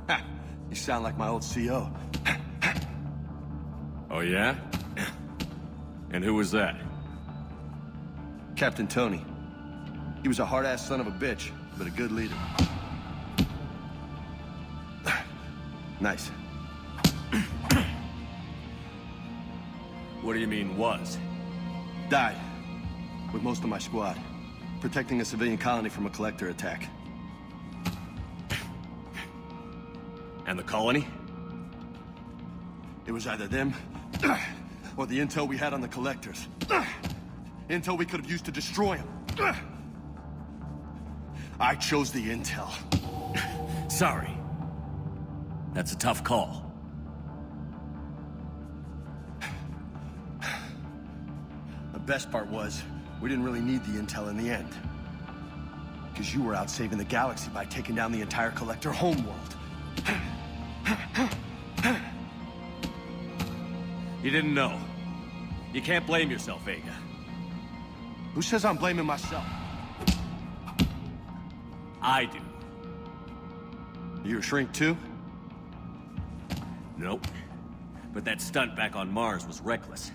Ha! You sound like my old CO. Oh yeah? And who was that? Captain Tony. He was a hard-ass son of a bitch, but a good leader. Nice. What do you mean, was? Died. With most of my squad. Protecting a civilian colony from a collector attack. And the colony? It was either them, or the intel we had on the collectors. Intel we could have used to destroy them. I chose the intel. Sorry. That's a tough call. The best part was, we didn't really need the intel in the end. Because you were out saving the galaxy by taking down the entire collector homeworld. You didn't know. You can't blame yourself, Vega. Who says I'm blaming myself? I do. You're a shrink too? Nope. But that stunt back on Mars was reckless.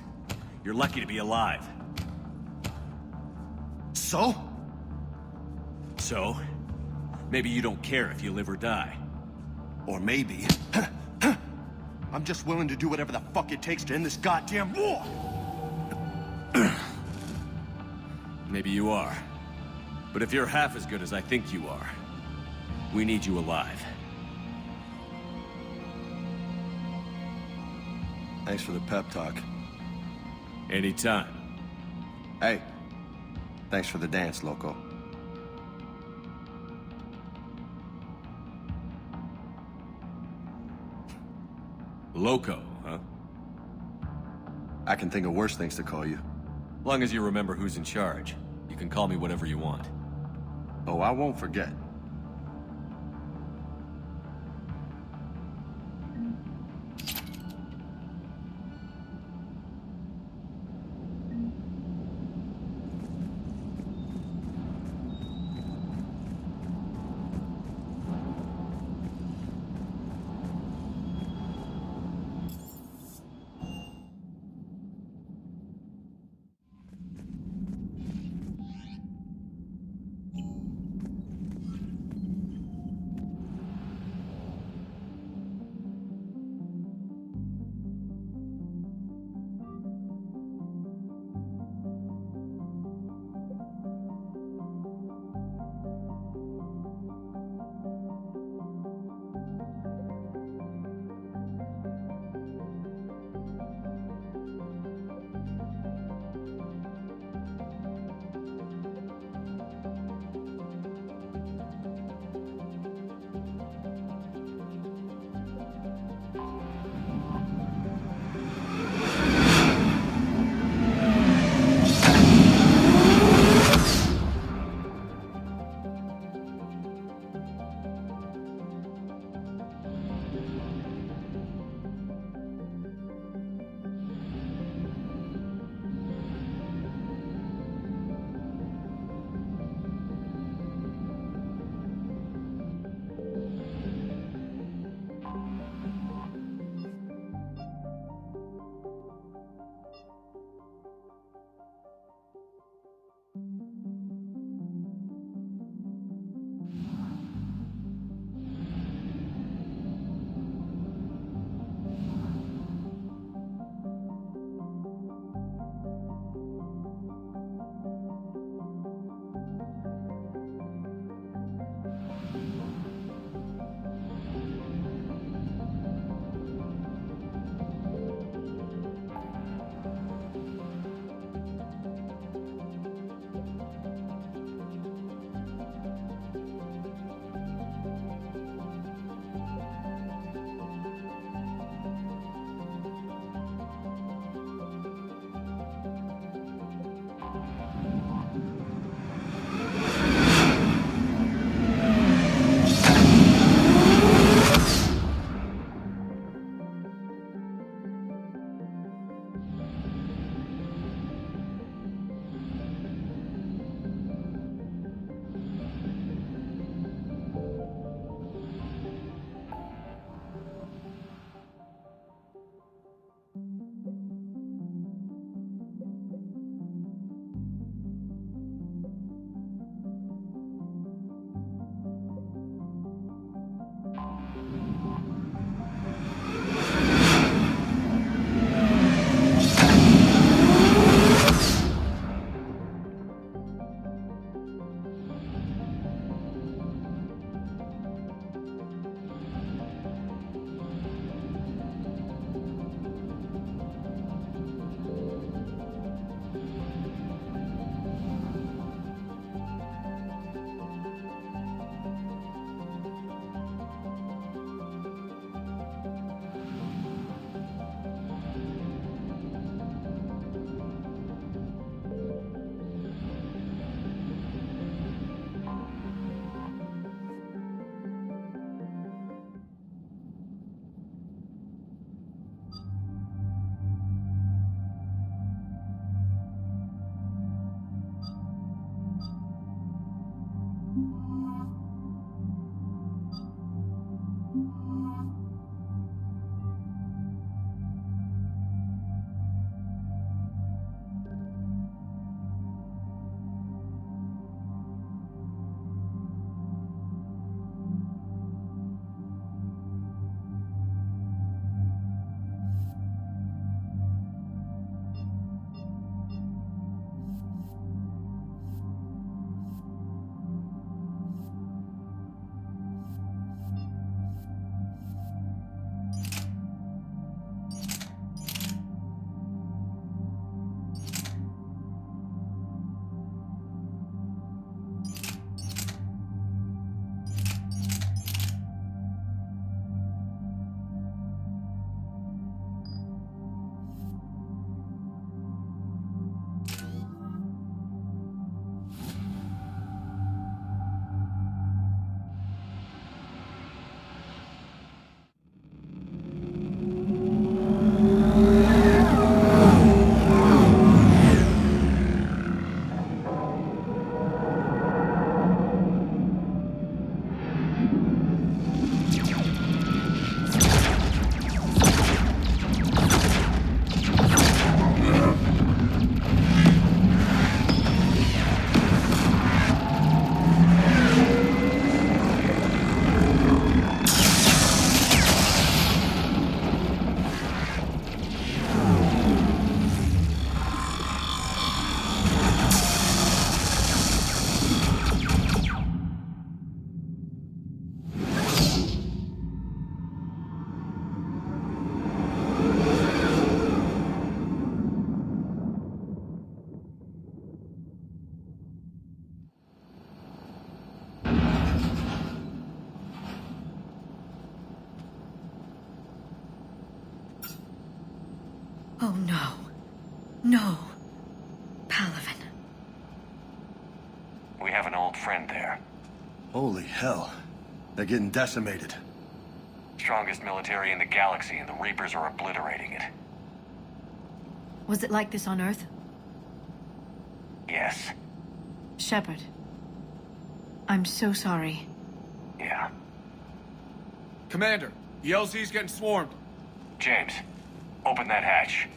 You're lucky to be alive. So? So? Maybe you don't care if you live or die. Or maybe... I'm just willing to do whatever the fuck it takes to end this goddamn war! Maybe you are. But if you're half as good as I think you are, we need you alive. Thanks for the pep talk. Anytime. Hey, thanks for the dance, loco. Loco, huh? I can think of worse things to call you. Long as you remember who's in charge, you can call me whatever you want. Oh, I won't forget. Oh no. No. Palaven. We have an old friend there. Holy hell. They're getting decimated. Strongest military in the galaxy, and the Reapers are obliterating it. Was it like this on Earth? Yes. Shepard. I'm so sorry. Yeah. Commander, the LZ's getting swarmed. James, open that hatch.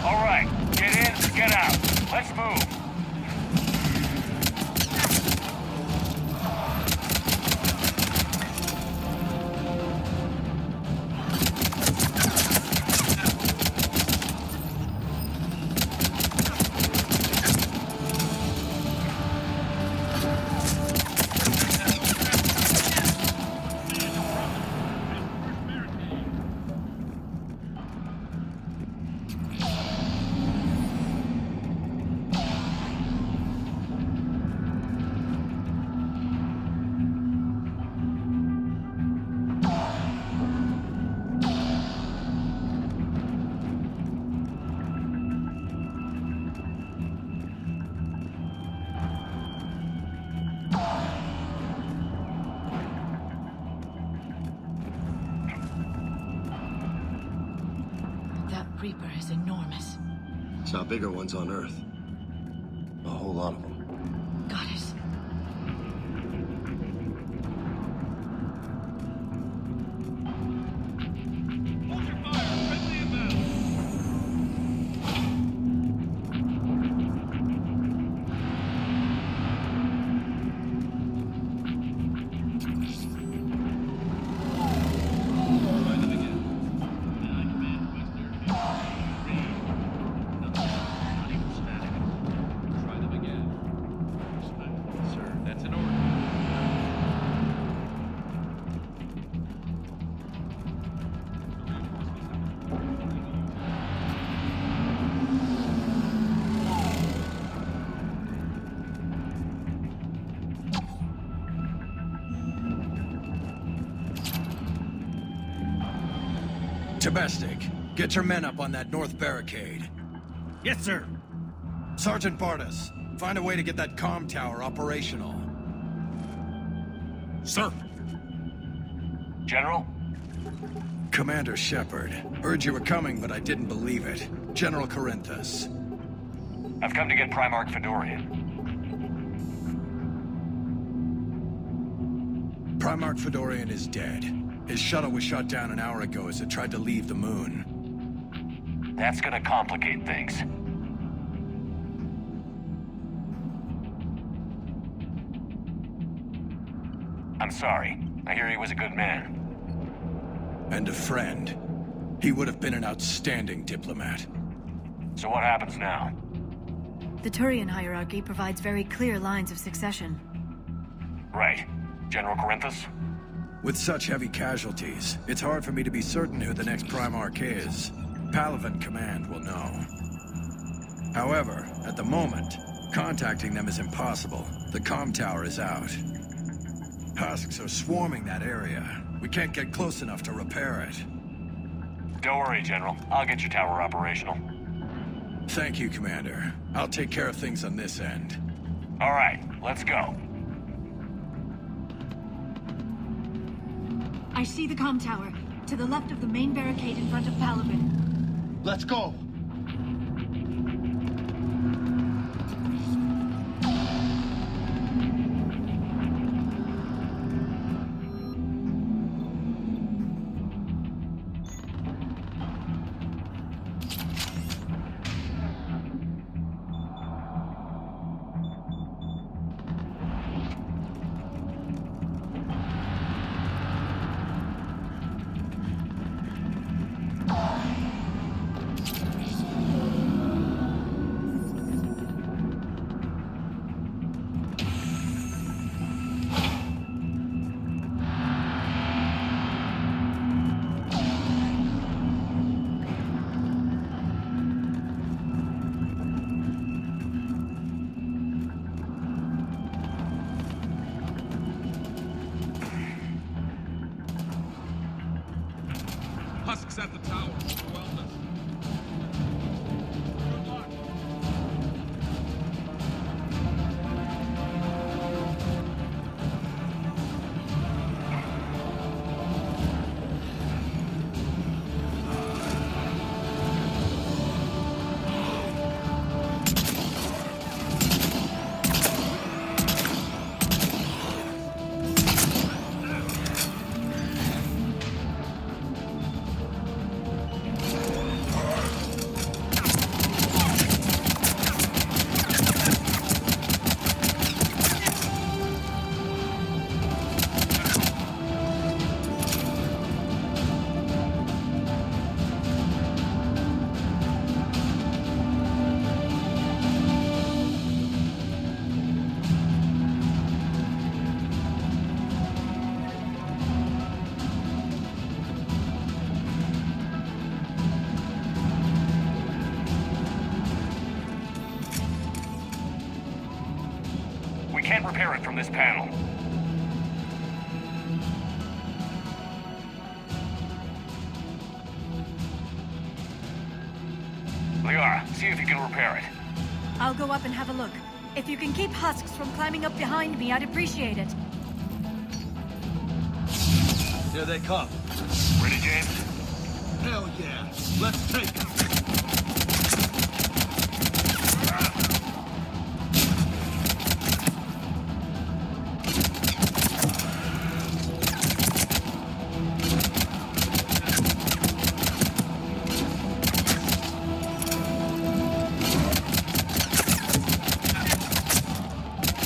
All right, get in, get out. Let's move. That Reaper is enormous. Saw bigger ones on Earth. A whole lot of them. Goddess. Domestic, get your men up on that north barricade. Yes, sir. Sergeant Bartas, find a way to get that comm tower operational. Sir. General? Commander Shepard. Heard you were coming, but I didn't believe it. General Corinthus. I've come to get Primarch Fedorian. Primarch Fedorian is dead. His shuttle was shot down an hour ago as it tried to leave the moon. That's gonna complicate things. I'm sorry. I hear he was a good man. And a friend. He would have been an outstanding diplomat. So what happens now? The Turian hierarchy provides very clear lines of succession. Right. General Corinthus? With such heavy casualties, it's hard for me to be certain who the next Primarch is. Palaven Command will know. However, at the moment, contacting them is impossible. The comm tower is out. Husks are swarming that area. We can't get close enough to repair it. Don't worry, General. I'll get your tower operational. Thank you, Commander. I'll take care of things on this end. All right, let's go. I see the comm tower, to the left of the main barricade in front of Palaven. Let's go! attacks at the tower overwhelmed us. Good luck. We can't repair it from this panel. Liara, see if you can repair it. I'll go up and have a look. If you can keep husks from climbing up behind me, I'd appreciate it. Here they come. Ready, James? Hell yeah. Let's take them.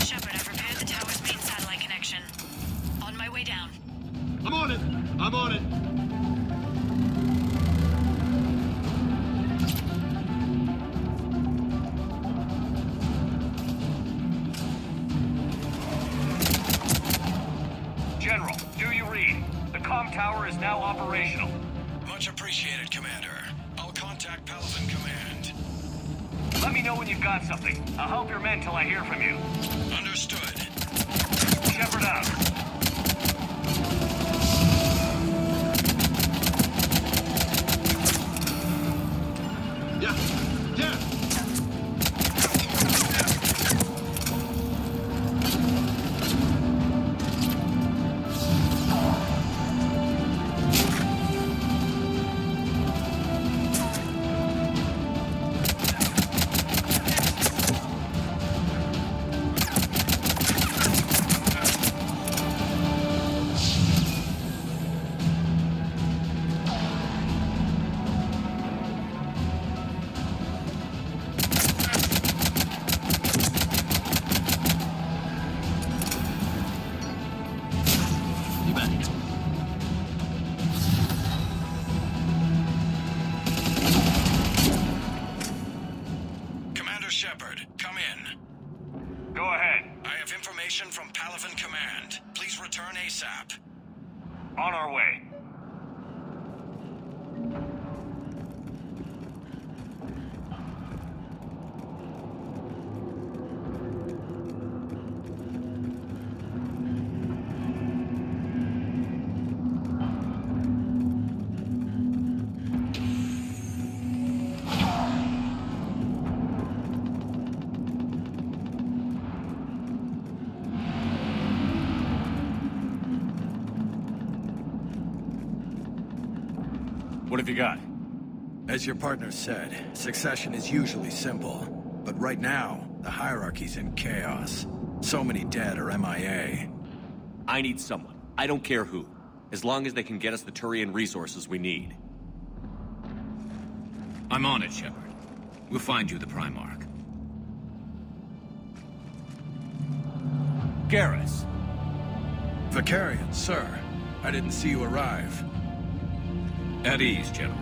Shepard, I've repaired the tower's main satellite connection. On my way down. I'm on it. I'm on it. General, do you read? The comm tower is now operational. Much appreciated, Commander. I'll contact Palaven Command. Let me know when you've got something. I'll help your men till I hear from you. Understood. Shepard out. Yeah. Yeah. Commander Shepard, come in. Go ahead. I have information from Palaven Command. Please return ASAP. On our way. What have you got? As your partner said, succession is usually simple. But right now, the hierarchy's in chaos. So many dead or MIA. I need someone. I don't care who. As long as they can get us the Turian resources we need. I'm on it, Shepard. We'll find you the Primarch. Garrus! Vicarian, sir. I didn't see you arrive. At ease, General.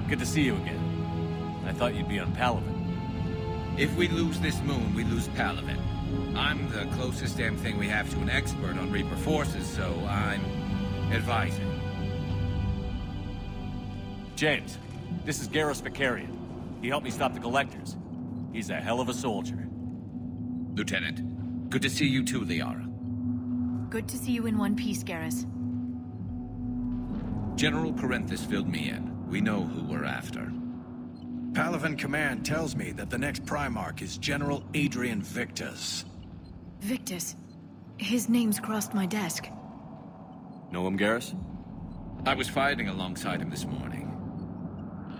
Good to see you again. I thought you'd be on Palaven. If we lose this moon, we lose Palaven. I'm the closest damn thing we have to an expert on Reaper forces, so I'm advising. James, this is Garrus Vicarian. He helped me stop the Collectors. He's a hell of a soldier. Lieutenant, good to see you too, Liara. Good to see you in one piece, Garrus. General Corinthus filled me in. We know who we're after. Palaven Command tells me that the next Primarch is General Adrian Victus. Victus? His name's crossed my desk. Know him, Garrus? I was fighting alongside him this morning.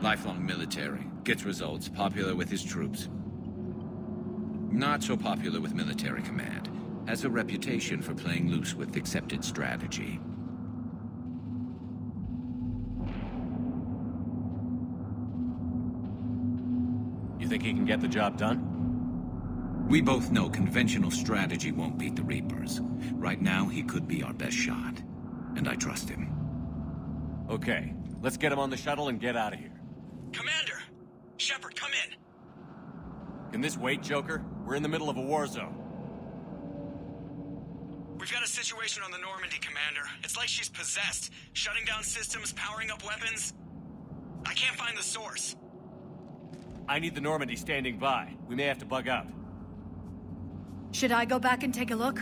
Lifelong military, gets results, popular with his troops. Not so popular with military command. Has a reputation for playing loose with accepted strategy. You think he can get the job done? We both know conventional strategy won't beat the Reapers. Right now, he could be our best shot. And I trust him. Okay, let's get him on the shuttle and get out of here. Commander! Shepard, come in! Can this wait, Joker? We're in the middle of a war zone. We've got a situation on the Normandy, Commander. It's like she's possessed. Shutting down systems, powering up weapons. I can't find the source. I need the Normandy standing by. We may have to bug out. Should I go back and take a look?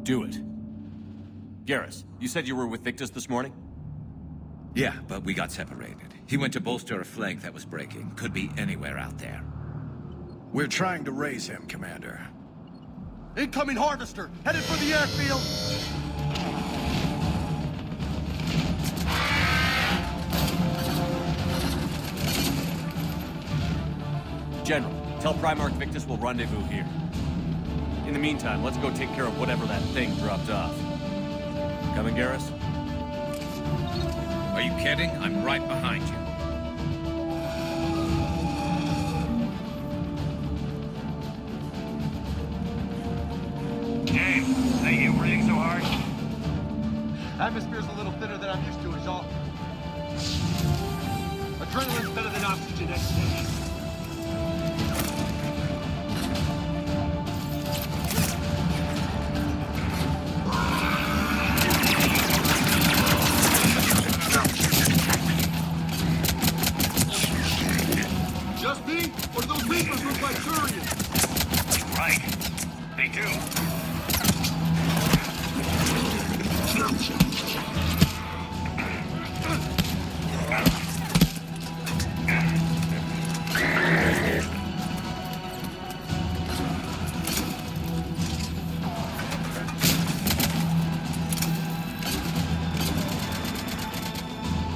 Do it. Garrus, you said you were with Victus this morning? Yeah, but we got separated. He went to bolster a flank that was breaking. Could be anywhere out there. We're trying to raise him, Commander. Incoming Harvester! Headed for the airfield! General, tell Primarch Victus we'll rendezvous here. In the meantime, let's go take care of whatever that thing dropped off. Coming, Garrus? Are you kidding? I'm right behind you. James, that you breathing so hard? Atmosphere's a little thinner than I'm used to, is all. Adrenaline's better than oxygen at stage. Just me? Or do those Reapers look like Turians? Right. They do.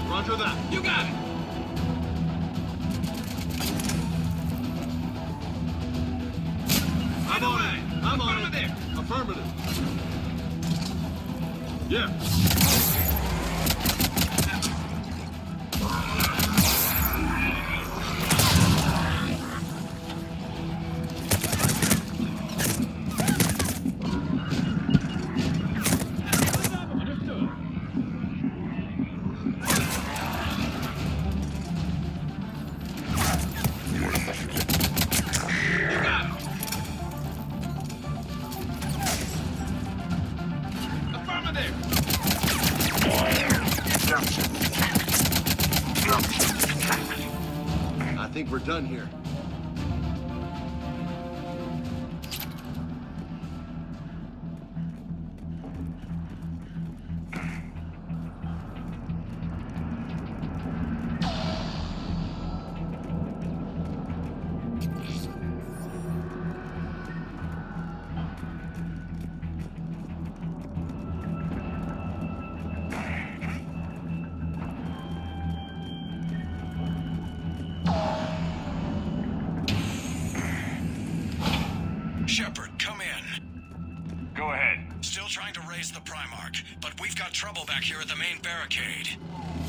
Roger that. You got it. I'm on it. I'm on it. There. Affirmative. Yeah. I think we're done here. Shepard, come in. Go ahead. Still trying to raise the Primarch, but we've got trouble back here at the main barricade.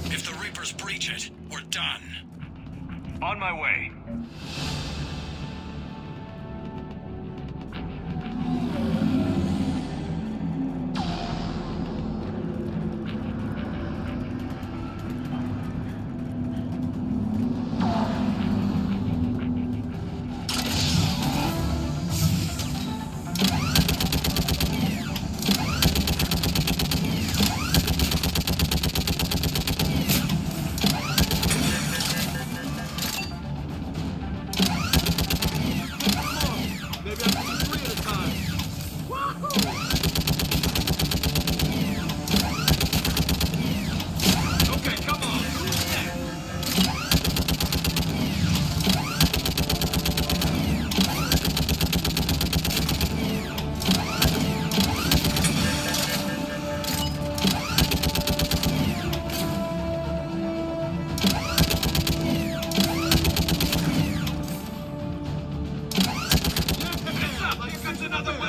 If the Reapers breach it, we're done. On my way.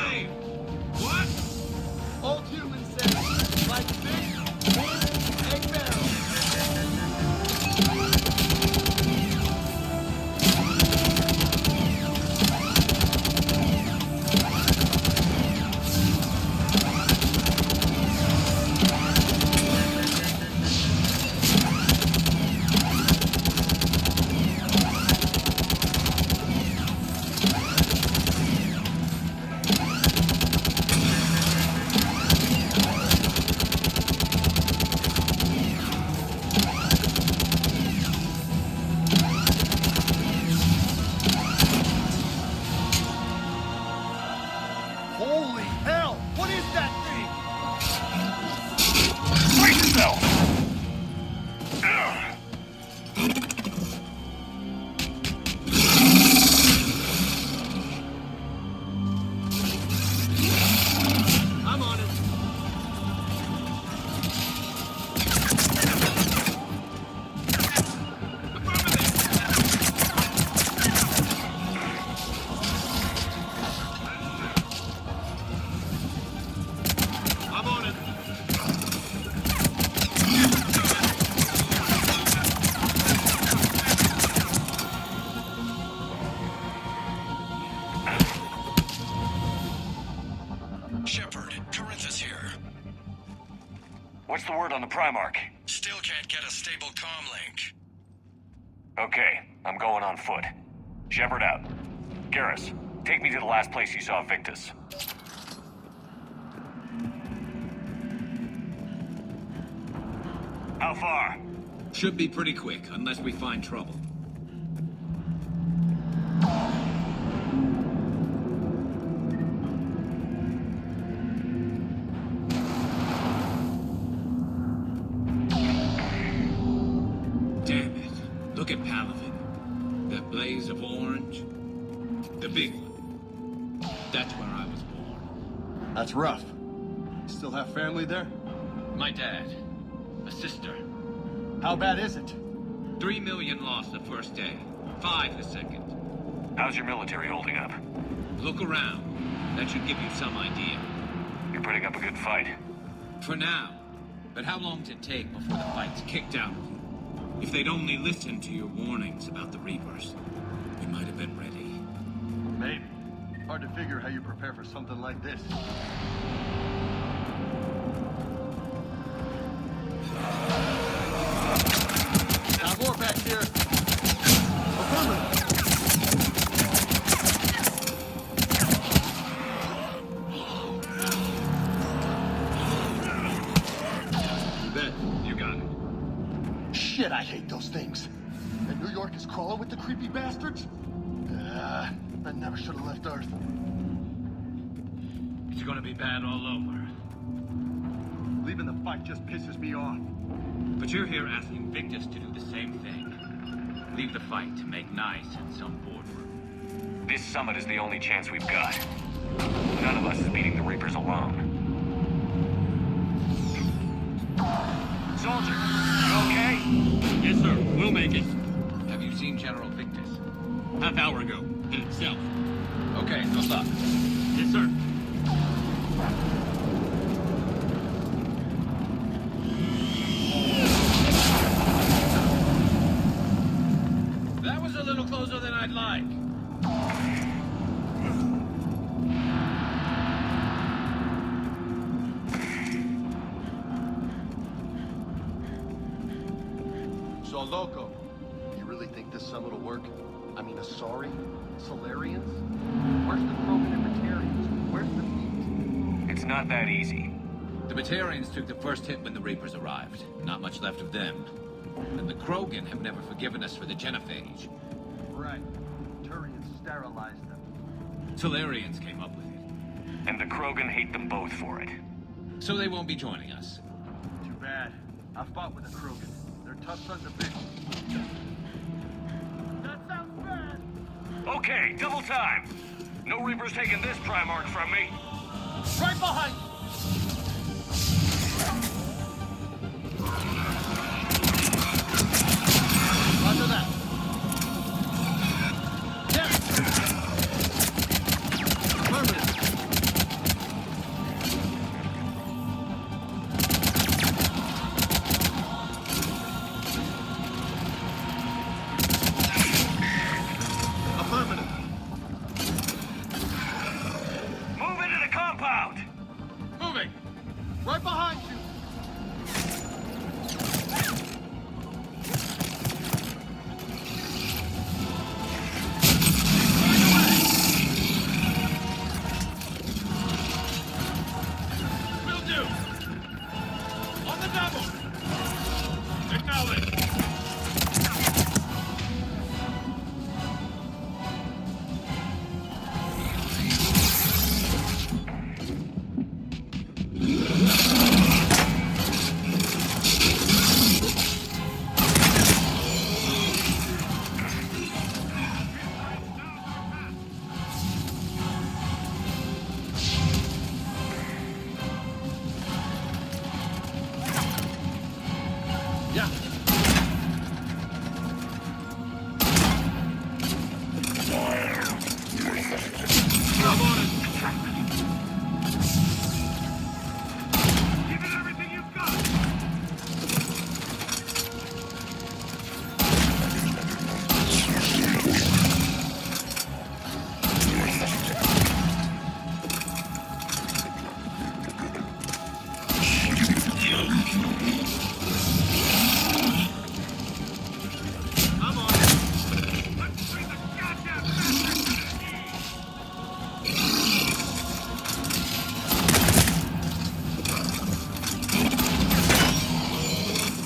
slave! What? Old human said, like fish, wolf, egg barrel. Holy hell! What is that thing? Brace yourself! I'm on it. I'm on it. Shepard, Corinthus here. What's the word on the Primarch? Still can't get a stable comm link. Okay, I'm going on foot. Shepard out. Garrus, take me to the last place you saw Victus. How far? Should be pretty quick, unless we find trouble. Damn it. Look at Paladin. That blaze of orange. The big one. That's where I was born. That's rough. Still have family there? My dad. A sister. How bad is it? 3 million lost the first day. 5 the second. How's your military holding up? Look around. That should give you some idea. You're putting up a good fight. For now. But how long does it take before the fight's kicked out of you? If they'd only listened to your warnings about the Reapers, we might have been ready. Maybe. Hard to figure how you prepare for something like this. Got more back here. Affirmative. You bet. You got it. Shit, I hate those things. And New York is crawling with the creepy bastards? I never should have left Earth. It's gonna be bad all over. Leaving the fight just pisses me off. But you're here asking Victus to do the same thing. Leave the fight to make nice in some boardroom. This summit is the only chance we've got. None of us is beating the Reapers alone. Soldier, you okay? Yes, sir. We'll make it. Have you seen General Victus? Half hour ago. Headed south. Okay, no stop. Yes, sir. That was a little closer than I'd like. So, Loco, you really think this summit will work? I mean, Asari? Solarians? Where's the Krogan and Batarians? Where's the fleet? It's not that easy. The Batarians took the first hit when the Reapers arrived. Not much left of them. And the Krogan have never forgiven us for the Genophage. Right. Turians sterilized them. Solarians came up with it. And the Krogan hate them both for it. So they won't be joining us. Too bad. I fought with the Krogan. They're tough sons of bitches. That sounds bad! Okay, double time. No Reapers taking this Primarch from me. Right behind you! Roger that. Yes! Affirmative.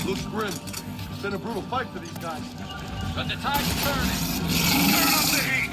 Looks grim. It's been a brutal fight for these guys. But the tide's turning. Turn up the heat!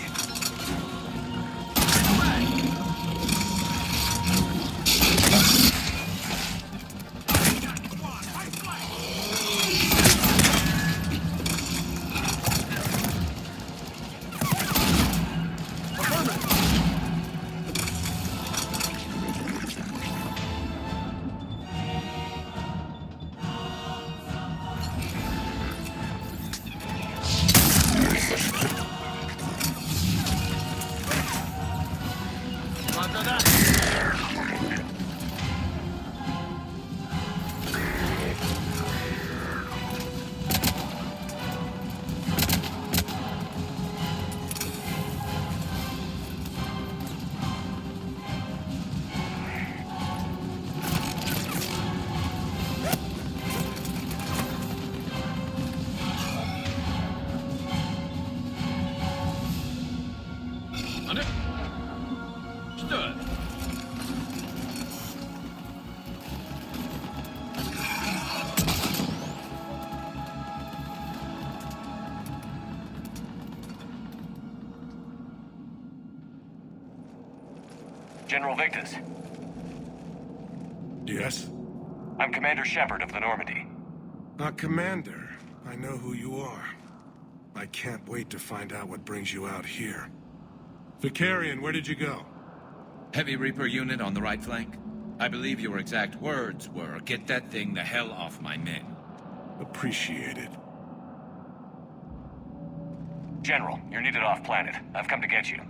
General Victus. Yes? I'm Commander Shepard of the Normandy. Commander. I know who you are. I can't wait to find out what brings you out here. Vicarian, where did you go? Heavy Reaper unit on the right flank. I believe your exact words were, "Get that thing the hell off my men." Appreciated. General, you're needed off-planet. I've come to get you.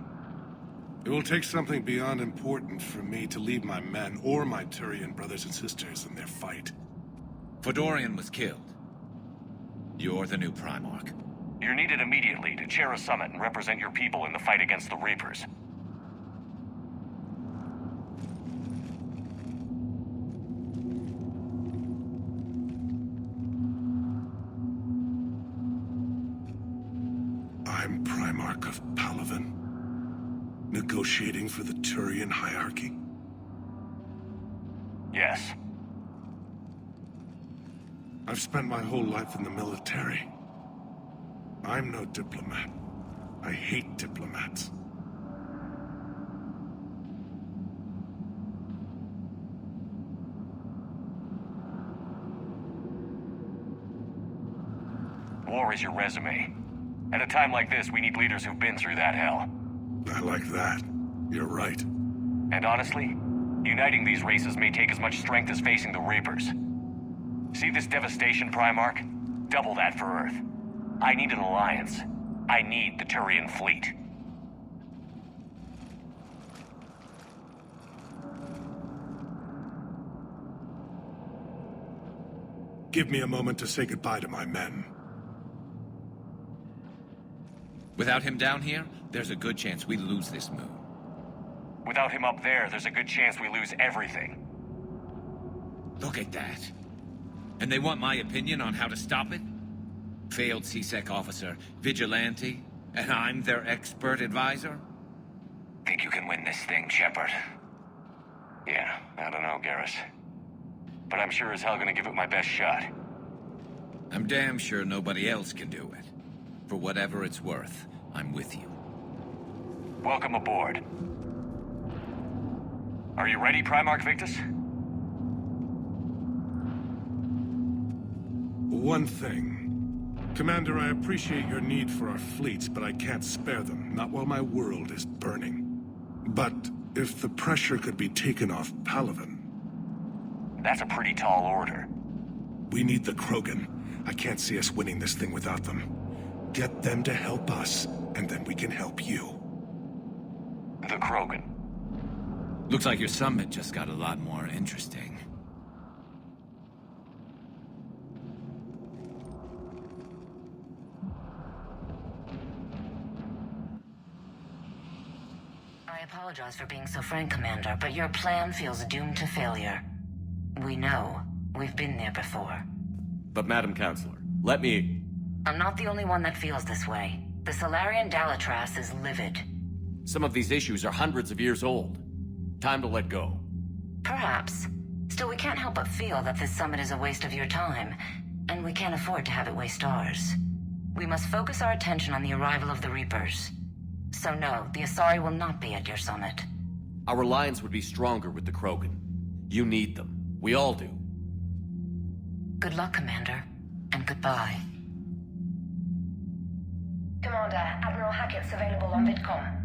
It will take something beyond important for me to leave my men or my Turian brothers and sisters in their fight. Fedorian was killed. You're the new Primarch. You're needed immediately to chair a summit and represent your people in the fight against the Reapers. I'm Primarch of Palaven. Negotiating for the Turian hierarchy? Yes. I've spent my whole life in the military. I'm no diplomat. I hate diplomats. War is your resume. At a time like this, we need leaders who've been through that hell. I like that. You're right. And honestly, uniting these races may take as much strength as facing the Reapers. See this devastation, Primarch? Double that for Earth. I need an alliance. I need the Turian fleet. Give me a moment to say goodbye to my men. Without him down here, there's a good chance we lose this moon. Without him up there, there's a good chance we lose everything. Look at that. And they want my opinion on how to stop it? Failed CSEC officer, vigilante, and I'm their expert advisor? Think you can win this thing, Shepard? Yeah, I don't know, Garrus. But I'm sure as hell gonna give it my best shot. I'm damn sure nobody else can do it. For whatever it's worth, I'm with you. Welcome aboard. Are you ready, Primarch Victus? One thing. Commander, I appreciate your need for our fleets, but I can't spare them, not while my world is burning. But if the pressure could be taken off Palaven... That's a pretty tall order. We need the Krogan. I can't see us winning this thing without them. Get them to help us, and then we can help you. The Krogan. Looks like your summit just got a lot more interesting. I apologize for being so frank, Commander, but your plan feels doomed to failure. We know. We've been there before. But Madam Counselor, let me... I'm not the only one that feels this way. The Salarian Dalatras is livid. Some of these issues are hundreds of years old. Time to let go. Perhaps. Still, we can't help but feel that this summit is a waste of your time, and we can't afford to have it waste ours. We must focus our attention on the arrival of the Reapers. So no, the Asari will not be at your summit. Our alliance would be stronger with the Krogan. You need them. We all do. Good luck, Commander, and goodbye. Commander, Admiral Hackett's available on VidCom.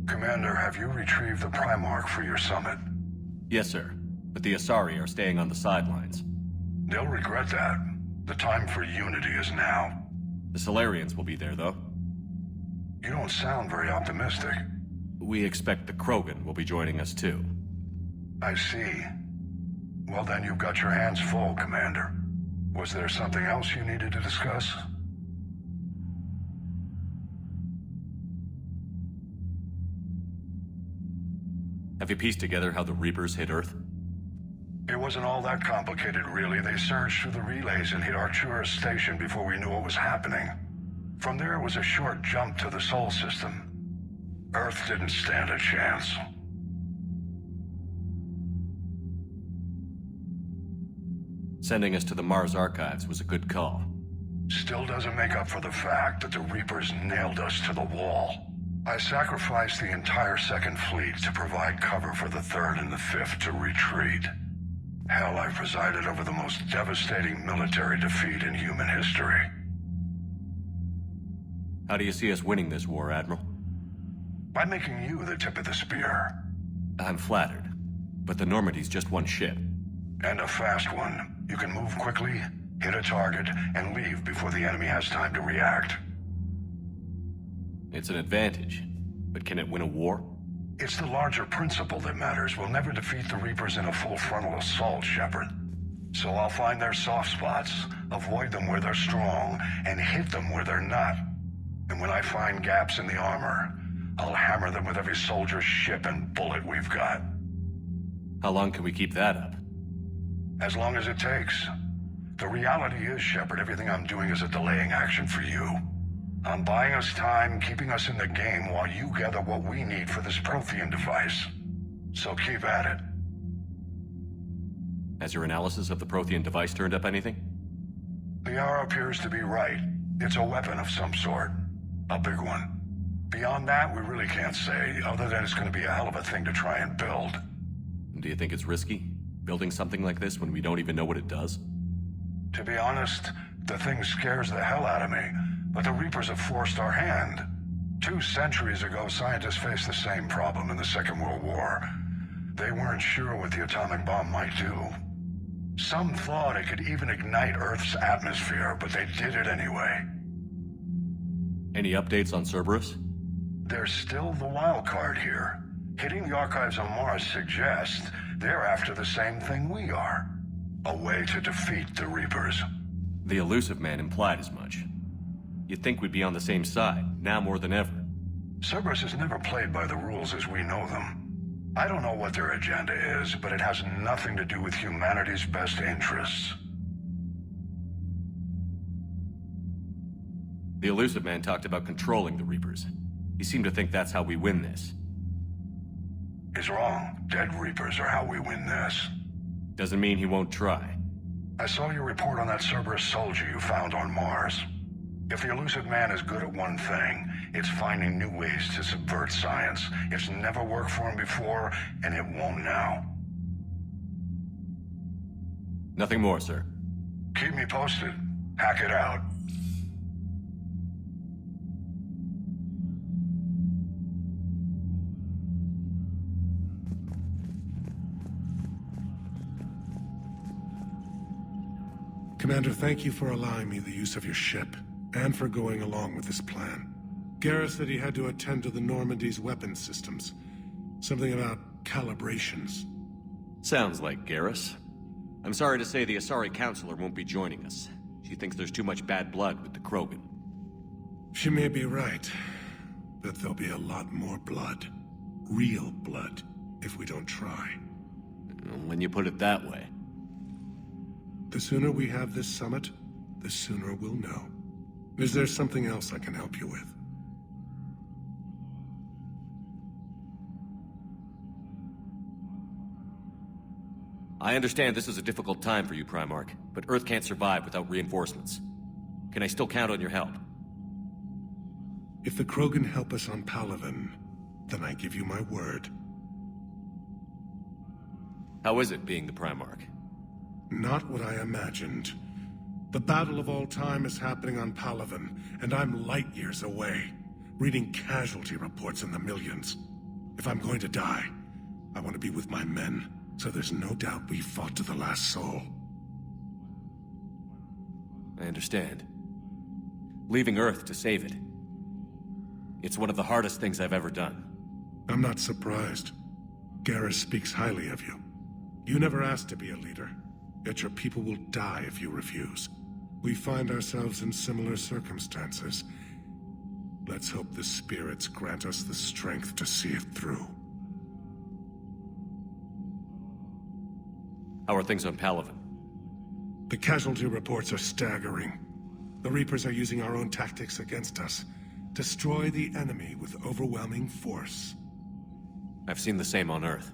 Commander, have you retrieved the Primarch for your summit? Yes, sir. But the Asari are staying on the sidelines. They'll regret that. The time for unity is now. The Solarians will be there, though. You don't sound very optimistic. We expect the Krogan will be joining us, too. I see. Well, then you've got your hands full, Commander. Was there something else you needed to discuss? Have you pieced together how the Reapers hit Earth? It wasn't all that complicated, really. They surged through the relays and hit Artura's station before we knew what was happening. From there, it was a short jump to the Sol system. Earth didn't stand a chance. Sending us to the Mars archives was a good call. Still doesn't make up for the fact that the Reapers nailed us to the wall. I sacrificed the entire Second Fleet to provide cover for the Third and the Fifth to retreat. Hell, I presided over the most devastating military defeat in human history. How do you see us winning this war, Admiral? By making you the tip of the spear. I'm flattered, but the Normandy's just one ship. And a fast one. You can move quickly, hit a target, and leave before the enemy has time to react. It's an advantage, but can it win a war? It's the larger principle that matters. We'll never defeat the Reapers in a full frontal assault, Shepard. So I'll find their soft spots, avoid them where they're strong, and hit them where they're not. And when I find gaps in the armor, I'll hammer them with every soldier, ship, and bullet we've got. How long can we keep that up? As long as it takes. The reality is, Shepard, everything I'm doing is a delaying action for you. I'm buying us time, keeping us in the game while you gather what we need for this Prothean device. So keep at it. Has your analysis of the Prothean device turned up anything? The R appears to be right. It's a weapon of some sort. A big one. Beyond that, we really can't say, other than it's going to be a hell of a thing to try and build. Do you think it's risky, building something like this when we don't even know what it does? To be honest, the thing scares the hell out of me. But the Reapers have forced our hand. 2 centuries ago, scientists faced the same problem in the Second World War. They weren't sure what the atomic bomb might do. Some thought it could even ignite Earth's atmosphere, but they did it anyway. Any updates on Cerberus? There's still the wild card here. Hitting the archives on Mars suggests they're after the same thing we are. A way to defeat the Reapers. The Elusive Man implied as much. You'd think we'd be on the same side, now more than ever. Cerberus has never played by the rules as we know them. I don't know what their agenda is, but it has nothing to do with humanity's best interests. The Elusive Man talked about controlling the Reapers. He seemed to think that's how we win this. He's wrong. Dead Reapers are how we win this. Doesn't mean he won't try. I saw your report on that Cerberus soldier you found on Mars. If the Elusive Man is good at one thing, it's finding new ways to subvert science. It's never worked for him before, and it won't now. Nothing more, sir. Keep me posted. Hack it out. Commander, thank you for allowing me the use of your ship, and for going along with this plan. Garrus said he had to attend to the Normandy's weapons systems. Something about calibrations. Sounds like Garrus. I'm sorry to say the Asari Counselor won't be joining us. She thinks there's too much bad blood with the Krogan. She may be right, but there'll be a lot more blood. Real blood, if we don't try. When you put it that way. The sooner we have this summit, the sooner we'll know. Is there something else I can help you with? I understand this is a difficult time for you, Primarch, but Earth can't survive without reinforcements. Can I still count on your help? If the Krogan help us on Palaven, then I give you my word. How is it being the Primarch? Not what I imagined. The battle of all time is happening on Palaven, and I'm light years away, reading casualty reports in the millions. If I'm going to die, I want to be with my men, so there's no doubt we fought to the last soul. I understand. Leaving Earth to save it. It's one of the hardest things I've ever done. I'm not surprised. Garrus speaks highly of you. You never asked to be a leader, yet your people will die if you refuse. We find ourselves in similar circumstances. Let's hope the spirits grant us the strength to see it through. How are things on Palaven? The casualty reports are staggering. The Reapers are using our own tactics against us. Destroy the enemy with overwhelming force. I've seen the same on Earth.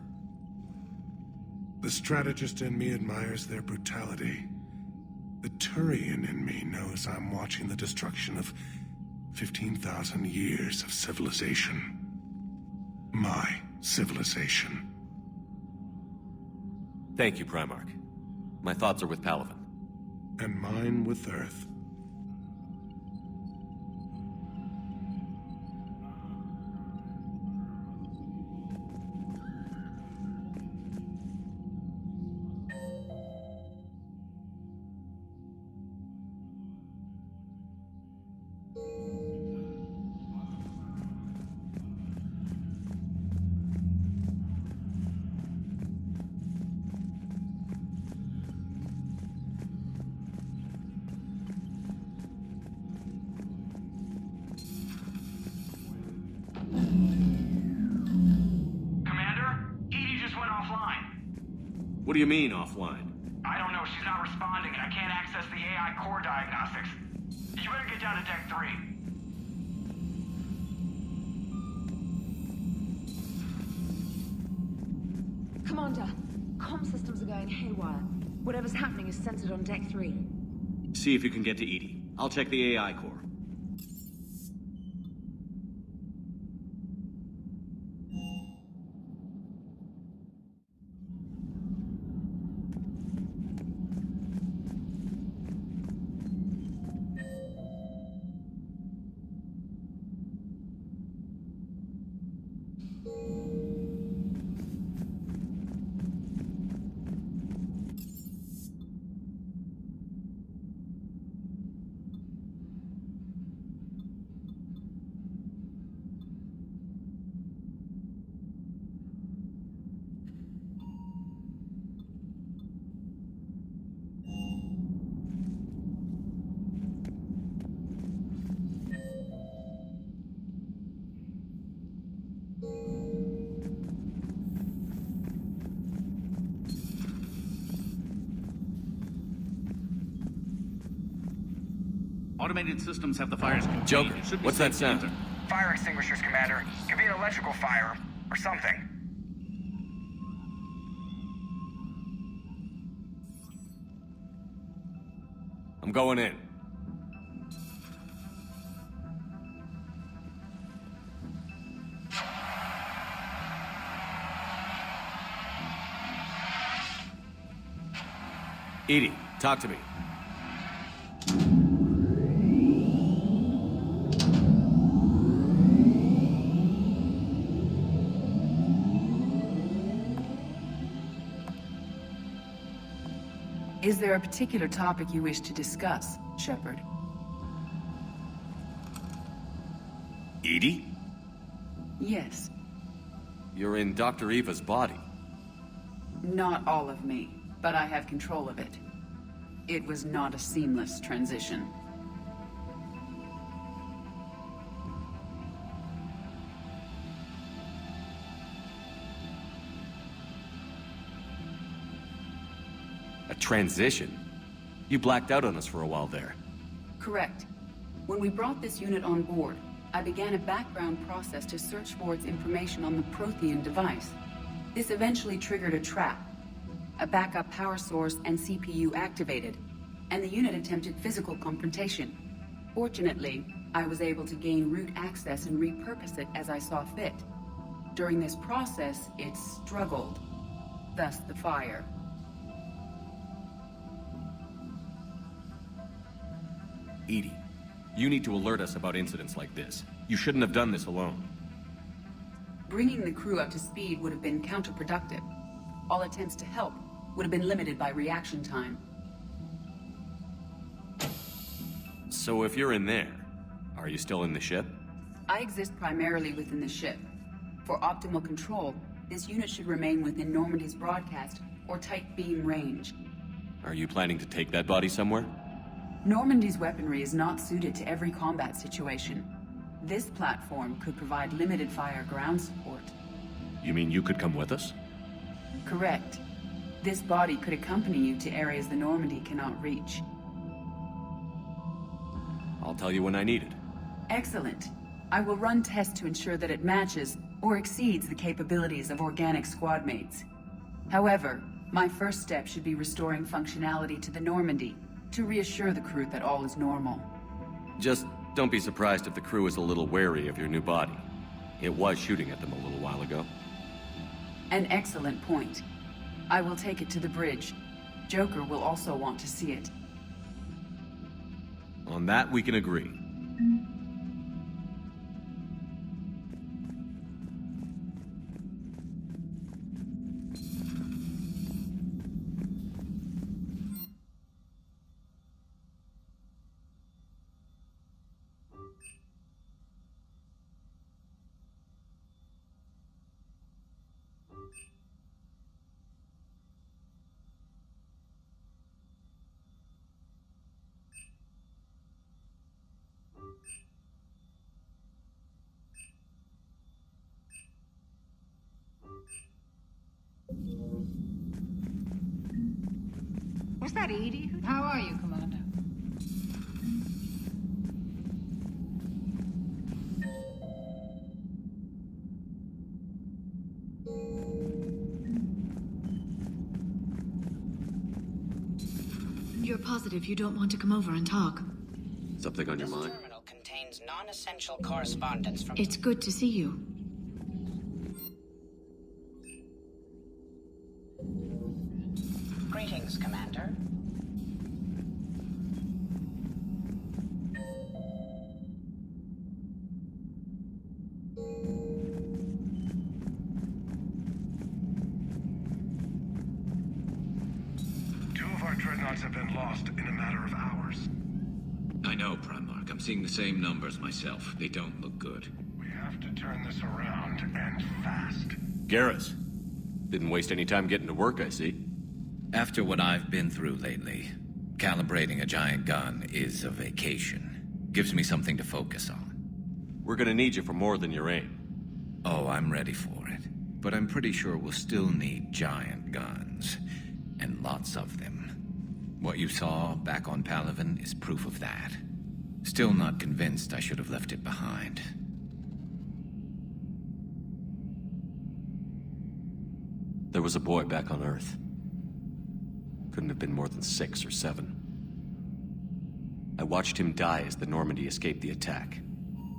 The strategist in me admires their brutality. The Turian in me knows I'm watching the destruction of 15,000 years of civilization. My civilization. Thank you, Primarch. My thoughts are with Palaven. And mine with Earth. What do you mean, offline? I don't know. She's not responding, and I can't access the AI core diagnostics. You better get down to Deck 3. Commander, comm systems are going haywire. Whatever's happening is centered on Deck 3. See if you can get to EDI. I'll check the AI core. Automated systems have the fires contained. Joker, what's that sound? Fire extinguishers, Commander. Could be an electrical fire, or something. I'm going in. EDI, talk to me. Is there a particular topic you wish to discuss, Shepard? EDI? Yes. You're in Dr. Eva's body. Not all of me, but I have control of it. It was not a seamless transition. A transition? You blacked out on us for a while there. Correct. When we brought this unit on board, I began a background process to search for its information on the Prothean device. This eventually triggered a trap. A backup power source and CPU activated, and the unit attempted physical confrontation. Fortunately, I was able to gain root access and repurpose it as I saw fit. During this process, it struggled. Thus the fire. EDI, you need to alert us about incidents like this. You shouldn't have done this alone. Bringing the crew up to speed would have been counterproductive. All attempts to help would have been limited by reaction time. So if you're in there, are you still in the ship? I exist primarily within the ship. For optimal control, this unit should remain within Normandy's broadcast or tight beam range. Are you planning to take that body somewhere? Normandy's weaponry is not suited to every combat situation. This platform could provide limited fire ground support. You mean you could come with us? Correct. This body could accompany you to areas the Normandy cannot reach. I'll tell you when I need it. Excellent. I will run tests to ensure that it matches or exceeds the capabilities of organic squad mates. However, my first step should be restoring functionality to the Normandy to reassure the crew that all is normal. Just don't be surprised if the crew is a little wary of your new body. It was shooting at them a little while ago. An excellent point. I will take it to the bridge. Joker will also want to see it. On that, we can agree. Was that Edie? How are you, Commander? You're positive you don't want to come over and talk? Something on your mind? This terminal contains non-essential correspondence from... It's good to see you. Greetings, Commander. Two of our dreadnoughts have been lost in a matter of hours. I know, Primarch. I'm seeing the same numbers myself. They don't look good. We have to turn this around, and fast. Garrus. Didn't waste any time getting to work, I see. After what I've been through lately, calibrating a giant gun is a vacation. Gives me something to focus on. We're gonna need you for more than your aim. Oh, I'm ready for it. But I'm pretty sure we'll still need giant guns. And lots of them. What you saw back on Palaven is proof of that. Still not convinced I should have left it behind. There was a boy back on Earth. Couldn't have been more than 6 or 7. I watched him die as the Normandy escaped the attack.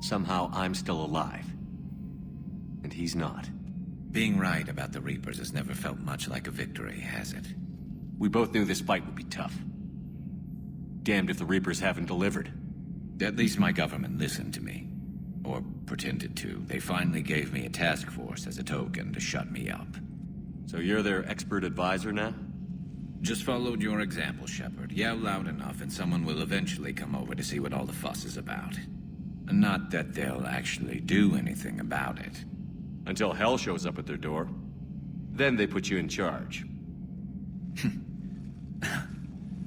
Somehow I'm still alive. And he's not. Being right about the Reapers has never felt much like a victory, has it? We both knew this fight would be tough. Damned if the Reapers haven't delivered. At least my government listened to me. Or pretended to. They finally gave me a task force as a token to shut me up. So you're their expert advisor now? Just followed your example, Shepard. Yell loud enough and someone will eventually come over to see what all the fuss is about. Not that they'll actually do anything about it. Until hell shows up at their door. Then they put you in charge.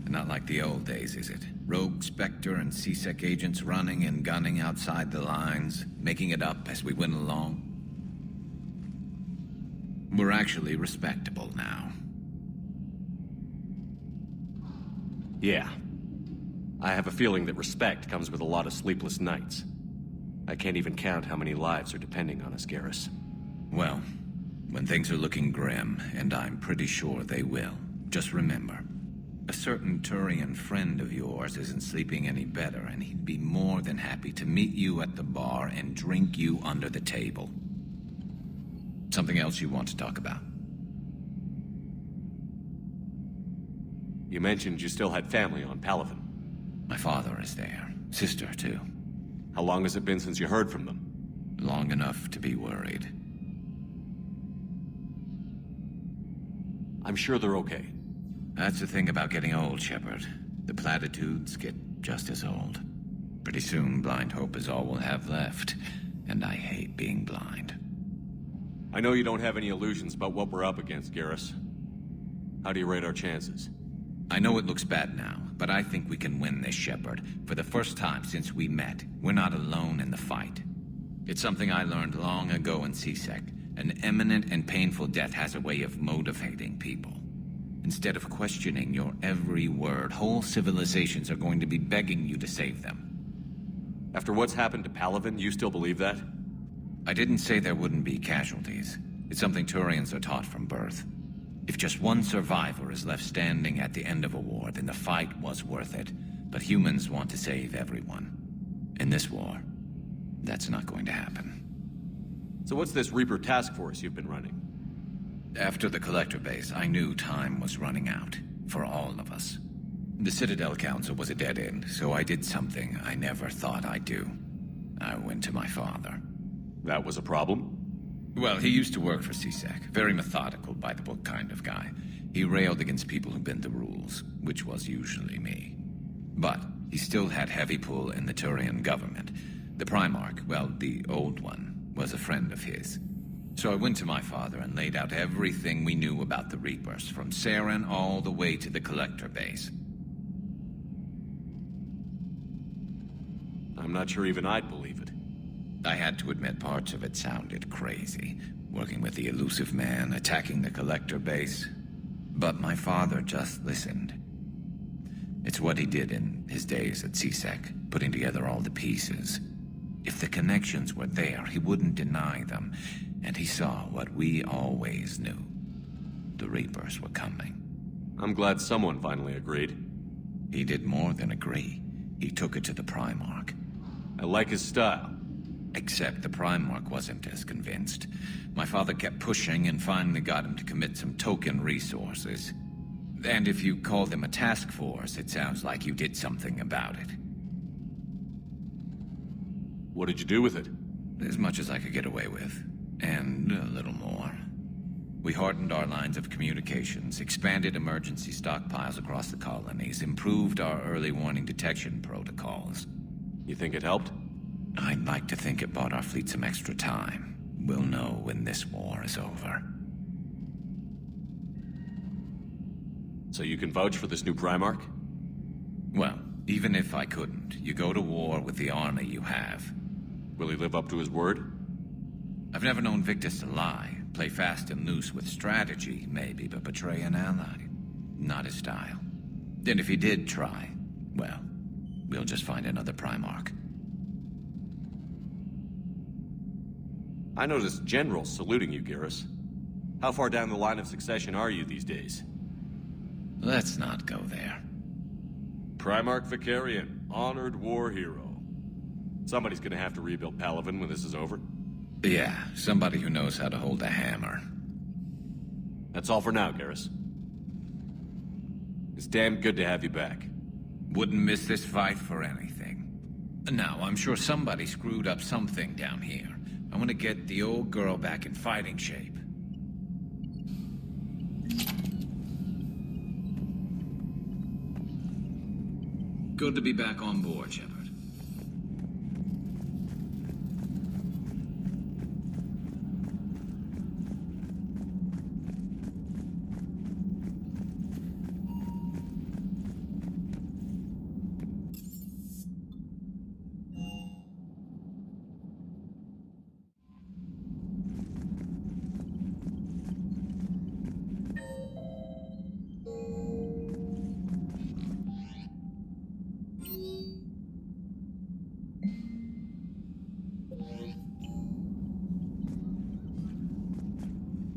Not like the old days, is it? Rogue Spectre and C-Sec agents running and gunning outside the lines, making it up as we went along. We're actually respectable now. Yeah. I have a feeling that respect comes with a lot of sleepless nights. I can't even count how many lives are depending on us, Garrus. Well, when things are looking grim, and I'm pretty sure they will, just remember, a certain Turian friend of yours isn't sleeping any better, and he'd be more than happy to meet you at the bar and drink you under the table. Something else you want to talk about? You mentioned you still had family on Palaven. My father is there. Sister, too. How long has it been since you heard from them? Long enough to be worried. I'm sure they're okay. That's the thing about getting old, Shepard. The platitudes get just as old. Pretty soon, blind hope is all we'll have left. And I hate being blind. I know you don't have any illusions about what we're up against, Garrus. How do you rate our chances? I know it looks bad now, but I think we can win this, Shepard. For the first time since we met, we're not alone in the fight. It's something I learned long ago in C-Sec. An imminent and painful death has a way of motivating people. Instead of questioning your every word, whole civilizations are going to be begging you to save them. After what's happened to Palaven, you still believe that? I didn't say there wouldn't be casualties. It's something Turians are taught from birth. If just one survivor is left standing at the end of a war, then the fight was worth it. But humans want to save everyone. In this war, that's not going to happen. So what's this Reaper task force you've been running? After the Collector base, I knew time was running out. For all of us. The Citadel Council was a dead end, so I did something I never thought I'd do. I went to my father. That was a problem? Well, he used to work for C-Sec. Very methodical, by-the-book kind of guy. He railed against people who bent the rules, which was usually me. But he still had heavy pull in the Turian government. The Primarch, well, the old one, was a friend of his. So I went to my father and laid out everything we knew about the Reapers, from Saren all the way to the Collector base. I'm not sure even I'd believe it. I had to admit parts of it sounded crazy. Working with the elusive man, attacking the Collector base. But my father just listened. It's what he did in his days at C-Sec, putting together all the pieces. If the connections were there, he wouldn't deny them. And he saw what we always knew. The Reapers were coming. I'm glad someone finally agreed. He did more than agree. He took it to the Primarch. I like his style. Except the Primarch wasn't as convinced. My father kept pushing and finally got him to commit some token resources. And if you call them a task force, it sounds like you did something about it. What did you do with it? As much as I could get away with. And a little more. We hardened our lines of communications, expanded emergency stockpiles across the colonies, improved our early warning detection protocols. You think it helped? I'd like to think it bought our fleet some extra time. We'll know when this war is over. So you can vouch for this new Primarch? Well, even if I couldn't, you go to war with the army you have. Will he live up to his word? I've never known Victus to lie. Play fast and loose with strategy, maybe, but betray an ally. Not his style. And if he did try, well, we'll just find another Primarch. I noticed generals saluting you, Garrus. How far down the line of succession are you these days? Let's not go there. Primarch Vicarian, honored war hero. Somebody's gonna have to rebuild Palaven when this is over. Yeah, somebody who knows how to hold a hammer. That's all for now, Garrus. It's damn good to have you back. Wouldn't miss this fight for anything. Now, I'm sure somebody screwed up something down here. I want to get the old girl back in fighting shape. Good to be back on board, Shepard.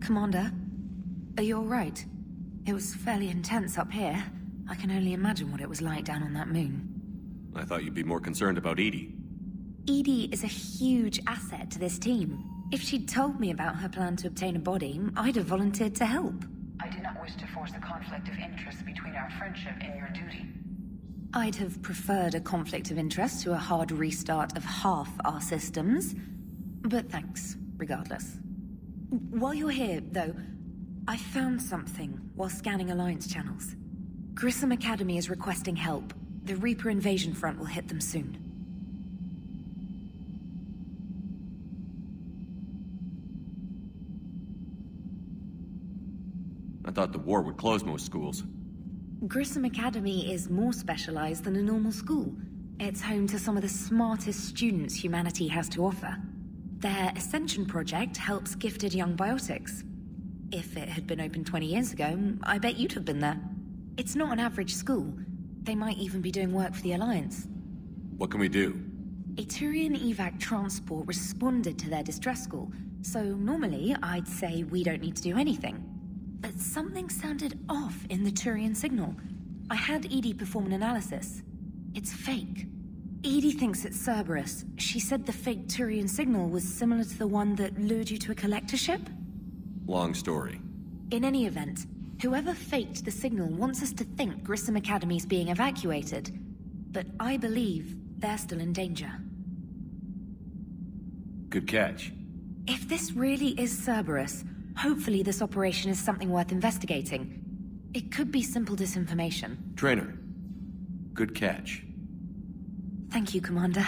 Commander, are you alright? It was fairly intense up here. I can only imagine what it was like down on that moon. I thought you'd be more concerned about Edie. Edie is a huge asset to this team. If she'd told me about her plan to obtain a body, I'd have volunteered to help. I do not wish to force a conflict of interest between our friendship and your duty. I'd have preferred a conflict of interest to a hard restart of half our systems. But thanks, regardless. While you're here, though, I found something while scanning Alliance channels. Grissom Academy is requesting help. The Reaper invasion front will hit them soon. I thought the war would close most schools. Grissom Academy is more specialized than a normal school. It's home to some of the smartest students humanity has to offer. Their Ascension project helps gifted young biotics. If it had been open 20 years ago, I bet you'd have been there. It's not an average school. They might even be doing work for the Alliance. What can we do? A Turian evac transport responded to their distress call, so normally I'd say we don't need to do anything. But something sounded off in the Turian signal. I had Edie perform an analysis. It's fake. Edie thinks it's Cerberus. She said the fake Turian signal was similar to the one that lured you to a collector ship? Long story. In any event, whoever faked the signal wants us to think Grissom Academy's being evacuated. But I believe they're still in danger. Good catch. If this really is Cerberus, hopefully this operation is something worth investigating. It could be simple disinformation. Trainer, good catch. Thank you, Commander.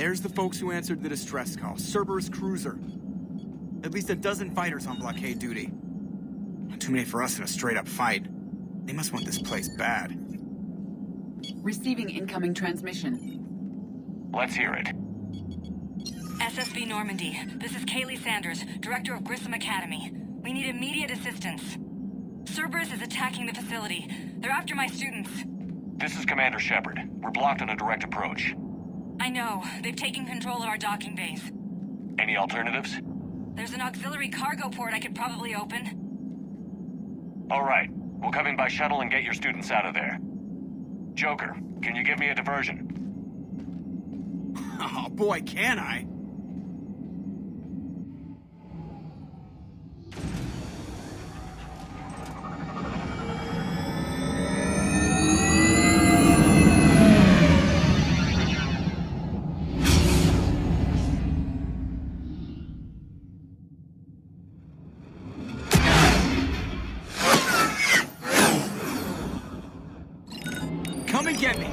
There's the folks who answered the distress call. Cerberus cruiser. At least a dozen fighters on blockade duty. Too many for us in a straight-up fight. They must want this place bad. Receiving incoming transmission. Let's hear it. SSB Normandy, this is Kaylee Sanders, Director of Grissom Academy. We need immediate assistance. Cerberus is attacking the facility. They're after my students. This is Commander Shepard. We're blocked on a direct approach. I know. They've taken control of our docking base. Any alternatives? There's an auxiliary cargo port I could probably open. All right. We'll come in by shuttle and get your students out of there. Joker, can you give me a diversion? Oh boy, can I? Come and get me!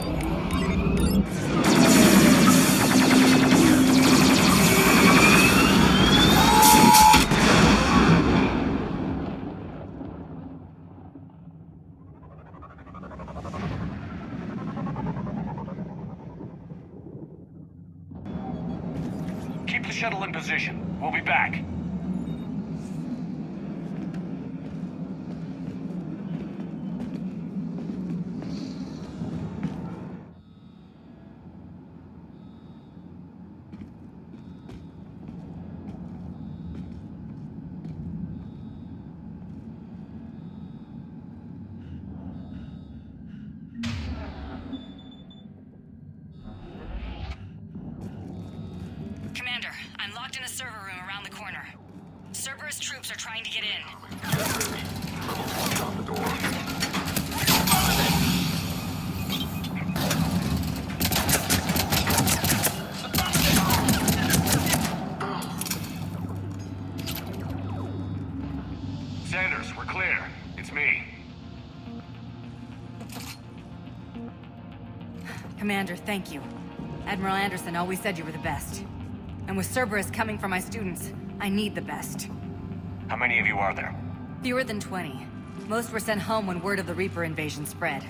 We'll be back. Commander, I'm locked in a server room around the corner. Cerberus troops are trying to get in. Sanders, we're clear. It's me. Commander, thank you. Admiral Anderson always said you were the best. And with Cerberus coming for my students, I need the best. How many of you are there? Fewer than 20. Most were sent home when word of the Reaper invasion spread.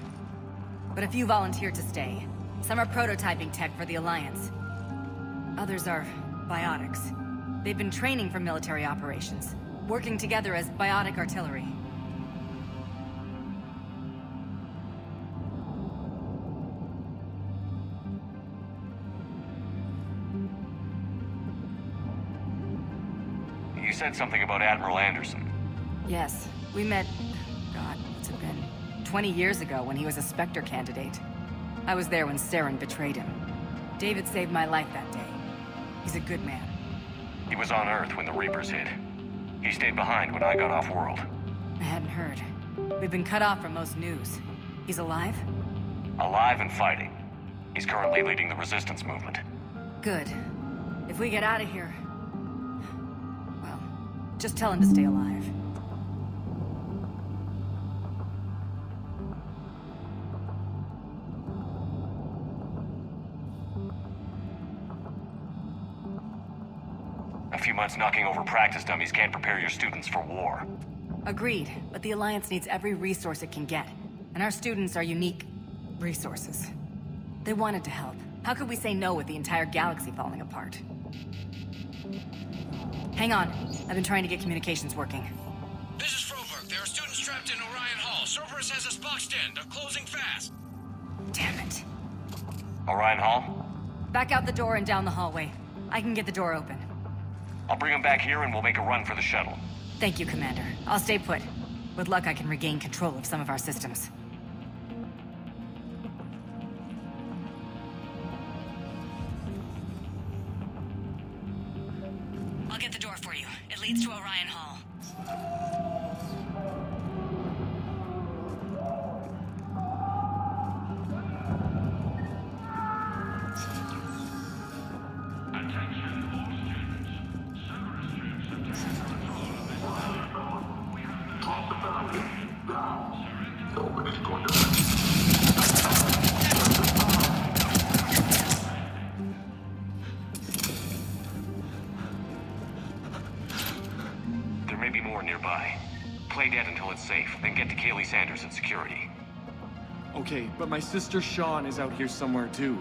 But a few volunteered to stay. Some are prototyping tech for the Alliance. Others are biotics. They've been training for military operations, working together as biotic artillery. You said something about Admiral Anderson. Yes, we met, God, what's it been? 20 years ago when he was a Spectre candidate. I was there when Saren betrayed him. David saved my life that day. He's a good man. He was on Earth when the Reapers hit. He stayed behind when I got off-world. I hadn't heard. We've been cut off from most news. He's alive? Alive and fighting. He's currently leading the resistance movement. Good. If we get out of here... well, just tell him to stay alive. A few months knocking over practice dummies can't prepare your students for war. Agreed, but the Alliance needs every resource it can get. And our students are unique resources. They wanted to help. How could we say no with the entire galaxy falling apart? Hang on. I've been trying to get communications working. This is Froberg. There are students trapped in Orion Hall. Cerberus has us boxed in. They're closing fast. Damn it. Orion Hall? Back out the door and down the hallway. I can get the door open. I'll bring them back here and we'll make a run for the shuttle. Thank you, Commander. I'll stay put. With luck, I can regain control of some of our systems. I'll get the door for you. It leads to Orion Hall. There may be more nearby. Play dead until it's safe, then get to Kaylee Sanders and security. Okay, but my sister Sean is out here somewhere too.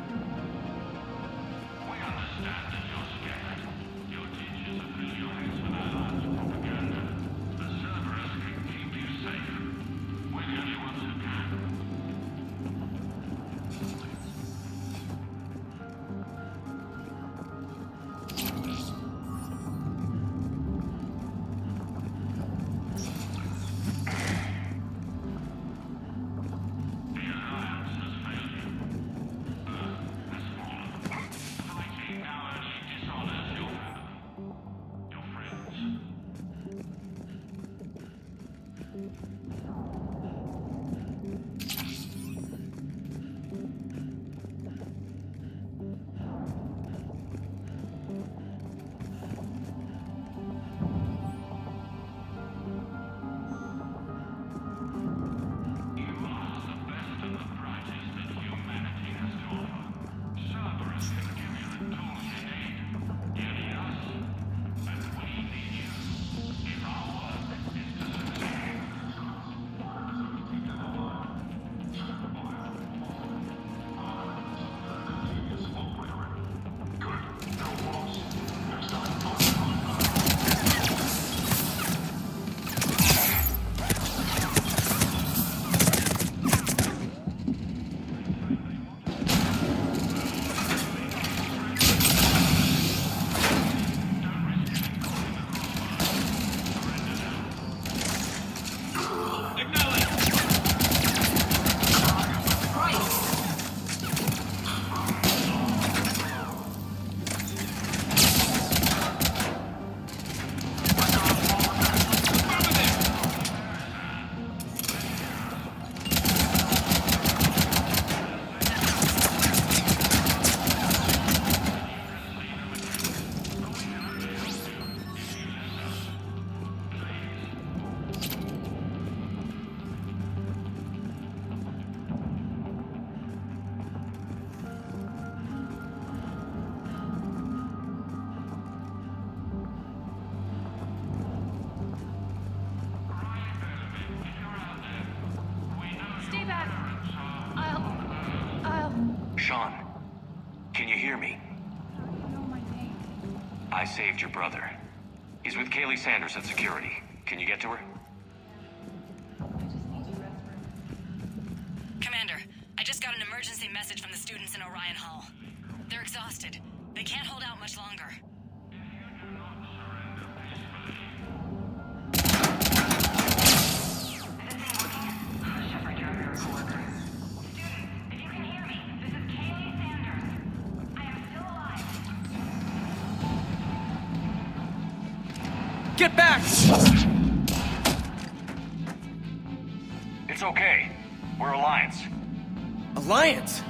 saved your brother. He's with Kaylee Sanders at security. Can you get to her? Commander, I just got an emergency message from the students in Orion Hall. They're exhausted. They can't hold out much longer. Get back! It's okay. We're Alliance. Alliance?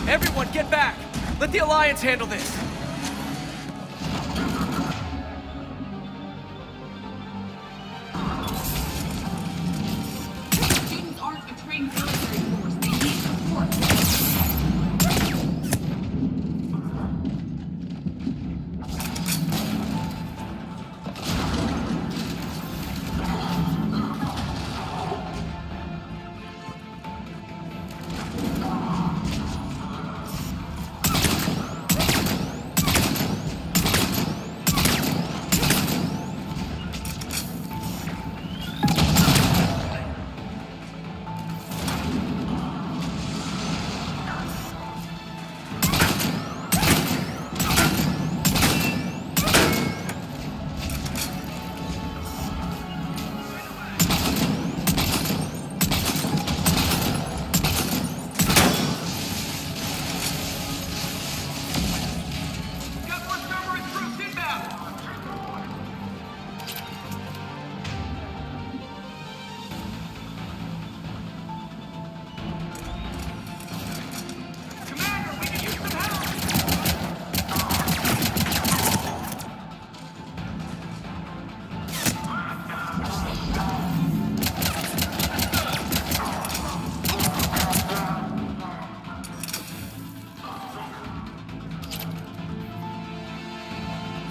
Everyone, get back! Let the Alliance handle this! Students aren't a trained military force. They need support.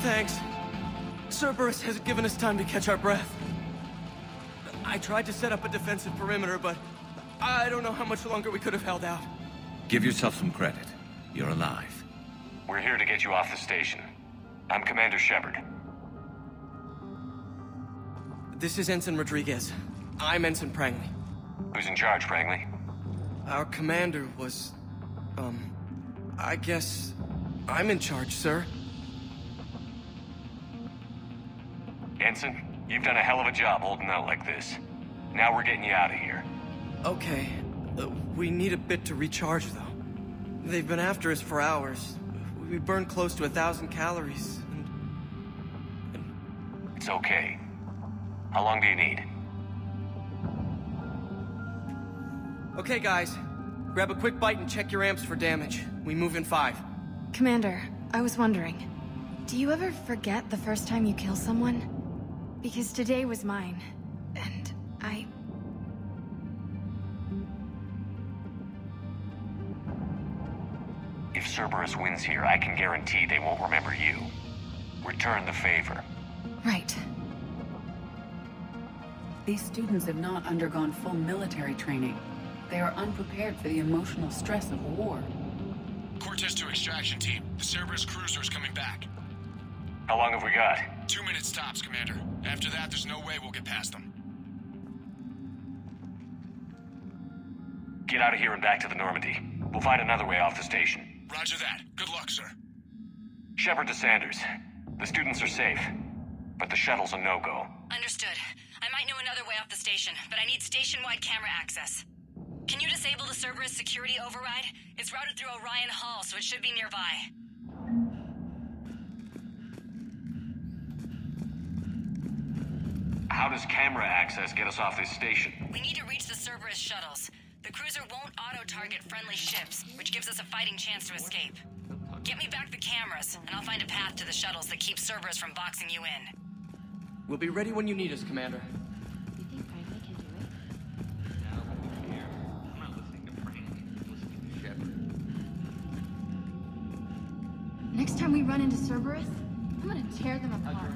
Thanks. Cerberus hasn't given us time to catch our breath. I tried to set up a defensive perimeter, but I don't know how much longer we could have held out. Give yourself some credit. You're alive. We're here to get you off the station. I'm Commander Shepard. This is Ensign Rodriguez. I'm Ensign Prangley. Who's in charge, Prangley? Our commander was... I guess... I'm in charge, sir. Ensign, you've done a hell of a job holding out like this. Now we're getting you out of here. Okay. We need a bit to recharge, though. They've been after us for hours. We burned close to 1,000 calories, and... It's okay. How long do you need? Okay, guys. Grab a quick bite and check your amps for damage. We move in 5. Commander, I was wondering, do you ever forget the first time you kill someone? Because today was mine, and I... If Cerberus wins here, I can guarantee they won't remember you. Return the favor. Right. These students have not undergone full military training. They are unprepared for the emotional stress of war. Cortez to extraction team. The Cerberus cruiser is coming back. How long have we got? 2 minutes tops, Commander. After that, there's no way we'll get past them. Get out of here and back to the Normandy. We'll find another way off the station. Roger that. Good luck, sir. Shepard to Sanders. The students are safe, but the shuttle's a no-go. Understood. I might know another way off the station, but I need station-wide camera access. Can you disable the Cerberus security override? It's routed through Orion Hall, so it should be nearby. How does camera access get us off this station? We need to reach the Cerberus shuttles. The cruiser won't auto-target friendly ships, which gives us a fighting chance to escape. Get me back the cameras, and I'll find a path to the shuttles that keep Cerberus from boxing you in. We'll be ready when you need us, Commander. run into Cerberus, I'm gonna tear them apart.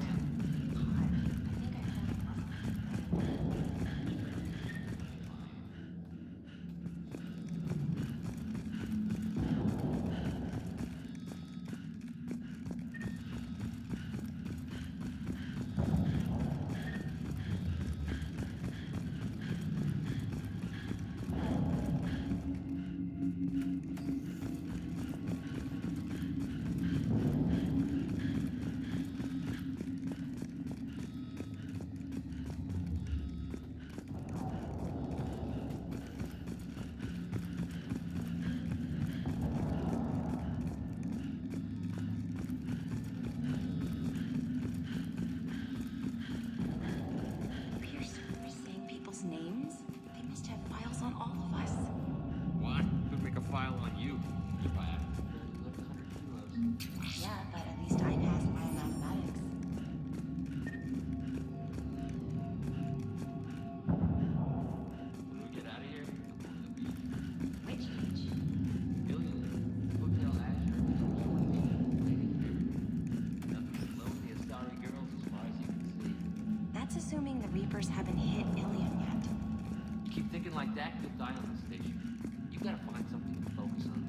Names? They must have files on all of us. What? Could make a file on you. You bad. Yeah, but at least I passed biomathematics. When we get out of here, Which beach? Hotel Azure. Nothing but lonely and sorry girls as far as you can see. That's assuming the Reapers haven't hit Ilium yet. You keep thinking like that, you'll die on the station. You gotta find something to focus on.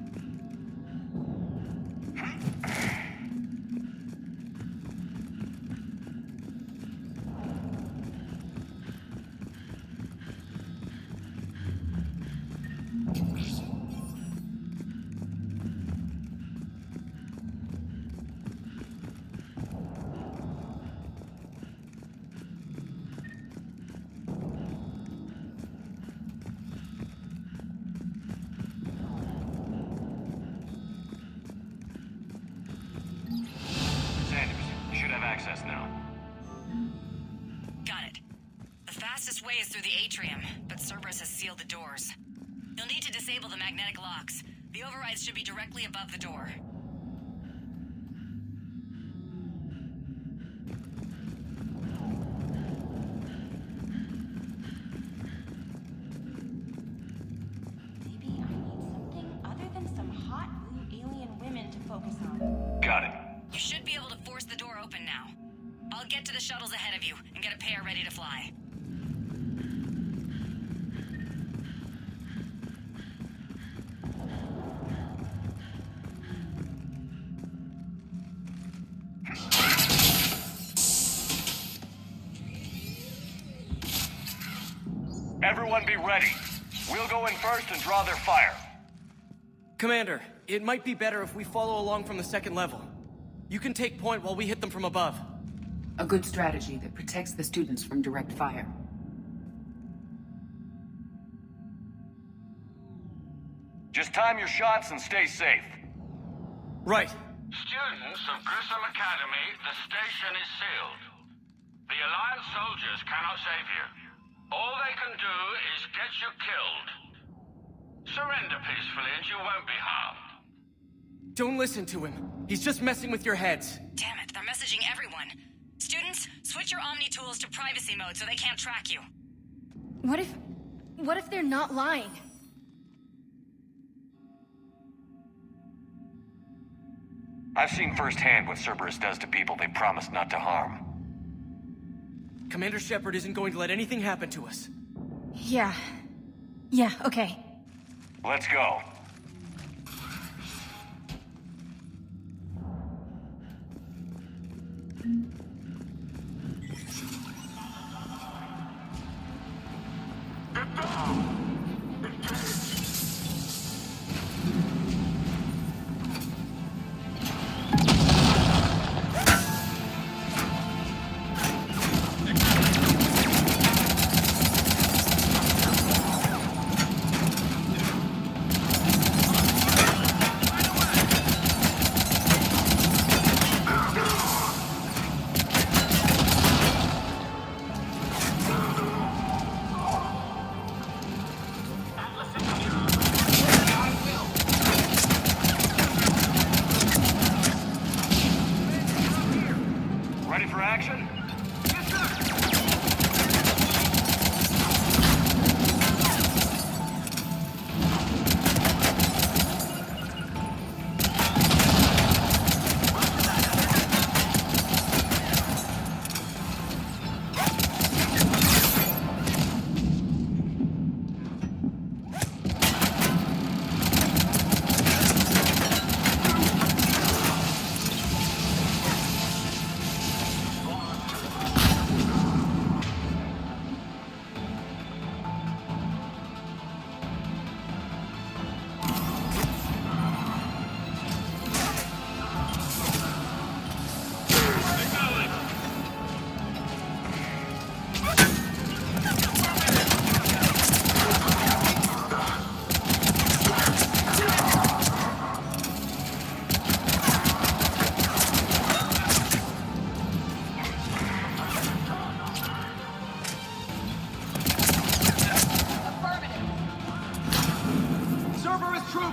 Access now. Got it. The fastest way is through the atrium, but Cerberus has sealed the doors. You'll need to disable the magnetic locks. The overrides should be directly above the door. Maybe I need something other than some hot blue alien women to focus on. Got it. You should be able to force the door open now. I'll get to the shuttles ahead of you and get a pair ready to fly. Everyone be ready. We'll go in first and draw their fire. Commander, it might be better if we follow along from the second level. You can take point while we hit them from above. A good strategy that protects the students from direct fire. Just time your shots and stay safe. Right. Students of Grissom Academy, the station is sealed. The Alliance soldiers cannot save you. All they can do is get you killed. Surrender peacefully and you won't be harmed. Don't listen to him. He's just messing with your heads. Damn it, they're messaging everyone. Students, switch your Omni tools to privacy mode so they can't track you. What if they're not lying? I've seen firsthand what Cerberus does to people they promise not to harm. Commander Shepard isn't going to let anything happen to us. Yeah, okay. Let's go.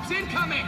Troops incoming!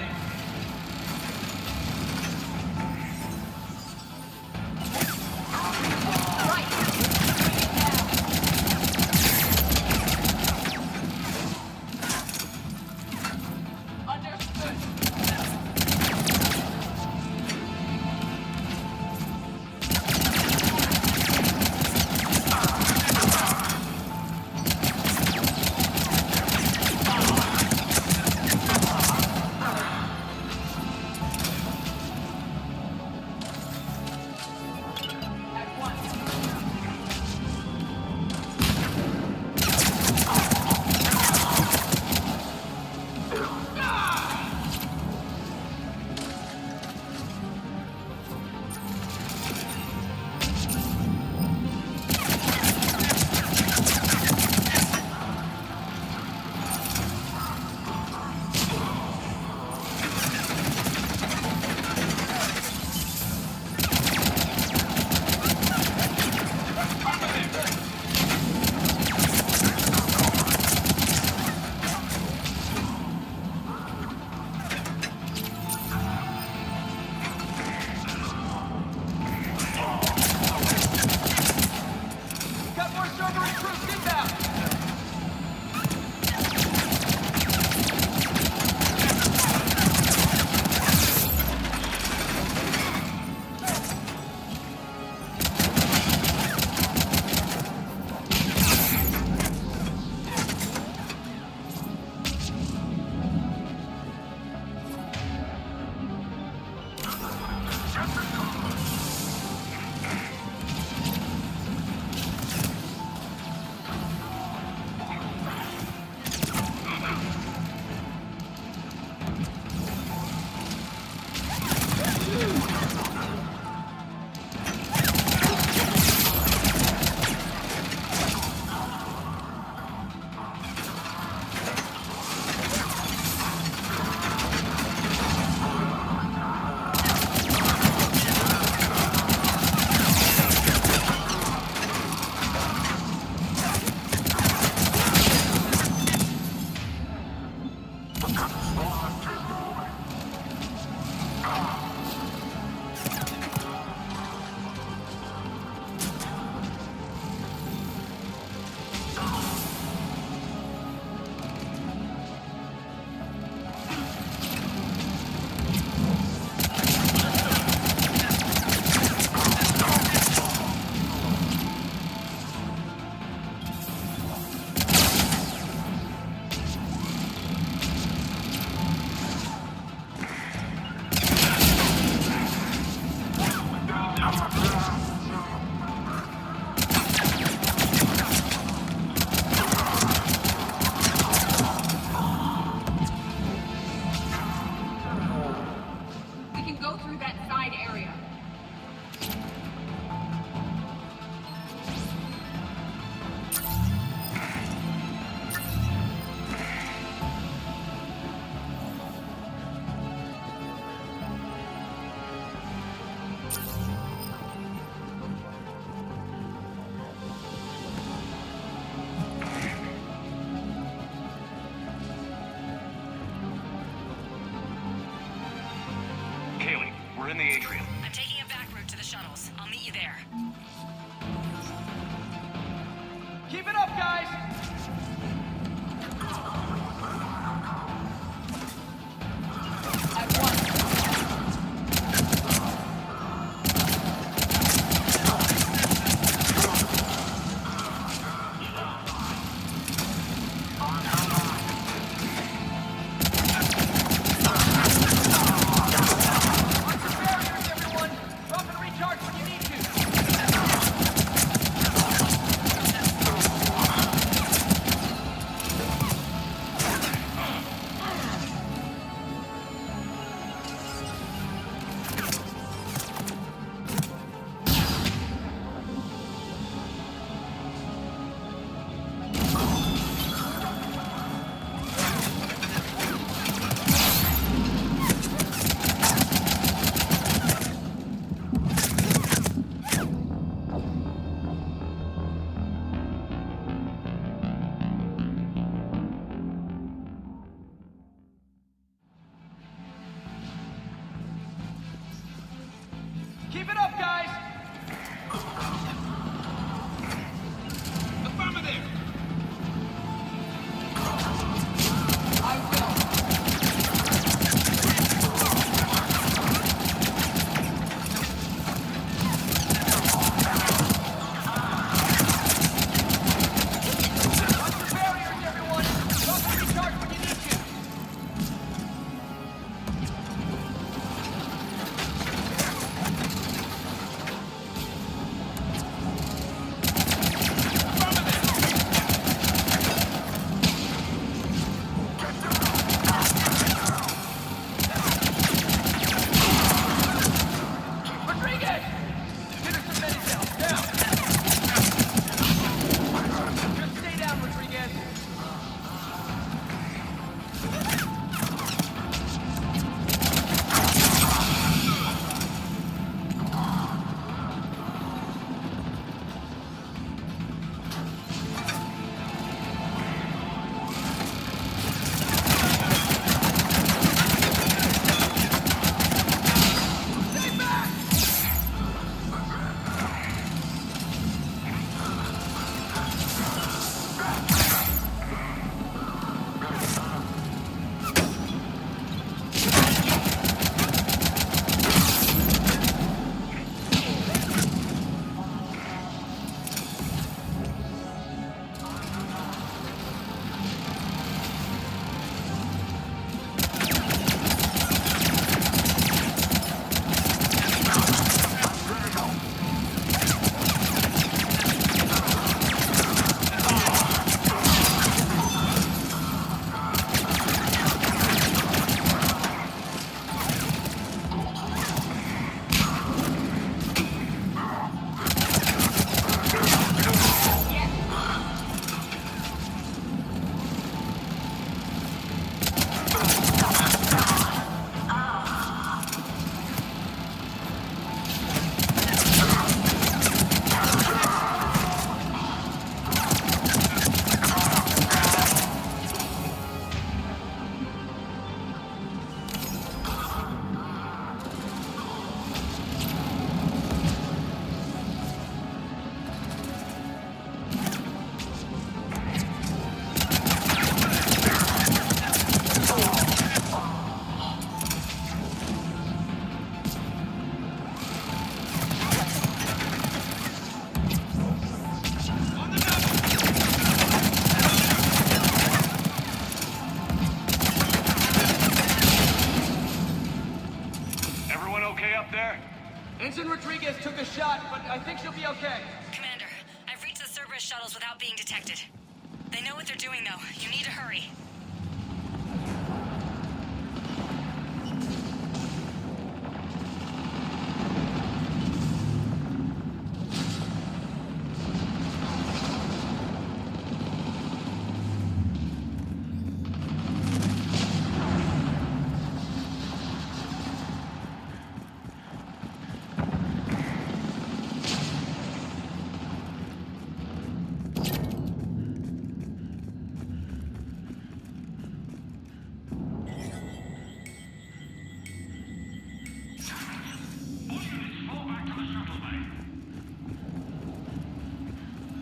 We're in the atrium. I'm taking a back route to the shuttles. I'll meet you there. Keep it up, guys! Everyone! shot, but I think she'll be okay. Commander, I've reached the Cerberus shuttles without being detected. They know what they're doing, though. You need to hurry.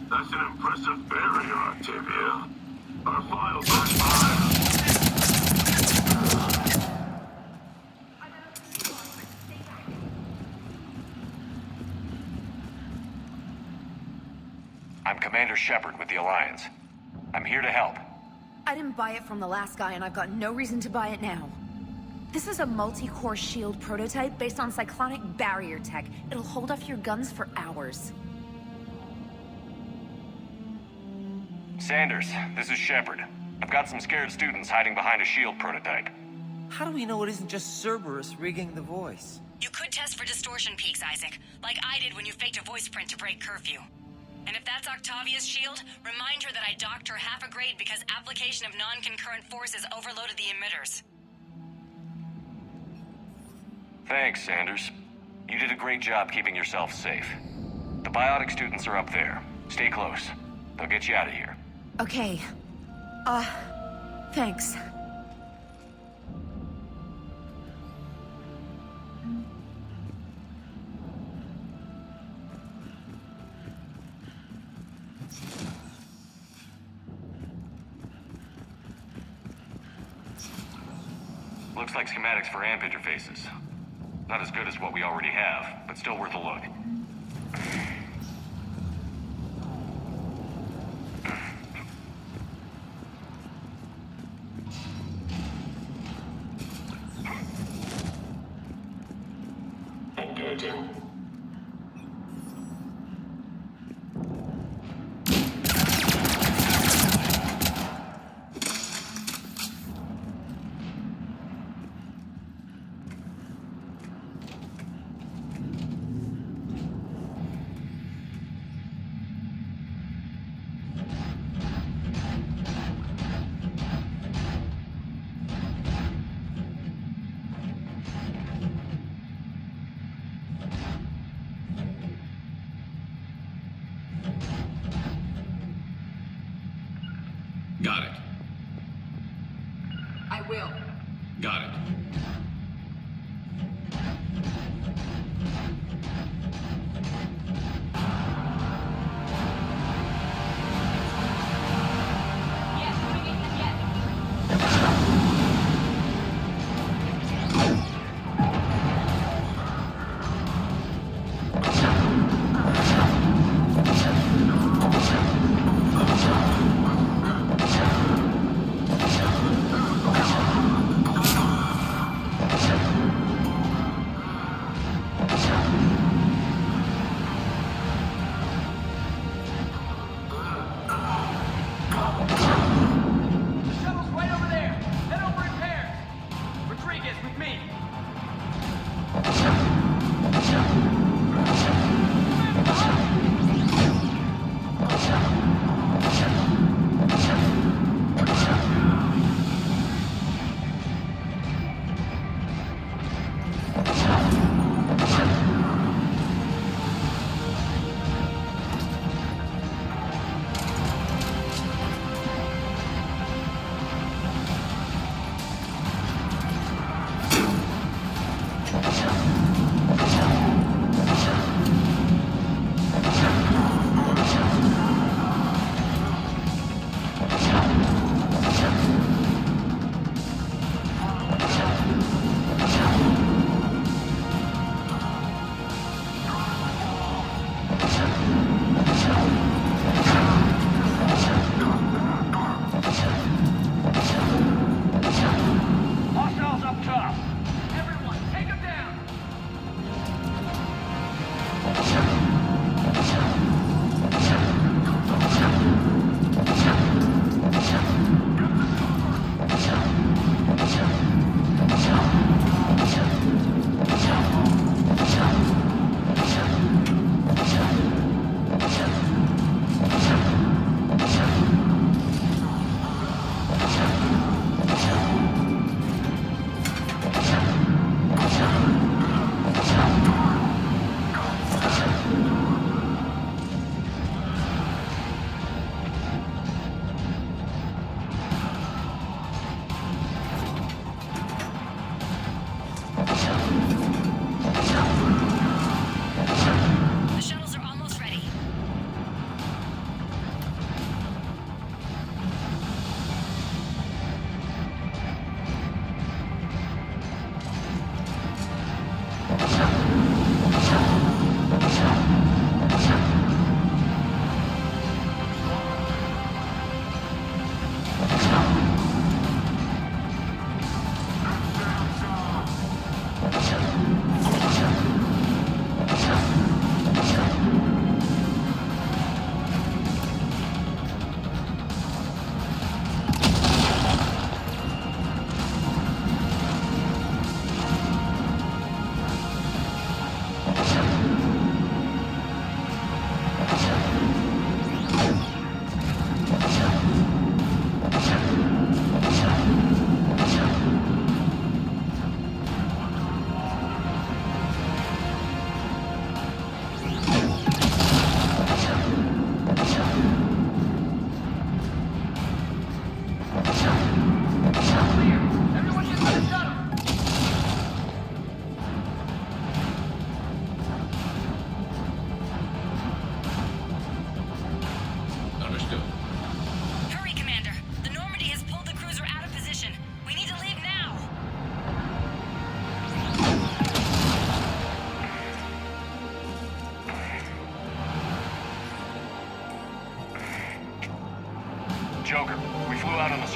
That's an impressive barrier, Octavia. Our files are fire. I'm Commander Shepard with the Alliance. I'm here to help. I didn't buy it from the last guy, and I've got no reason to buy it now. This is a multi-core shield prototype based on cyclonic barrier tech. It'll hold off your guns for hours. Sanders, this is Shepard. I've got some scared students hiding behind a shield prototype. How do we know it isn't just Cerberus rigging the voice? You could test for distortion peaks, Isaac, like I did when you faked a voice print to break curfew. And if that's Octavia's shield, remind her that I docked her half a grade because application of non-concurrent forces overloaded the emitters. Thanks, Sanders. You did a great job keeping yourself safe. The biotic students are up there. Stay close. They'll get you out of here. Okay. Thanks. Looks like schematics for AMP interfaces. Not as good as what we already have, but still worth a look. Engaging. Got it. I will. Got it.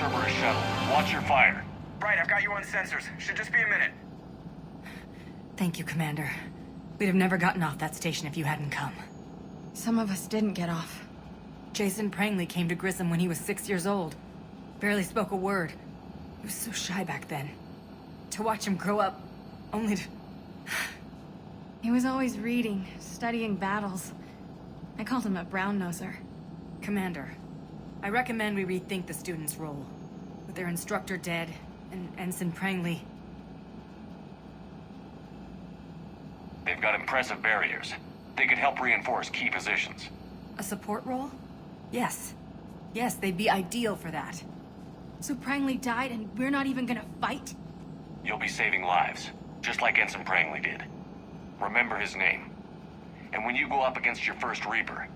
Cerberus shuttle. Watch your fire. Right, I've got you on sensors. Should just be a minute. Thank you, Commander. We'd have never gotten off that station if you hadn't come. Some of us didn't get off. Jason Prangley came to Grissom when he was 6 years old. Barely spoke a word. He was so shy back then. To watch him grow up, only to... He was always reading, studying battles. I called him a brown-noser. Commander, I recommend we rethink the students' role. With their instructor dead, and Ensign Prangley... They've got impressive barriers. They could help reinforce key positions. A support role? Yes. Yes, they'd be ideal for that. So Prangley died and we're not even gonna fight? You'll be saving lives, just like Ensign Prangley did. Remember his name. And when you go up against your first Reaper,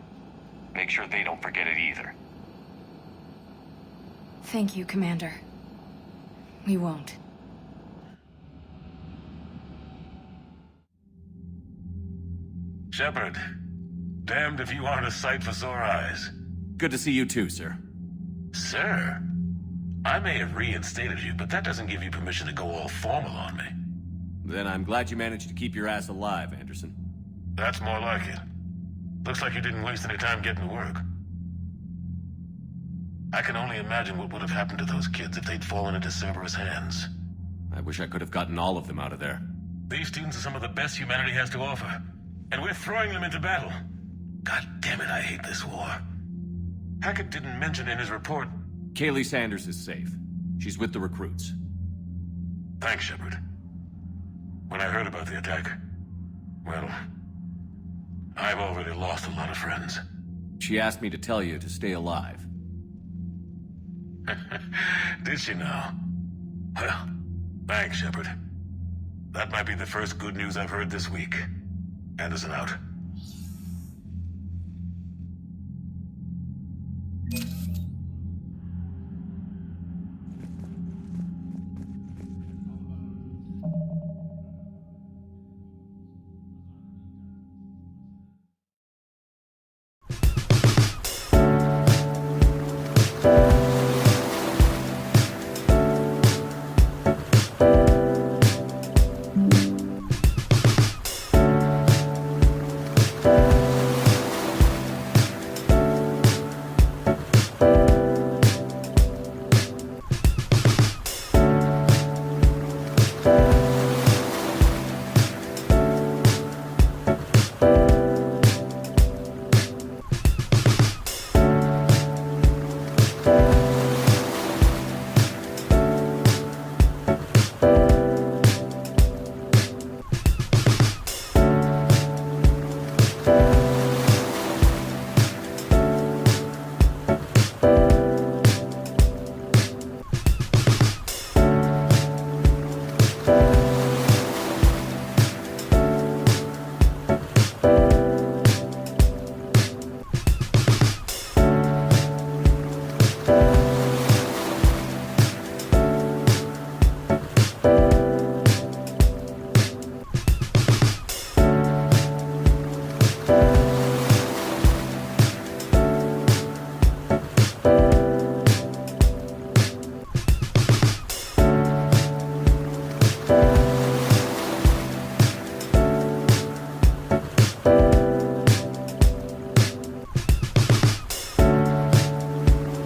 make sure they don't forget it either. Thank you, Commander. We won't. Shepard, damned if you aren't a sight for sore eyes. Good to see you too, sir. Sir? I may have reinstated you, but that doesn't give you permission to go all formal on me. Then I'm glad you managed to keep your ass alive, Anderson. That's more like it. Looks like you didn't waste any time getting to work. I can only imagine what would have happened to those kids if they'd fallen into Cerberus' hands. I wish I could have gotten all of them out of there. These students are some of the best humanity has to offer, and we're throwing them into battle. God damn it, I hate this war. Hackett didn't mention in his report... Kaylee Sanders is safe. She's with the recruits. Thanks, Shepard. When I heard about the attack, well, I've already lost a lot of friends. She asked me to tell you to stay alive. Did she now? Well, thanks, Shepard. That might be the first good news I've heard this week. Anderson out.